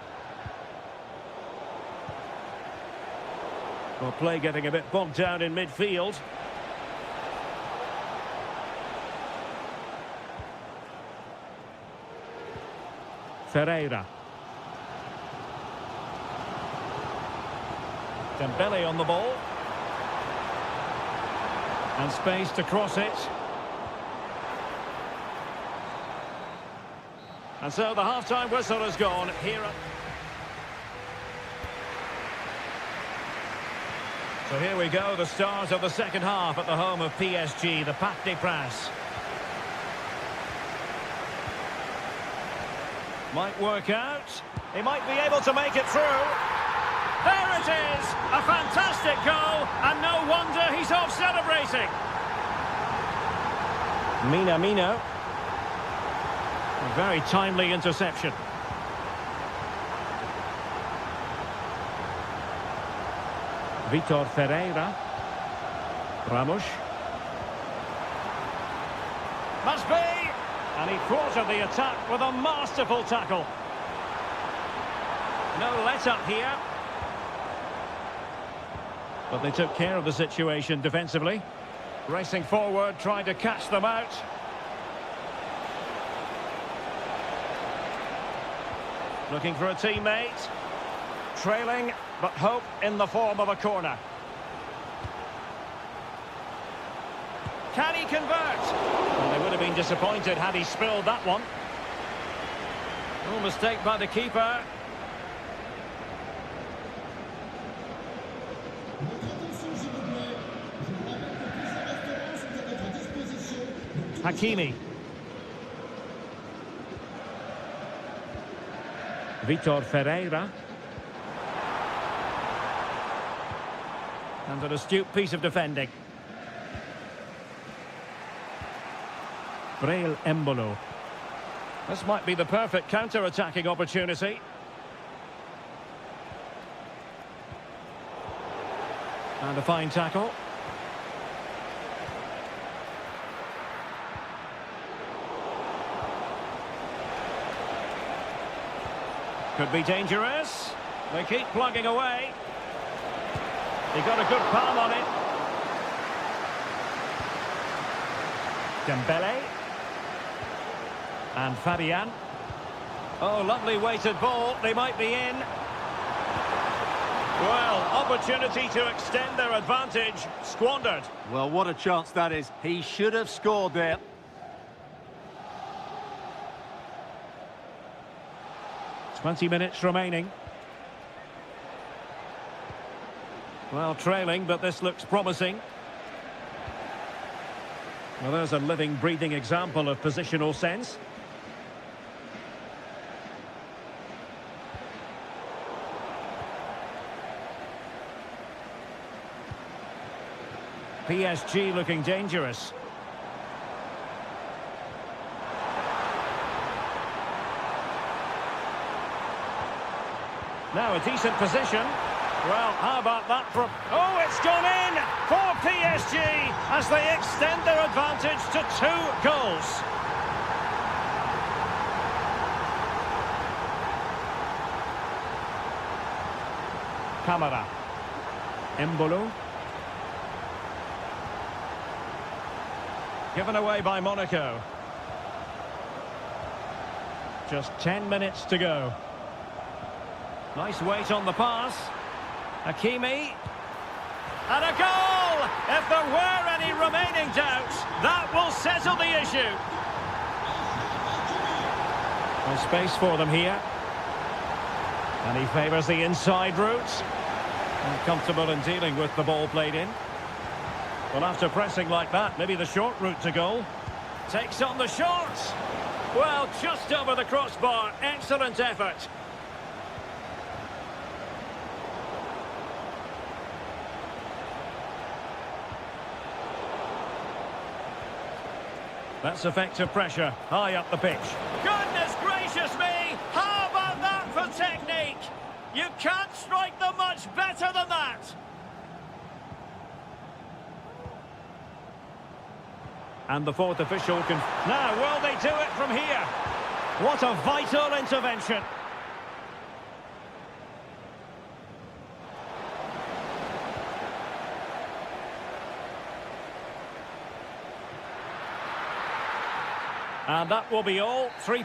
Well, play getting a bit bogged down in midfield. Ferreira. Dembele on the ball. And space to cross it. And so the half-time whistle has gone. So here we go, the start of the second half at the home of PSG, the Parc des Princes. Might work out. He might be able to make it through. There it is! A fantastic goal, and no wonder he's off celebrating. Minamino. A very timely interception. Vitor Ferreira. Ramos. Must be! And he thwarted the attack with a masterful tackle. No let-up here. But they took care of the situation defensively. Racing forward, trying to catch them out. Looking for a teammate. Trailing, but hope in the form of a corner. Can he convert? Well, they would have been disappointed had he spilled that one. No mistake by the keeper. Hakimi. Vitor Ferreira. And an astute piece of defending. Braille Embolo. This might be the perfect counter-attacking opportunity. And a fine tackle. Could be dangerous. They keep plugging away. He got a good palm on it. Dembele. And Fabian. Oh, lovely weighted ball. They might be in. Well, opportunity to extend their advantage. Squandered. Well, what a chance that is. He should have scored there. "20 minutes remaining. Well, trailing, but this looks promising. Well, there's a living, breathing example of positional sense. PSG looking dangerous. Now a decent position. Well, how about that from... Oh, it's gone in for PSG as they extend their advantage to 2 goals. Camara. Embolo. Given away by Monaco. Just 10 minutes to go. Nice weight on the pass. Hakimi. And a goal! If there were any remaining doubts, that will settle the issue. No space for them here. And he favours the inside route. And comfortable in dealing with the ball played in. Well, after pressing like that, maybe the short route to goal. Takes on the shot. Well, just over the crossbar. Excellent effort. That's effective pressure, high up the pitch. Goodness gracious me! How about that for technique? You can't strike them much better than that! And the fourth official can... Now, will they do it from here? What a vital intervention. And that will be all. 3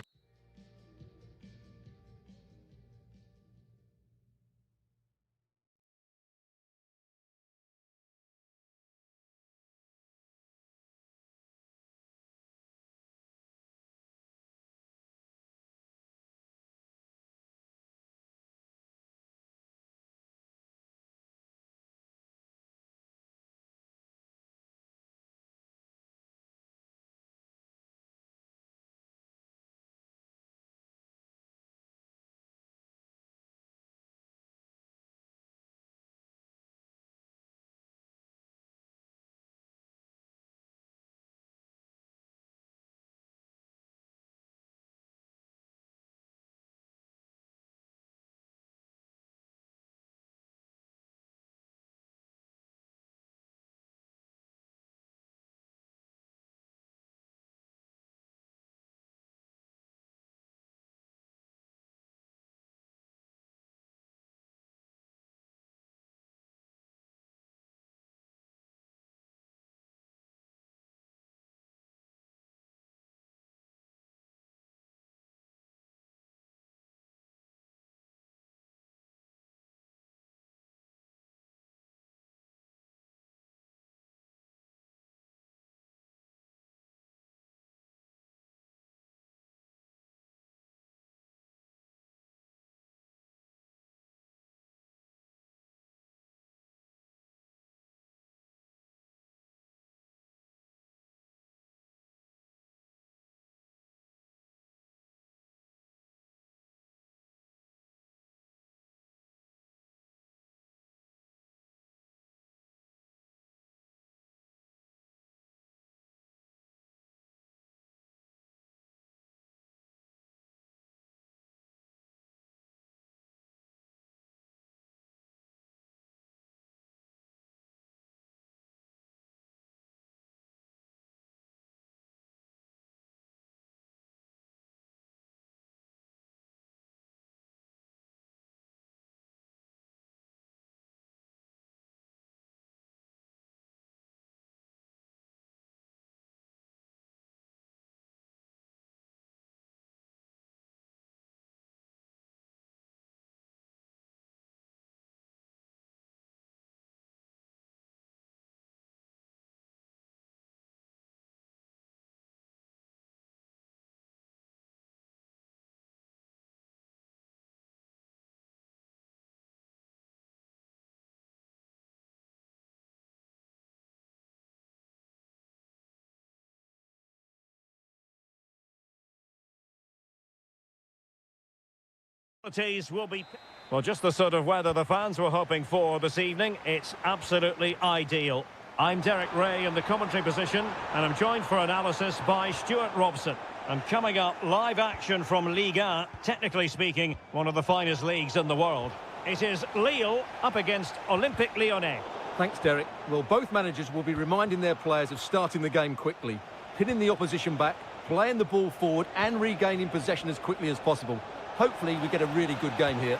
Will be well, just the sort of weather the fans were hoping for this evening. It's absolutely ideal. I'm Derek Ray in the commentary position, and I'm joined for analysis by Stuart Robson. And coming up, live action from Ligue 1, technically speaking, one of the finest leagues in the world. It is Lille up against Olympique Lyonnais. Thanks, Derek. Well, both managers will be reminding their players of starting the game quickly, pinning the opposition back, playing the ball forward and regaining possession as quickly as possible. Hopefully we get a really good game here.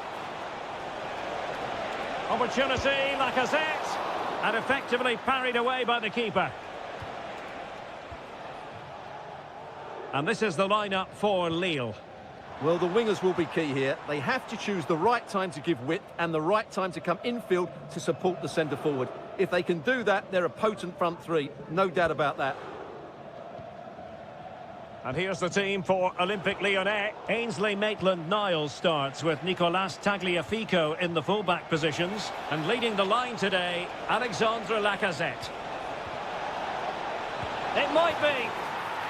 Opportunity, Lacazette, and effectively parried away by the keeper. And this is the lineup for Lille. Well, the wingers will be key here. They have to choose the right time to give width and the right time to come infield to support the centre forward. If they can do that, they're a potent front three. No doubt about that. And here's the team for Olympique Lyonnais. Ainsley Maitland-Niles starts with Nicolas Tagliafico in the fullback positions. And leading the line today, Alexandre Lacazette. It might be.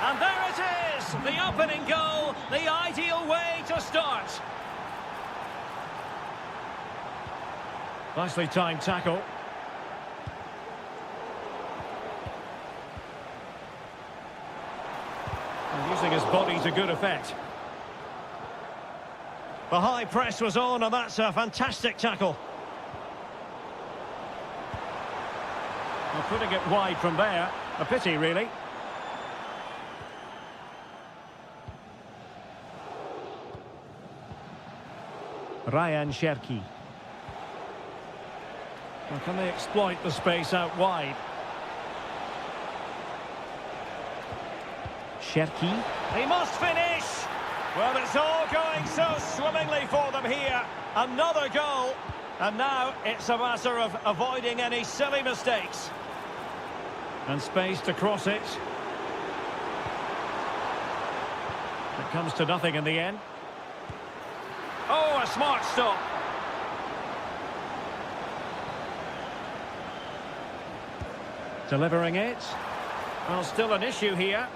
And there it is! The opening goal, the ideal way to start. Nicely timed tackle. And using his body to good effect. The high press was on, and that's a fantastic tackle. Well, putting it wide from there, a pity really. Ryan Cherki. Well, can they exploit the space out wide? Cherki. He must finish! Well, it's all going so swimmingly for them here. Another goal. And now it's a matter of avoiding any silly mistakes. And space to cross it. It comes to nothing in the end. Oh, a smart stop. Delivering it. Well, still an issue here.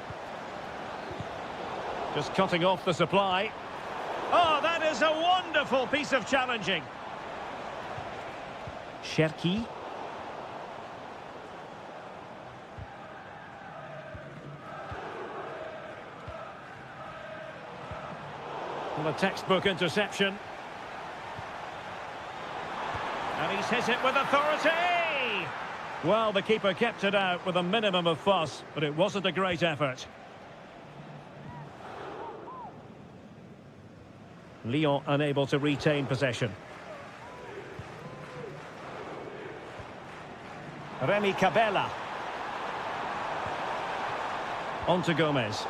Just cutting off the supply. Oh, that is a wonderful piece of challenging. Cherki. Well, a textbook interception. And he's hit it with authority! Well, the keeper kept it out with a minimum of fuss, but it wasn't a great effort. Lyon unable to retain possession. Remy Cabella. On to Gomez.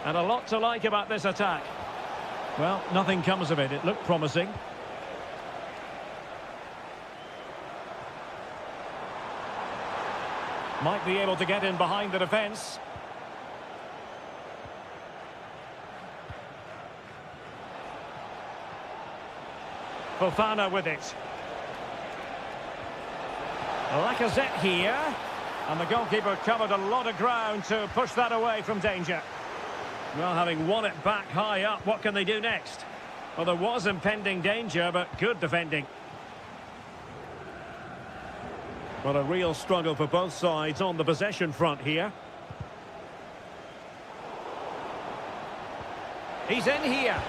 And a lot to like about this attack. Well, nothing comes of it. It looked promising. Might be able to get in behind the defence. Fofana with it. Lacazette here. And the goalkeeper covered a lot of ground to push that away from danger. Well, having won it back high up, what can they do next? Well, there was impending danger, but good defending. Well, a real struggle for both sides on the possession front here. He's in here.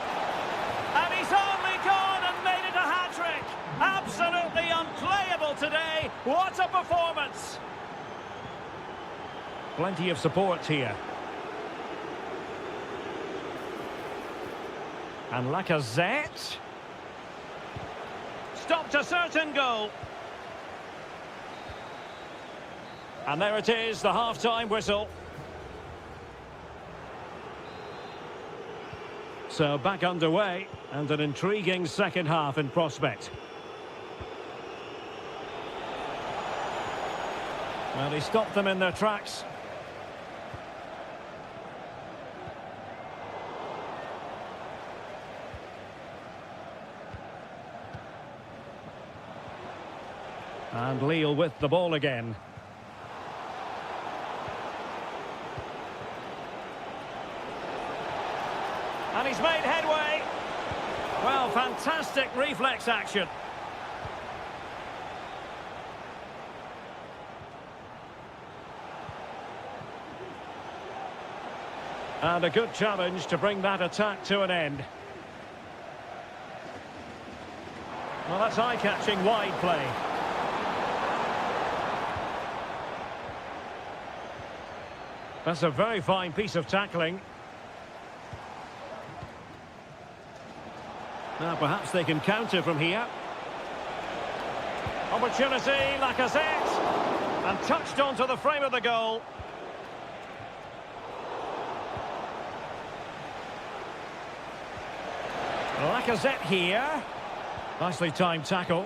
And he's only gone and made it a hat-trick. Absolutely unplayable today. What a performance. Plenty of support here. And Lacazette. Stopped a certain goal. And there it is, the half-time whistle. So back underway, and an intriguing second half in prospect. Well, he stopped them in their tracks. And Lille with the ball again. And he's made headway. Well, fantastic reflex action. And a good challenge to bring that attack to an end. Well, that's eye-catching wide play. That's a very fine piece of tackling. Now, perhaps they can counter from here. Opportunity, Lacazette. And touched onto the frame of the goal. Lacazette here. Nicely timed tackle.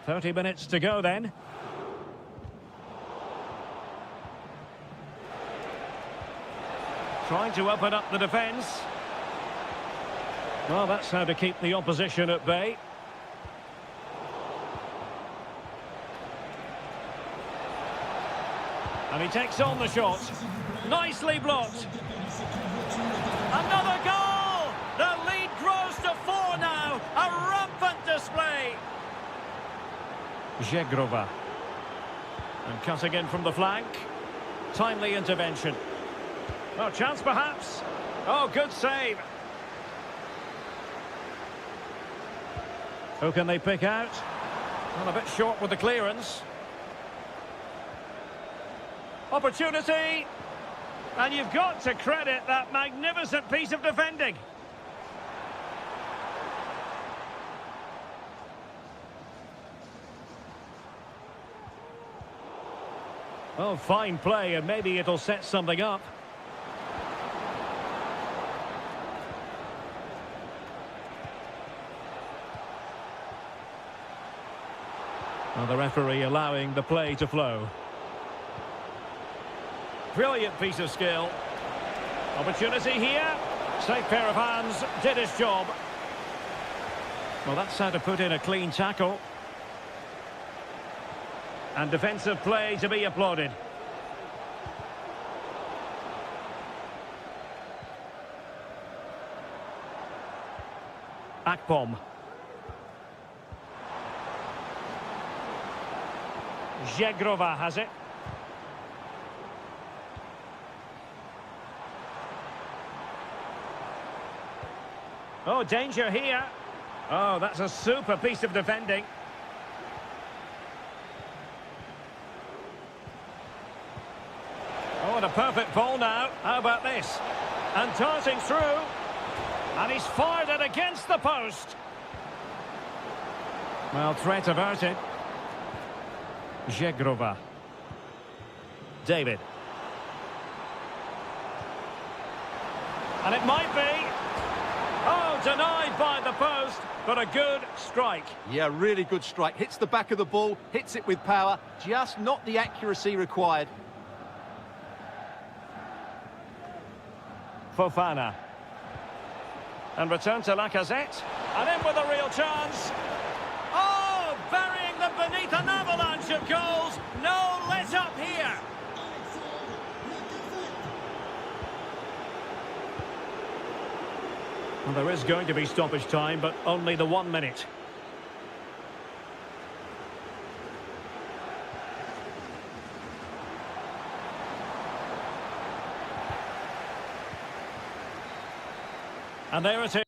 30 minutes to go then. Trying to open up the defence. Well, that's how to keep the opposition at bay. And he takes on the shot. Nicely blocked. Another goal! The lead grows to 4 now. A rampant display. Żegrova. And cutting in from the flank. Timely intervention. Oh, chance perhaps. Oh, good save. Who can they pick out? Well, a bit short with the clearance. Opportunity. And you've got to credit that magnificent piece of defending. Oh, fine play, and maybe it'll set something up. Well, the referee allowing the play to flow. Brilliant piece of skill. Opportunity here. Safe pair of hands, did his job. Well, that's how to put in a clean tackle. And defensive play to be applauded. Akpom. Żegrova has it. Oh, danger here. Oh, that's a super piece of defending. Oh, and a perfect ball now. How about this? And darting through. And he's fired it against the post. Well, threat averted. Żegrova. David. And it might be. Oh, denied by the post, but a good strike. Yeah, really good strike. Hits the back of the ball, hits it with power, just not the accuracy required. Fofana. And return to Lacazette. And in with a real chance. Oh, burying them beneath an avalanche of goals. No let up here. Well, there is going to be stoppage time, but only the 1 minute. And there it is.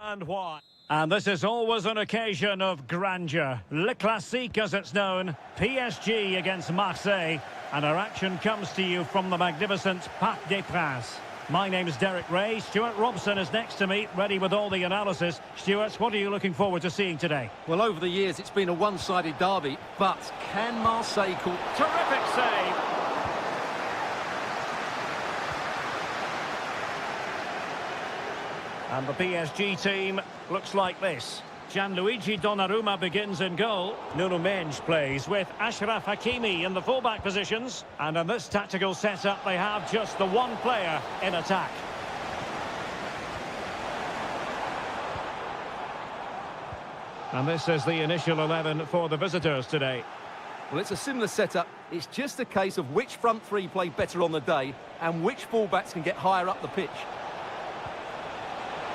And why? And this is always an occasion of grandeur. Le Classique, as it's known. PSG against Marseille. And our action comes to you from the magnificent Parc des Princes. My name is Derek Ray. Stuart Robson is next to me, ready with all the analysis. Stuart, what are you looking forward to seeing today? Well, over the years, it's been a one-sided derby, but can Marseille call... Terrific save. And the PSG team looks like this. Gianluigi Donnarumma begins in goal. Nuno Mendes plays with Achraf Hakimi in the fullback positions. And in this tactical setup, they have just the one player in attack. And this is the initial 11 for the visitors today. Well, it's a similar setup. It's just a case of which front three play better on the day and which fullbacks can get higher up the pitch.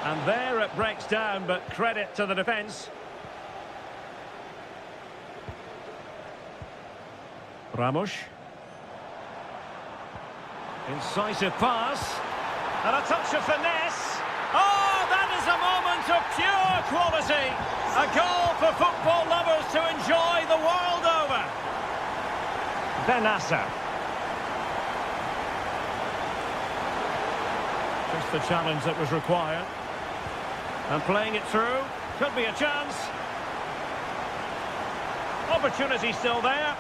And there it breaks down, but credit to the defence. Ramos. Incisive pass. And a touch of finesse. Oh, that is a moment of pure quality. A goal for football lovers to enjoy the world over. Benassa. Just the challenge that was required. And playing it through, could be a chance. Opportunity still there.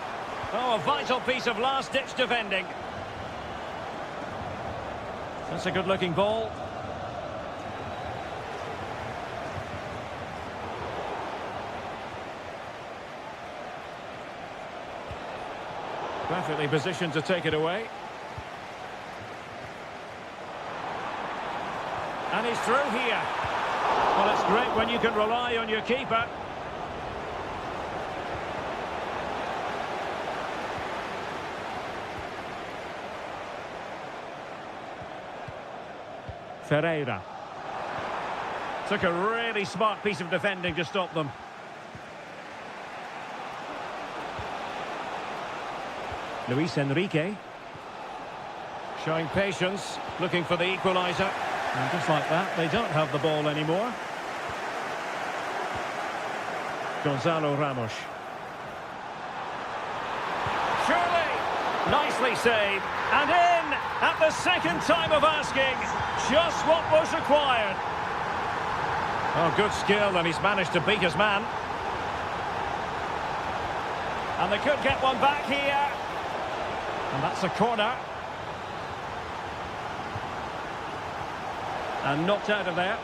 Oh, a vital piece of last-ditch defending. That's a good-looking ball. Perfectly positioned to take it away. And he's through here. Well, it's great when you can rely on your keeper. Ferreira. Took a really smart piece of defending to stop them. Luis Enrique. Showing patience, looking for the equaliser. And just like that, they don't have the ball anymore. Gonzalo Ramos. Surely! Nicely saved. And in at the second time of asking. Just what was required. Oh, good skill, and he's managed to beat his man. And they could get one back here. And that's a corner. And knocked out of there.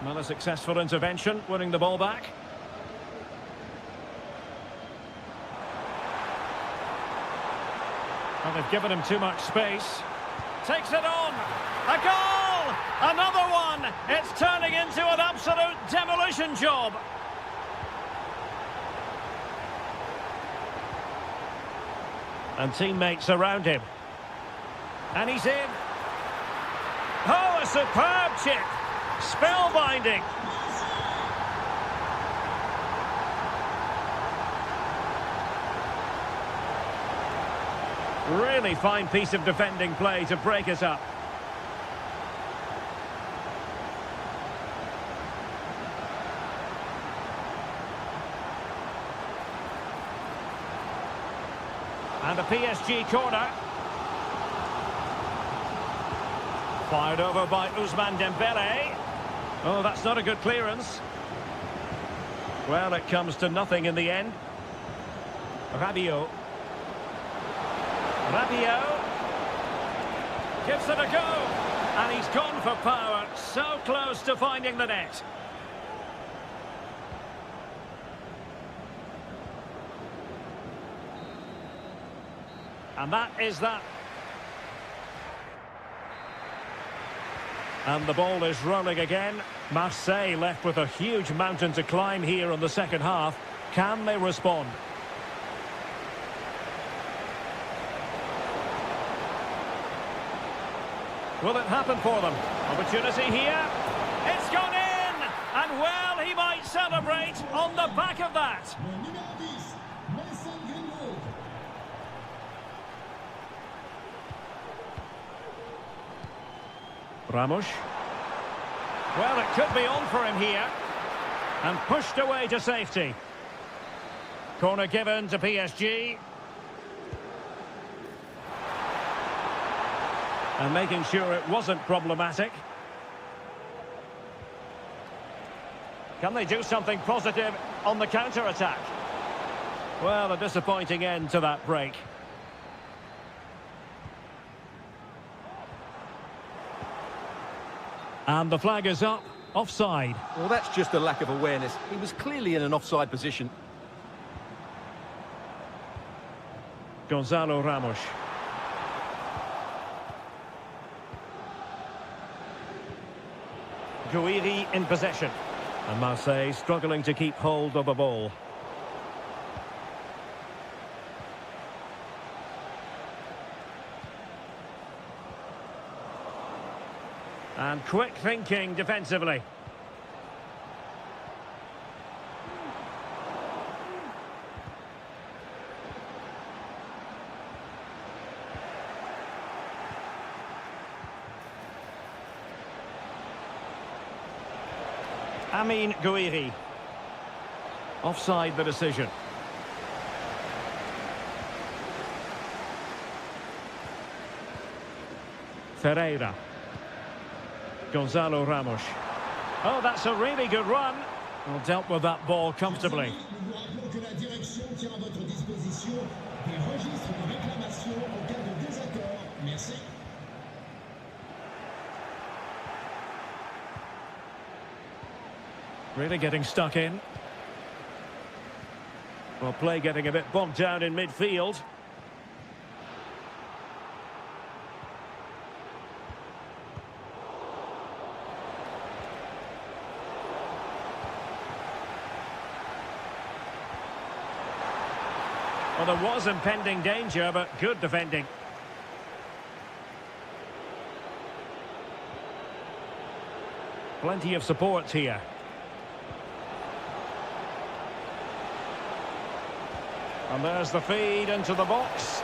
Another successful intervention, winning the ball back. Well, they've given him too much space. Takes it on. A goal! Another one! It's turning into an absolute demolition job. And teammates around him. And he's in. Oh, a superb chip. Spellbinding. Really fine piece of defending play to break us up. And a PSG corner. Fired over by Ousmane Dembele. Oh, that's not a good clearance. Well, it comes to nothing in the end. Rabiot. Rabiot. Gives it a go. And he's gone for power. So close to finding the net. And that is that. And the ball is rolling again. Marseille left with a huge mountain to climb here in the second half. Can they respond? Will it happen for them? Opportunity here. It's gone in! And well, he might celebrate on the back of that. Ramos. Well, it could be on for him here. And pushed away to safety. Corner given to PSG. And making sure it wasn't problematic. Can they do something positive on the counter-attack? Well, a disappointing end to that break. And the flag is up. Offside. Well, that's just a lack of awareness. He was clearly in an offside position. Gonzalo Ramos. Guiri in possession. And Marseille struggling to keep hold of the ball. And quick thinking defensively. Guiri. Offside the decision. Ferreira. Gonzalo Ramos. Oh, that's a really good run. Well, dealt with that ball comfortably. Really getting stuck in. Well, play getting a bit bogged down in midfield. Well, there was impending danger, but good defending. Plenty of support here. And there's the feed into the box.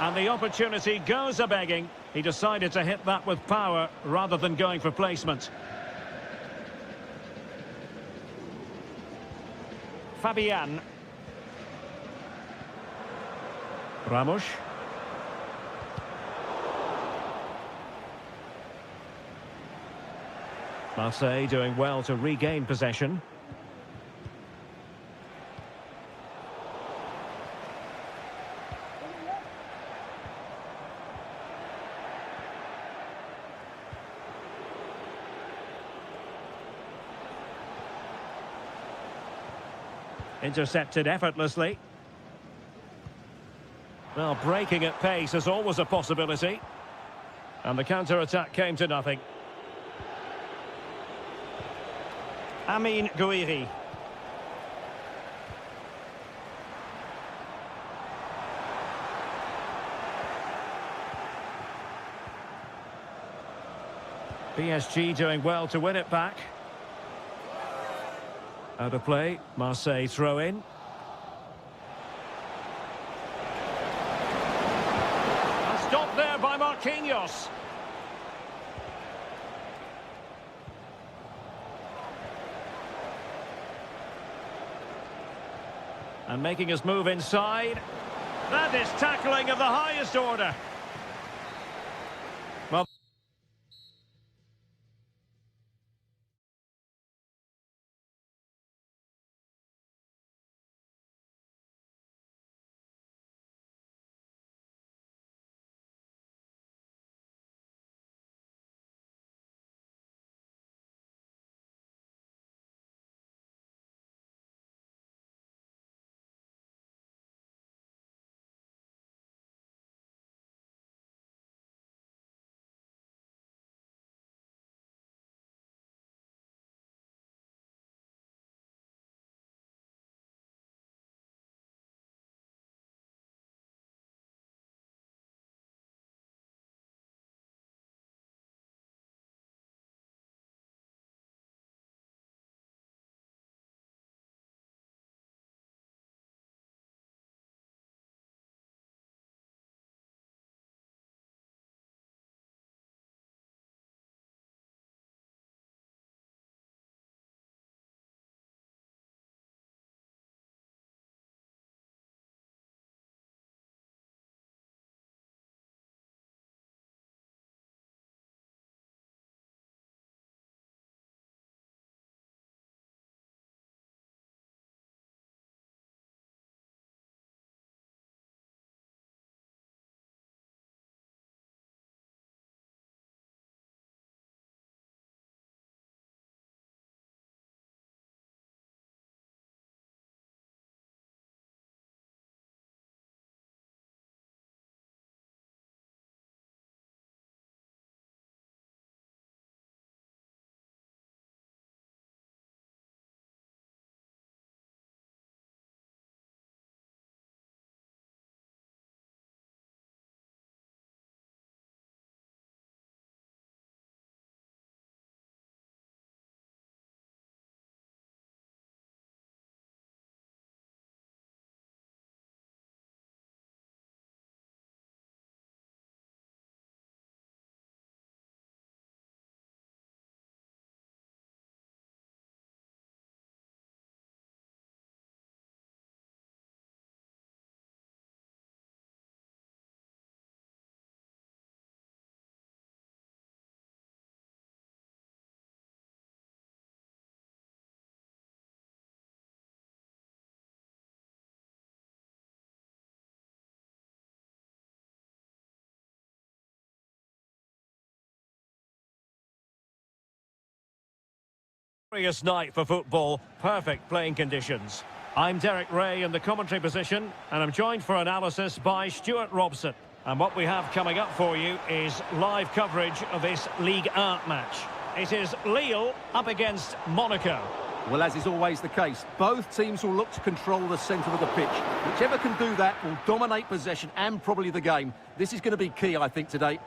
And the opportunity goes a-begging. He decided to hit that with power rather than going for placement. Fabian. Ramos. Marseille doing well to regain possession. Intercepted effortlessly. Well, breaking at pace is always a possibility. And the counter-attack came to nothing. Guiri. PSG doing well to win it back. Out of play, Marseille throw in. A stop there by Marquinhos. And making his move inside. That is tackling of the highest order. Well, Glorious night for football, perfect playing conditions. I'm Derek Ray in the commentary position, and I'm joined for analysis by Stuart Robson. And what we have coming up for you is live coverage of this Ligue 1 match. It is Lille up against Monaco. Well, as is always the case, both teams will look to control the centre of the pitch. Whichever can do that will dominate possession and probably the game. This is going to be key, I think, today.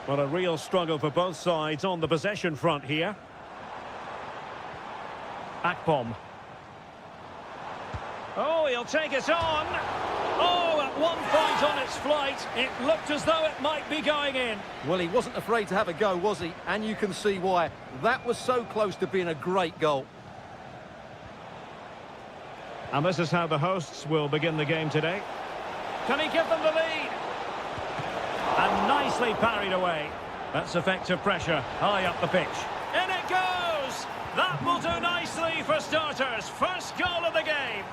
Well, a real struggle for both sides on the possession front here. Akpom. Oh, he'll take it on. Oh, at one point on its flight, it looked as though it might be going in. Well, he wasn't afraid to have a go, was he? And you can see why. That was so close to being a great goal. And this is how the hosts will begin the game today. Can he give them the lead? And nicely parried away. That's effective pressure, high up the pitch. In it goes! That will do nicely for starters. First goal of the game.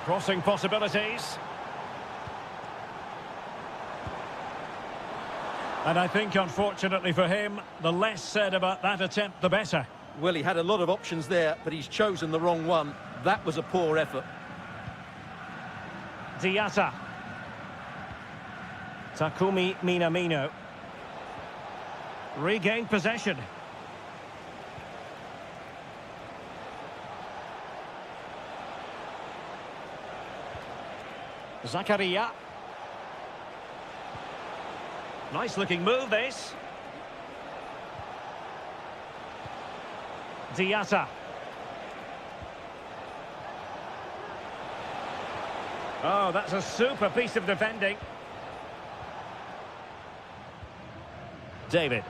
Crossing possibilities. And I think, unfortunately for him, the less said about that attempt, the better. Well, he had a lot of options there, but he's chosen the wrong one. That was a poor effort. Diatta. Takumi Minamino. Regained possession. Zakaria. Nice looking move, this. Diatta. Oh, that's a super piece of defending. David.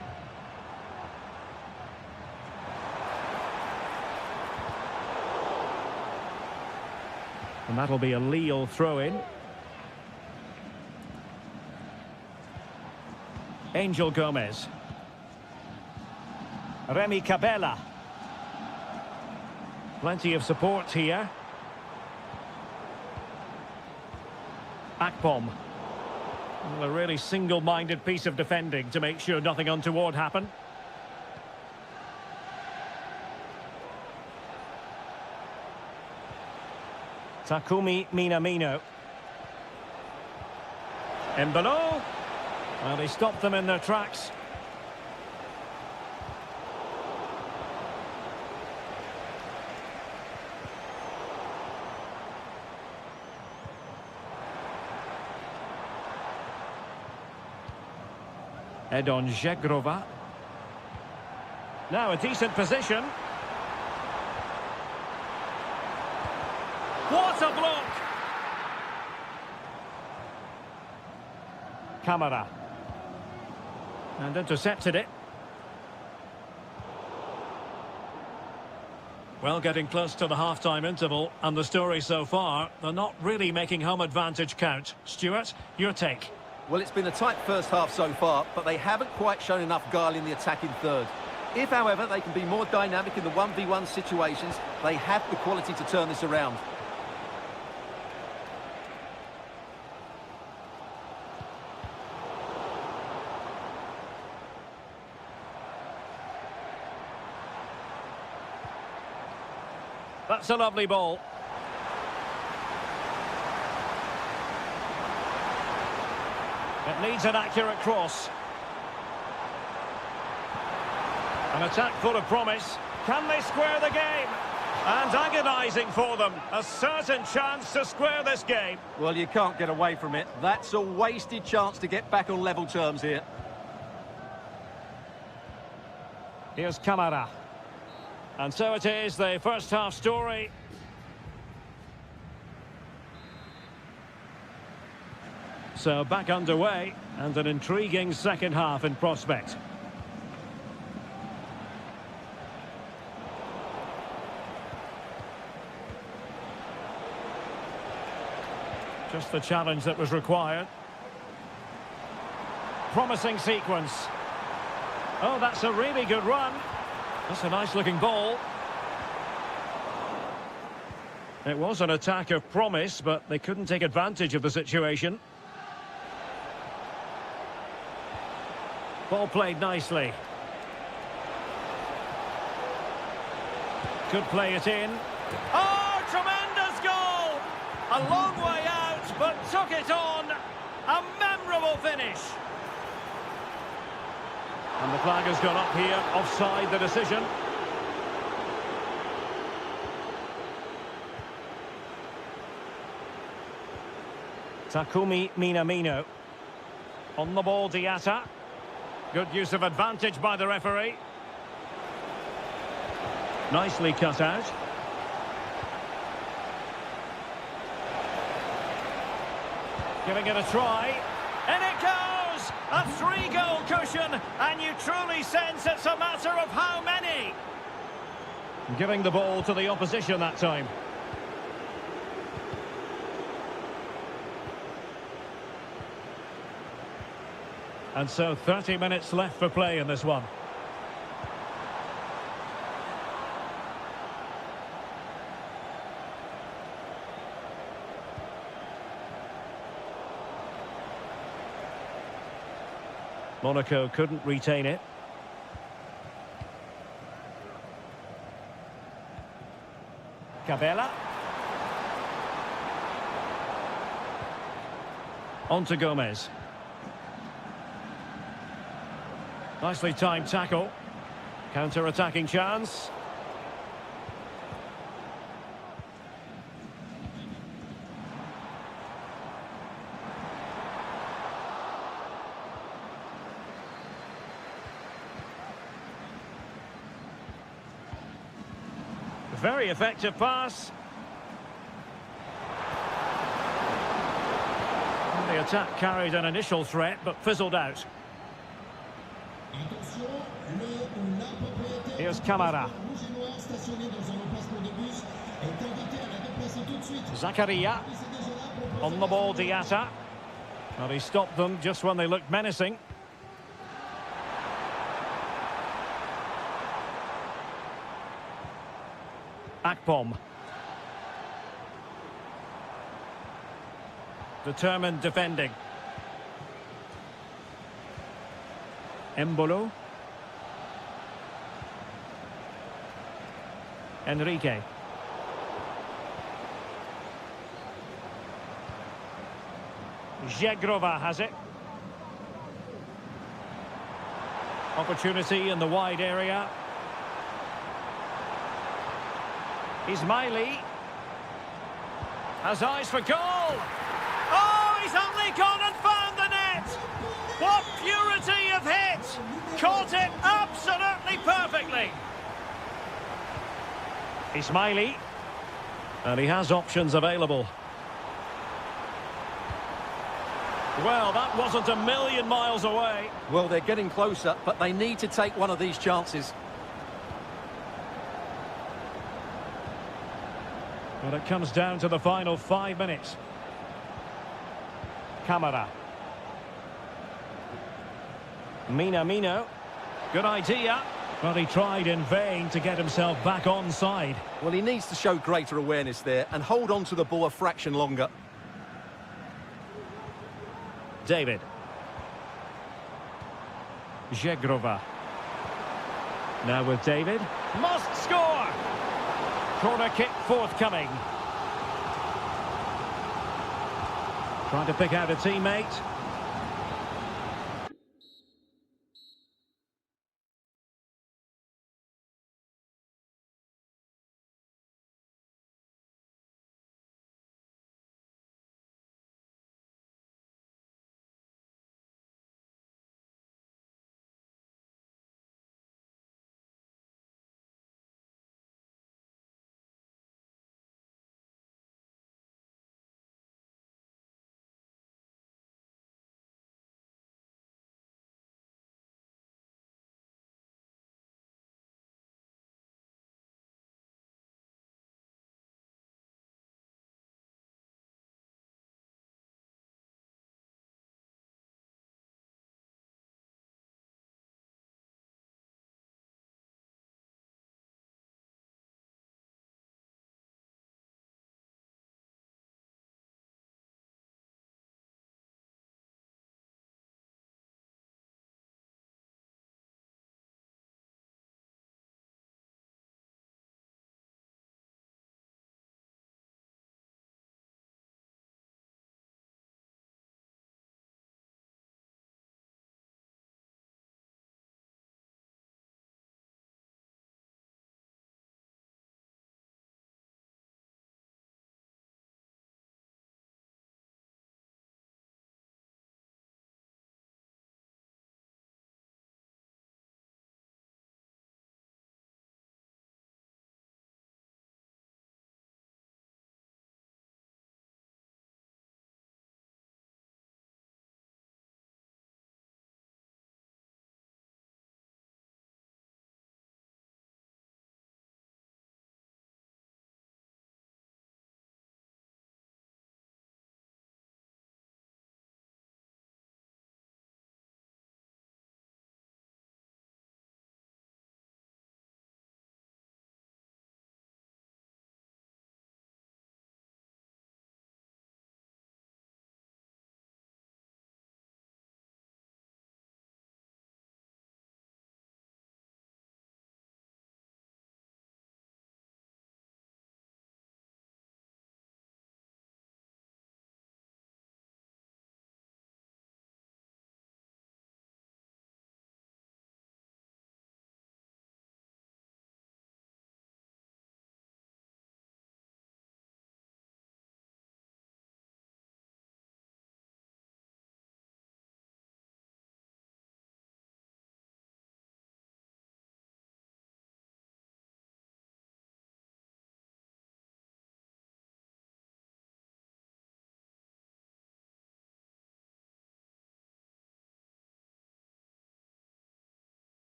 And that'll be a Lille throw-in. Angel Gomez. Remy Cabella. Plenty of support here. Akpom. Well, a really single-minded piece of defending to make sure nothing untoward happened. Takumi Minamino. Mbalo. Well, they stopped them in their tracks. Edon Zegrova. Now a decent position. What a block! Camara. And intercepted it. Well, getting close to the half-time interval, and the story so far, they're not really making home advantage count. Stuart, your take? Well, it's been a tight first half so far, but they haven't quite shown enough guile in the attacking third. If, however, they can be more dynamic in the 1v1 situations, they have the quality to turn this around. That's a lovely ball. It needs an accurate cross. An attack full of promise. Can they square the game? And agonising for them. A certain chance to square this game. Well, you can't get away from it. That's a wasted chance to get back on level terms here. Here's Camara. And so it is, the first half story. So back underway, and an intriguing second half in prospect. Just the challenge that was required. Promising sequence. Oh, that's a really good run. That's a nice-looking ball. It was an attack of promise, but they couldn't take advantage of the situation. Ball played nicely. Could play it in. Oh, tremendous goal! A long way out, but took it on. A memorable finish. And the flag has gone up here, offside the decision. Takumi Minamino. On the ball, Diatta. Good use of advantage by the referee. Nicely cut out. Giving it a try. And it goes! A 3-goal cushion, and you truly sense it's a matter of how many. Giving the ball to the opposition that time. And so 30 minutes left for play in this one. Monaco couldn't retain it. Cabela. On to Gomez. Nicely timed tackle. Counter-attacking chance. Very effective pass. The attack carried an initial threat, but fizzled out. Here's Camara. Zakaria. On the ball, Diatta. Well, he stopped them just when they looked menacing. Akpom. Determined defending. Embolo. Enrique. Zegrova has it. Opportunity in the wide area. Ismaili has eyes for goal. Oh, he's only gone and found the net. What purity of hit. Caught it absolutely perfectly. Ismaili. And he has options available. Well, that wasn't a million miles away. Well, they're getting closer, but they need to take one of these chances. Well, it comes down to the final 5 minutes. Camara. Minamino. Good idea. But he tried in vain to get himself back onside. Well, he needs to show greater awareness there and hold on to the ball a fraction longer. David. Zegrova. Now with David. Must score! Corner kick forthcoming. Trying to pick out a teammate.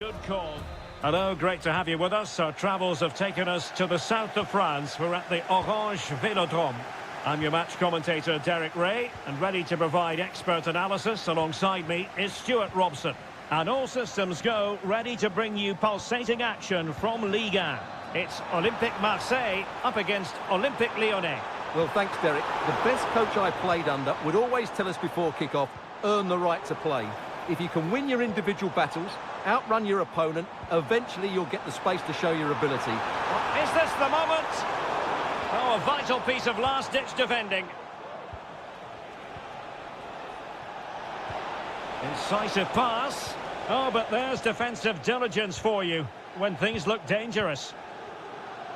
Good call. Hello, great to have you with us. Our travels have taken us to the south of France. We're at the Orange Vélodrome. I'm your match commentator, Derek Ray, and ready to provide expert analysis alongside me is Stuart Robson. And all systems go, ready to bring you pulsating action from Ligue 1. It's Olympique Marseille up against Olympique Lyonnais. Well, thanks, Derek. The best coach I played under would always tell us before kick-off, earn the right to play. If you can win your individual battles, outrun your opponent, eventually you'll get the space to show your ability. Is this the moment? Oh, a vital piece of last-ditch defending. Incisive pass. Oh, but there's defensive diligence for you when things look dangerous.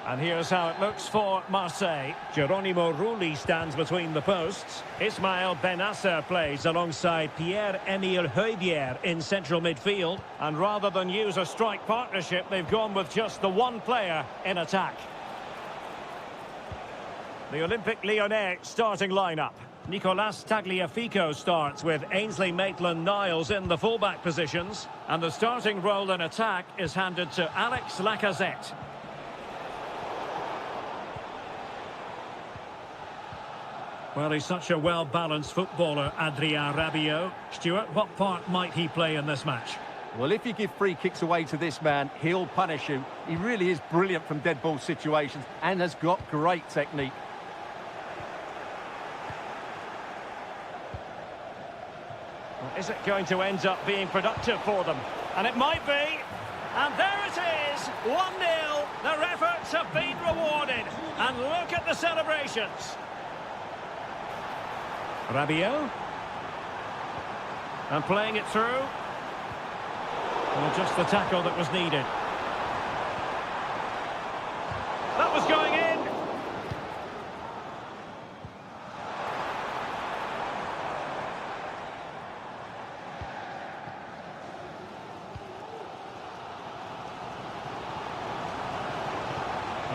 And here's how it looks for Marseille. Geronimo Rulli stands between the posts. Ismail Benasser plays alongside Pierre-Emile Højbjerg in central midfield. And rather than use a strike partnership, they've gone with just the one player in attack. The Olympique Lyonnais starting lineup. Nicolas Tagliafico starts with Ainsley Maitland-Niles in the fullback positions. And the starting role in attack is handed to Alex Lacazette. Well, he's such a well-balanced footballer, Adrien Rabiot. Stuart, what part might he play in this match? Well, if you give free kicks away to this man, he'll punish you. He really is brilliant from dead ball situations and has got great technique. Well, is it going to end up being productive for them? And it might be. And there it is, 1-0. Their efforts have been rewarded. And look at the celebrations. Rabiot. And playing it through. Well, just the tackle that was needed. That was going in.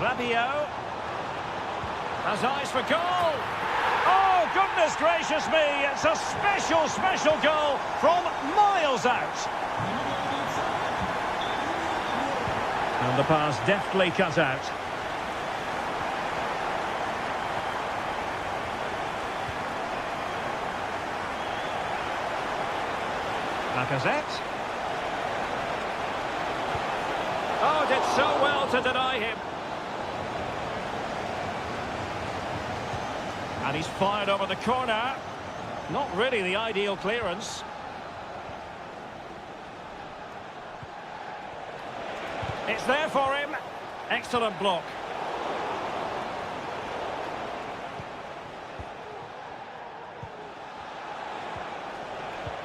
Rabiot has eyes for goal. Oh, goodness gracious me, it's a special, special goal from miles out. And the pass deftly cut out. Lacazette. Oh, did so well to deny him. And he's fired over the corner. Not really the ideal clearance. It's there for him. Excellent block.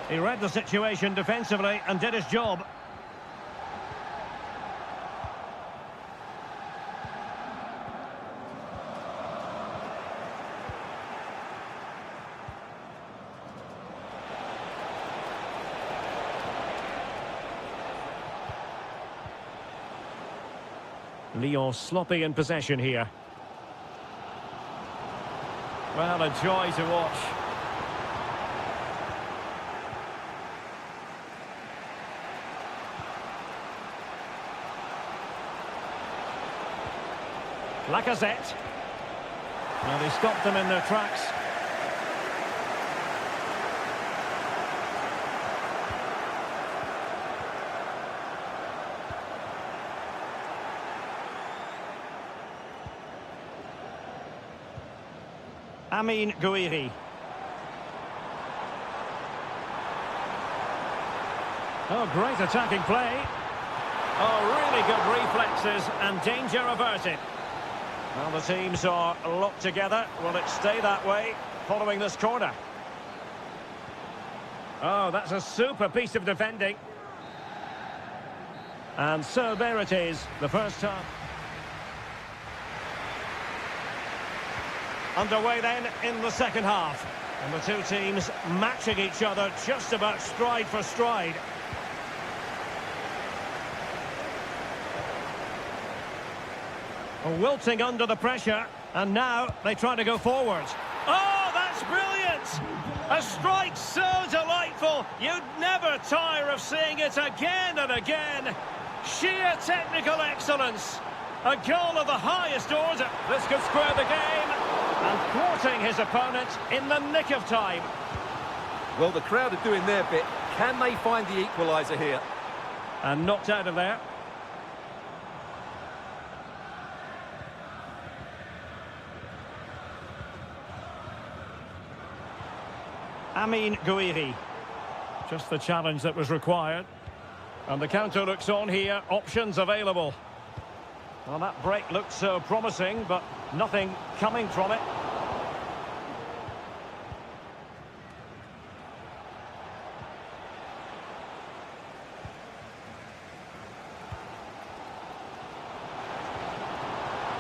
He read the situation defensively and did his job. Lyon sloppy in possession here. Well, a joy to watch. Lacazette. Well, they stopped them in their tracks. Amin Gouiri. Oh, great attacking play. Oh, really good reflexes and danger averted. Well, the teams are locked together. Will it stay that way following this corner? Oh, that's a super piece of defending. And so there it is, the first half. Underway then in the second half. And the two teams matching each other just about stride for stride. Wilting under the pressure, and now they try to go forward. Oh, that's brilliant! A strike so delightful, Well, you'd never tire of seeing it again and again. Sheer technical excellence. A goal of the highest order. This could square the game. And thwarting his opponent in the nick of time. Well, the crowd are doing their bit. Can they find the equaliser here? And knocked out of there. Amin Gouiri. Just the challenge that was required. And the counter looks on here. Options available. Well, that break looked so promising, but nothing coming from it.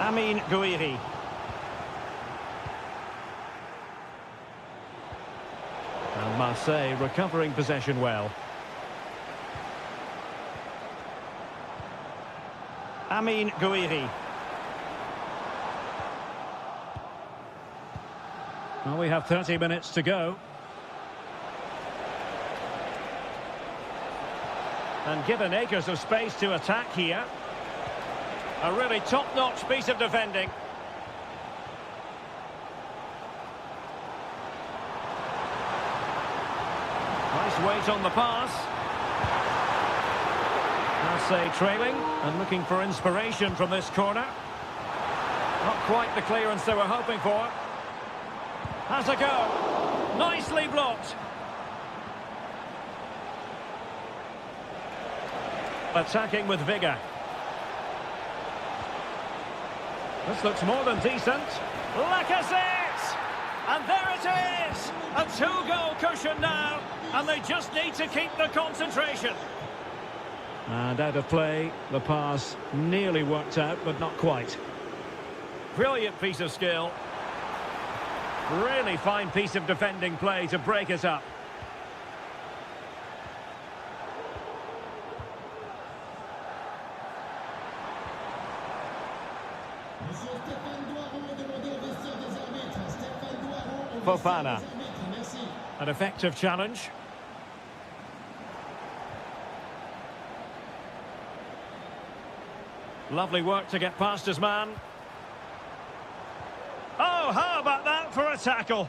Amin Gouiri. And Marseille recovering possession well. Amin Gouiri. Well, we have 30 minutes to go. And given acres of space to attack here. A really top-notch piece of defending. Nice weight on the pass. Marseille trailing and looking for inspiration from this corner. Not quite the clearance they were hoping for. Has a go. Nicely blocked. Attacking with vigour. This looks more than decent. Lacazette! And there it is! A two-goal cushion now. And they just need to keep the concentration. And out of play, the pass nearly worked out, but not quite. Brilliant piece of skill. Really fine piece of defending play to break it up. Fofana. An effective challenge. Lovely work to get past his man. Oh, how about that for a tackle?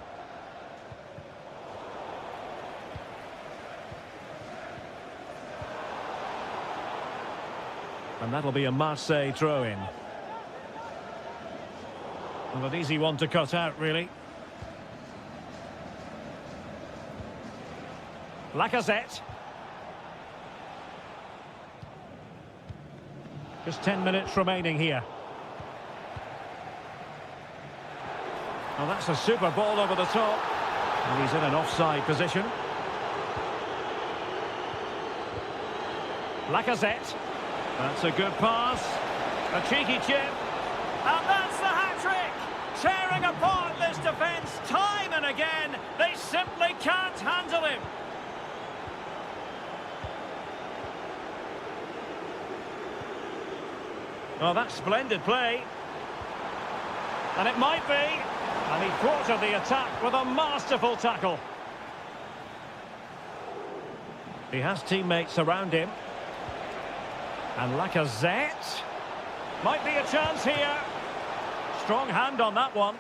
And that'll be a Marseille throw-in. Well, an easy one to cut out, really. Lacazette. Just 10 minutes remaining here. Well, that's a super ball over the top. And he's in an offside position. Lacazette. That's a good pass. A cheeky chip. And that's the hat-trick! Tearing apart this defence time and again. They simply can't handle him. Oh, that's splendid play. And it might be. And he thwarted the attack with a masterful tackle. He has teammates around him. And Lacazette. Might be a chance here. Strong hand on that one.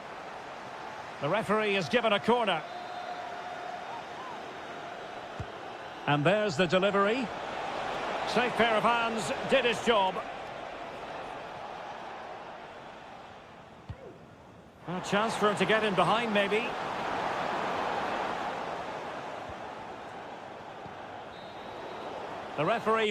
The referee is given a corner. And there's the delivery. Safe pair of hands, did his job. A chance for him to get in behind, maybe. The referee...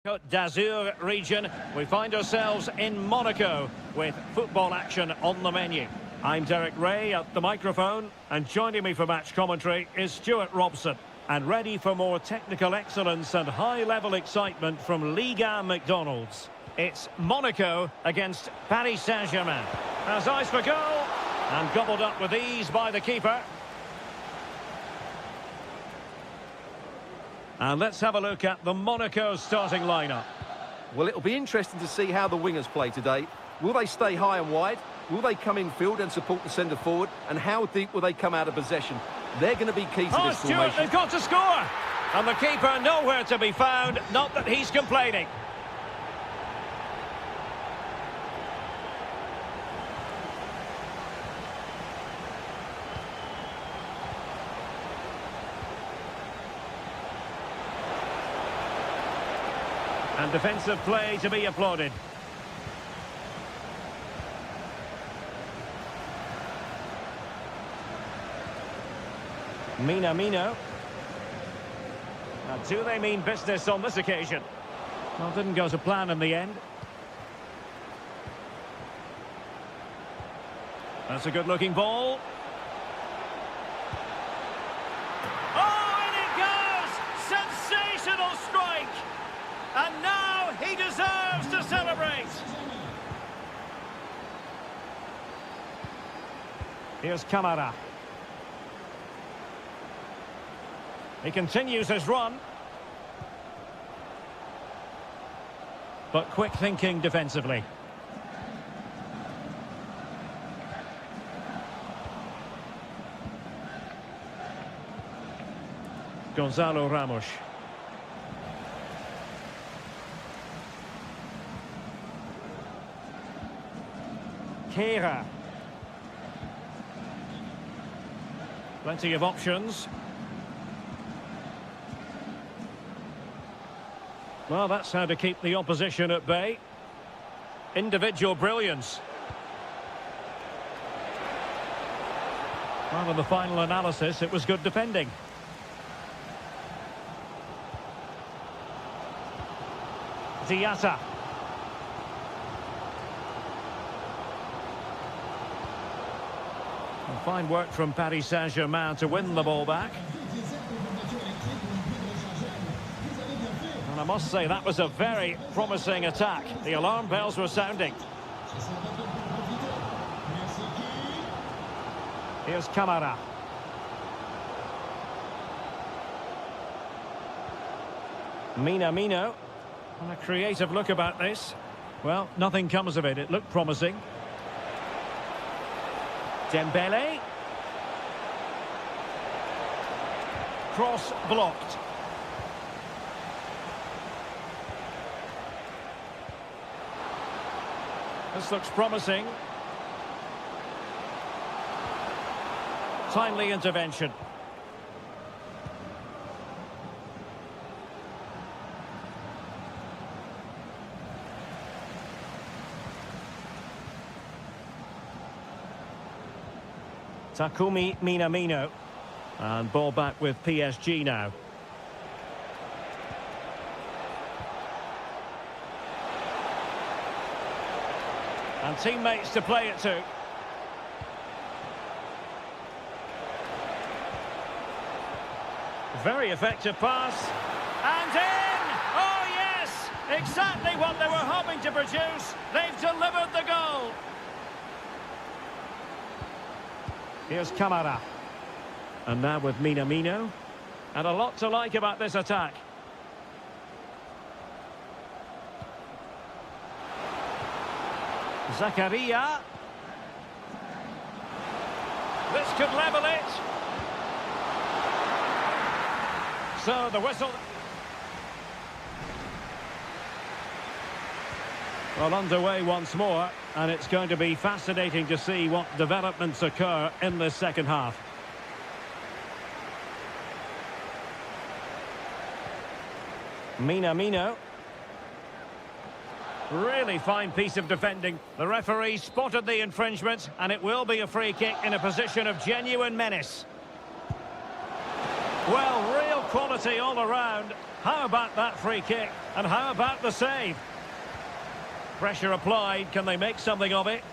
Côte d'Azur region, we find ourselves in Monaco with football action on the menu. I'm Derek Ray at the microphone, and joining me for match commentary is Stuart Robson. And ready for more technical excellence and high-level excitement from Liga McDonald's. It's Monaco against Paris Saint-Germain. Has eyes for goal, and gobbled up with ease by the keeper. And let's have a look at the Monaco starting lineup. Well, it'll be interesting to see how the wingers play today. Will they stay high and wide? Will they come in field and support the centre forward? And how deep will they come out of possession? They're going to be key to this Stuart, formation. they've got to score! And the keeper nowhere to be found, not that he's complaining. And defensive play to be applauded. Minamino. Now, do they mean business on this occasion? Well, didn't go to plan in the end. That's a good-looking ball. Oh, and it goes! Sensational strike! And now he deserves to celebrate. Here's Camara. He continues his run. But quick thinking defensively. Gonzalo Ramos. Kehra. Plenty of options. Well, that's how to keep the opposition at bay. Individual brilliance. Well, in the final analysis, it was good defending. Diatta. Fine work from Paris Saint-Germain to win the ball back. And I must say, that was a very promising attack. The alarm bells were sounding. Here's Camara. Minamino. A creative look about this. Well, nothing comes of it. It looked promising. Dembele. Cross blocked. This looks promising. Timely intervention. Takumi Minamino. And ball back with PSG now. And teammates to play it to. Very effective pass. And in! Oh yes! Exactly what they were hoping to produce. They've delivered the goal. Here's Camara. And now with Minamino. And a lot to like about this attack. Zakaria. This could level it. So the whistle. Well, underway once more, and it's going to be fascinating to see what developments occur in this second half. Minamino. Really fine piece of defending. The referee spotted the infringement, and it will be a free kick in a position of genuine menace. Well, real quality all around. How about that free kick? And how about the save? Pressure applied. Can they make something of it?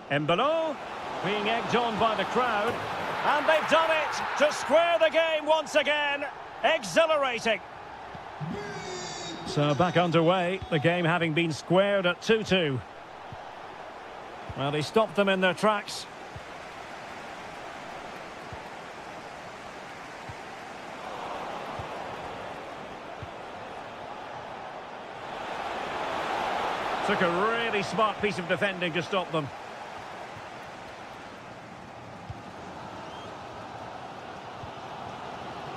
Embolo being egged on by the crowd. And they've done it to square the game once again. Exhilarating. So back underway, the game having been squared at 2-2. Well, he stopped them in their tracks. Took a really smart piece of defending to stop them.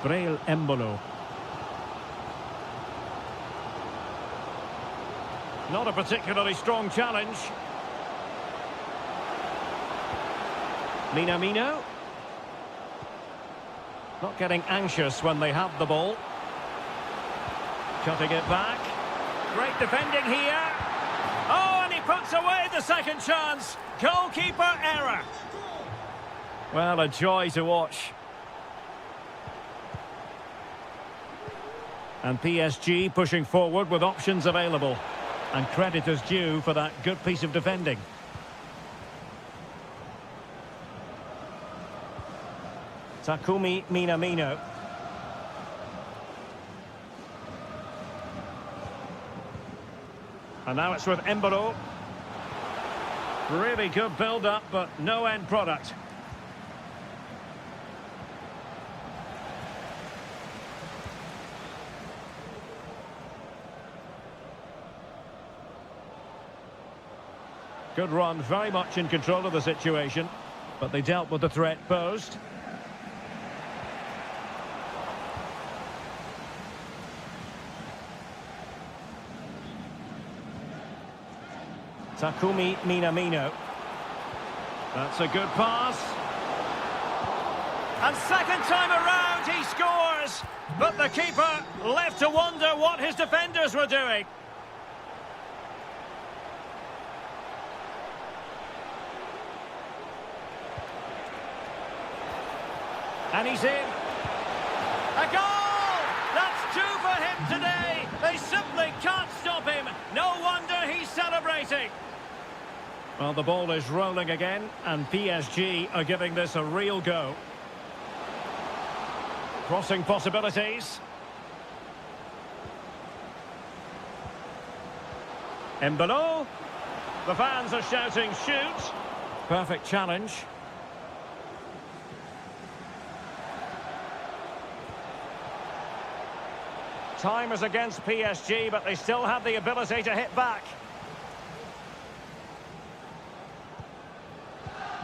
Braille Embolo. Not a particularly strong challenge. Minamino. Not getting anxious when they have the ball. Cutting it back. Great defending here. Oh, and he puts away the second chance. Goalkeeper error. Well, a joy to watch. And PSG pushing forward with options available. And credit is due for that good piece of defending. Takumi Minamino. And now it's with Embolo. Really good build-up, but no end product. Good run, very much in control of the situation, but they dealt with the threat posed. Takumi Minamino. That's a good pass. And second time around he scores, but the keeper left to wonder what his defenders were doing. And he's in. A goal! That's two for him today. They simply can't stop him. No wonder he's celebrating. Well, the ball is rolling again, and PSG are giving this a real go. Crossing possibilities. Embolo. The fans are shouting, shoot. Perfect challenge. Time is against PSG, but they still have the ability to hit back.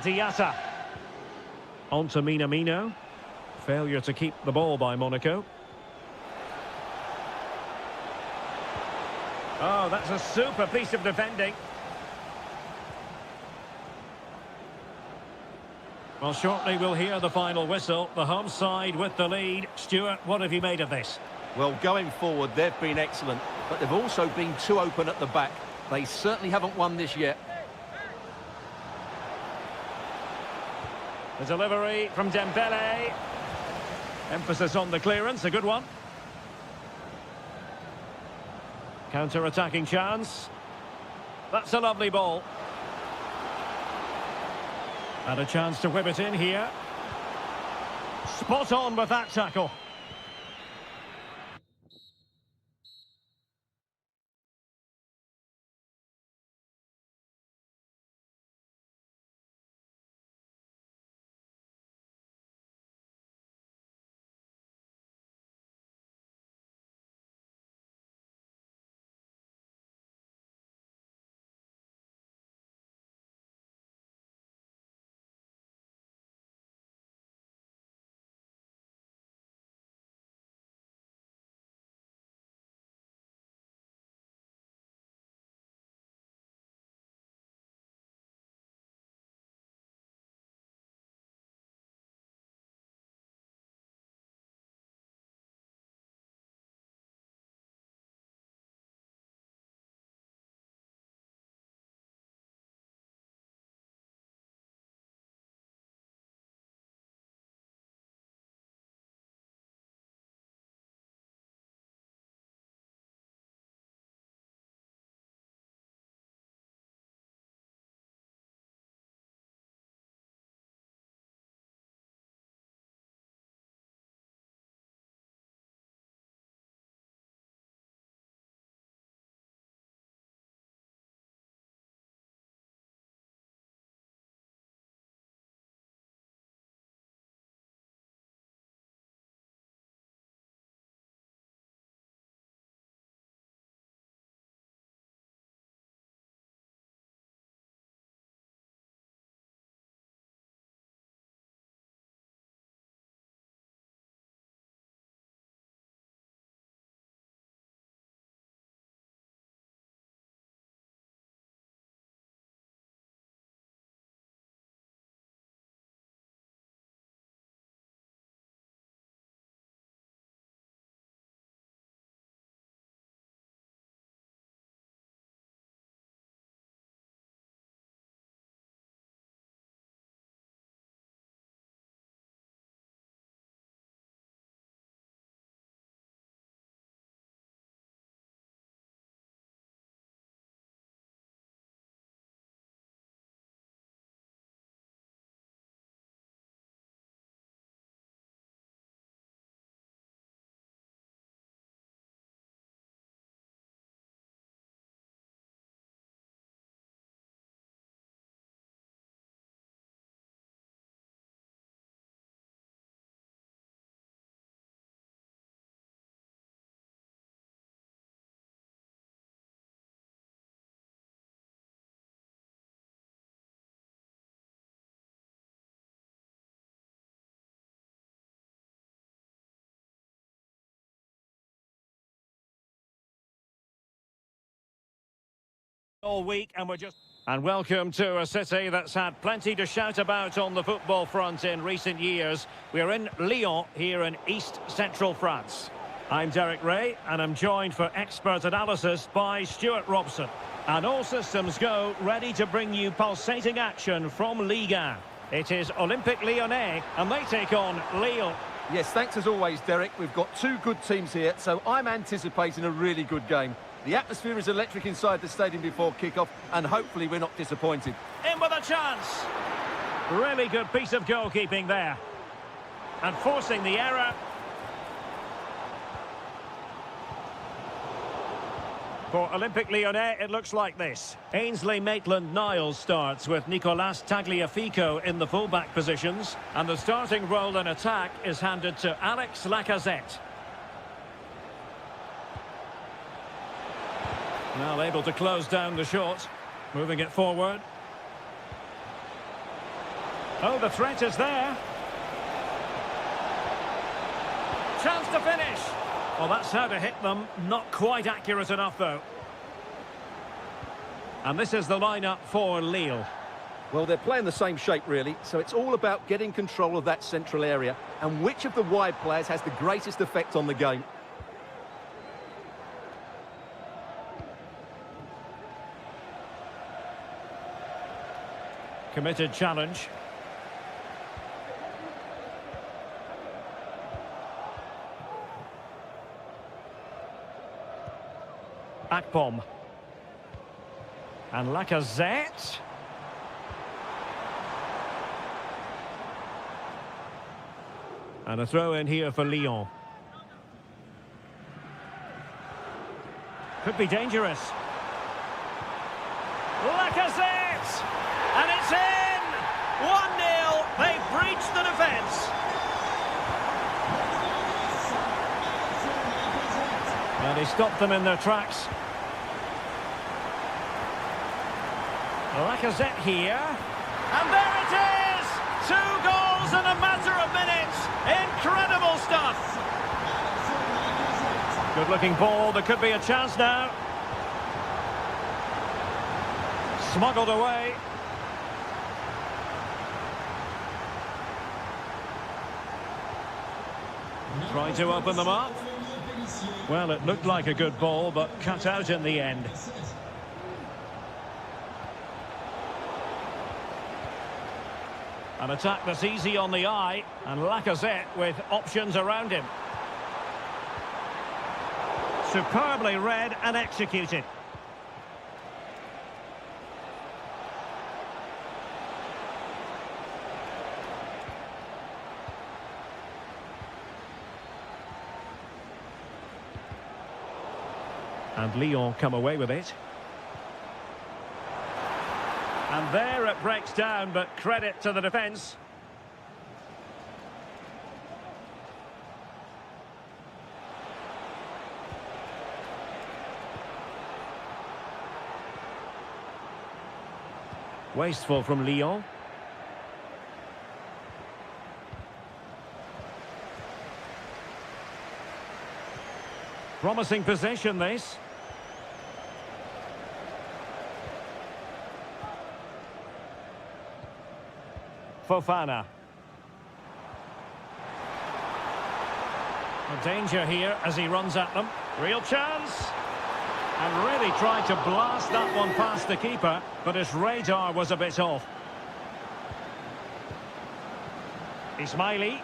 Diatta. On to Minamino. Failure to keep the ball by Monaco. Oh, that's a super piece of defending. Well, shortly we'll hear the final whistle. The home side with the lead. Stuart, what have you made of this? Well, going forward, they've been excellent, but they've also been too open at the back. They certainly haven't won this yet. The delivery from Dembele. Emphasis on the clearance, a good one. Counter-attacking chance. That's a lovely ball. And a chance to whip it in here. Spot on with that tackle. all week, and we're just... And welcome to a city that's had plenty to shout about on the football front in recent years. We're in Lyon, here in east-central France. I'm Derek Ray, and I'm joined for expert analysis by Stuart Robson. And all systems go, ready to bring you pulsating action from Ligue 1. It is Olympique Lyonnais, and they take on Lille. Yes, thanks as always, Derek. We've got two good teams here, so I'm anticipating a really good game. The atmosphere is electric inside the stadium before kick-off, and hopefully we're not disappointed. In with a chance. Really good piece of goalkeeping there. And forcing the error. For Olympique Lyonnais, it looks like this. Ainsley Maitland-Niles starts with Nicolas Tagliafico in the fullback positions. And the starting role in attack is handed to Alex Lacazette. Now able to close down the shot. Moving it forward. Oh, the threat is there. Chance to finish. Well, that's how to hit them. Not quite accurate enough, though. And this is the lineup for Lille. Well, they're playing the same shape, really, so it's all about getting control of that central area and which of the wide players has the greatest effect on the game. Committed challenge. Akpom. And Lacazette. And a throw in here for Lyon. Could be dangerous. Lacazette! And it's in! 1-0. They've breached the defence. And he stopped them in their tracks. Lacazette here. And there it is! 2 goals in a matter of minutes. Incredible stuff. Good looking ball. There could be a chance now. Smuggled away. Trying to open them up. Well, it looked like a good ball, but cut out in the end. An attack that's easy on the eye, and Lacazette with options around him. Superbly read and executed. And Lyon come away with it. And there it breaks down, but credit to the defence. Wasteful from Lyon. Promising possession, this. Fofana. A danger here as he runs at them. Real chance. And really tried to blast that one past the keeper, but his radar was a bit off. Ismaili.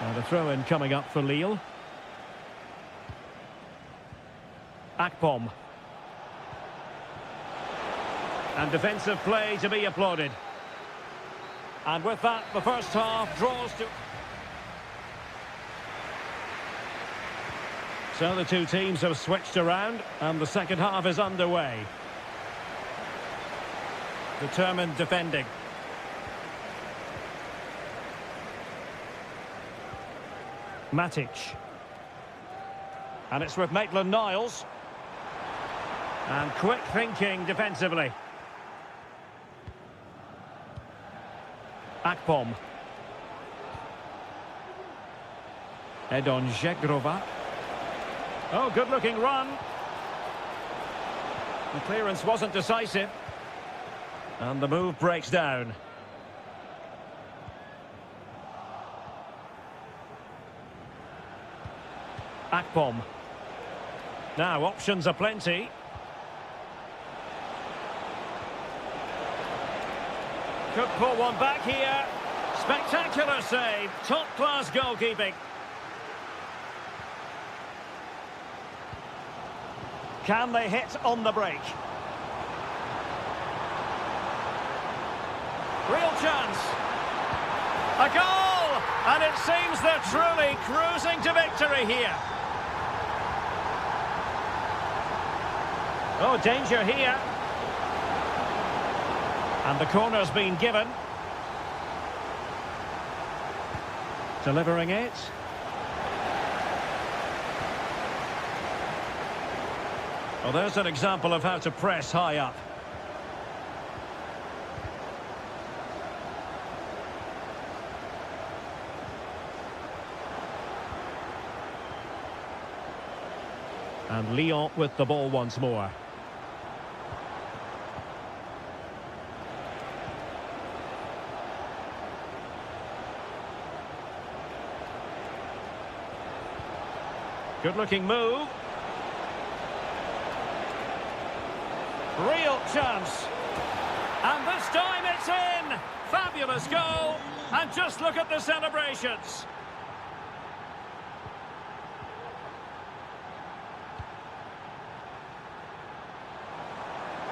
And a throw-in coming up for Lille. Akpom. And defensive play to be applauded. And with that, the first half draws to... So the two teams have switched around, and the second half is underway. Determined defending. Matic. And it's with Maitland-Niles. And quick thinking defensively. Akpom. Edon Zegrova. Oh, good-looking run. The clearance wasn't decisive. And the move breaks down. Akpom. Now, options are plenty. Could pull one back here. Spectacular save. Top-class goalkeeping. Can they hit on the break? Real chance. A goal! And it seems they're truly cruising to victory here. Oh, danger here. And the corner's been given. Delivering it. Well, there's an example of how to press high up. And Lyon with the ball once more. Good-looking move. Real chance. And this time it's in. Fabulous goal. And just look at the celebrations.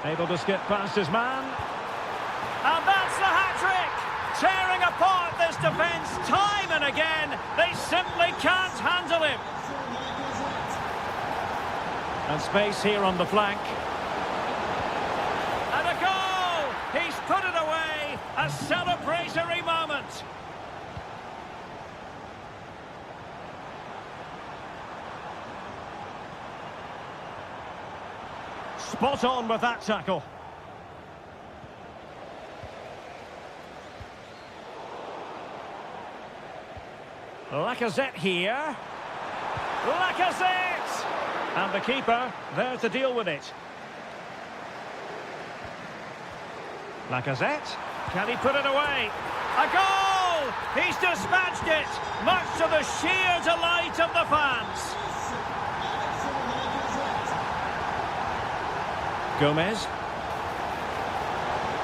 Able to skip past his man. And that's the hat-trick! Tearing apart this defence time and again. They simply can't handle him. And space here on the flank. And a goal! He's put it away. A celebratory moment. Spot on with that tackle. Lacazette here. Lacazette! And the keeper there to deal with it. Lacazette. Can he put it away? A goal! He's dispatched it, much to the sheer delight of the fans. Gomez.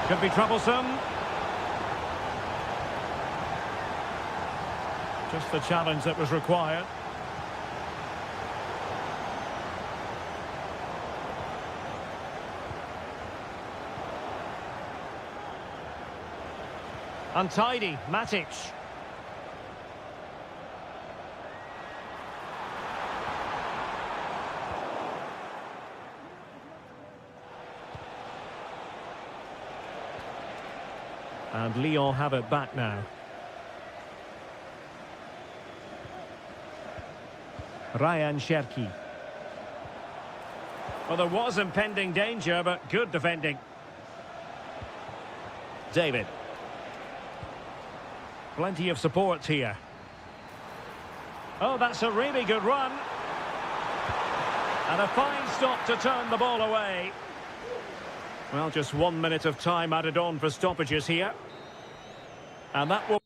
Could be troublesome. Just the challenge that was required. Untidy, Matic. And Lyon have it back now. Ryan Cherki. Well, there was impending danger, but good defending. David. Plenty of support here. Oh, that's a really good run. And a fine stop to turn the ball away. Well, just 1 minute of time added on for stoppages here. And that will...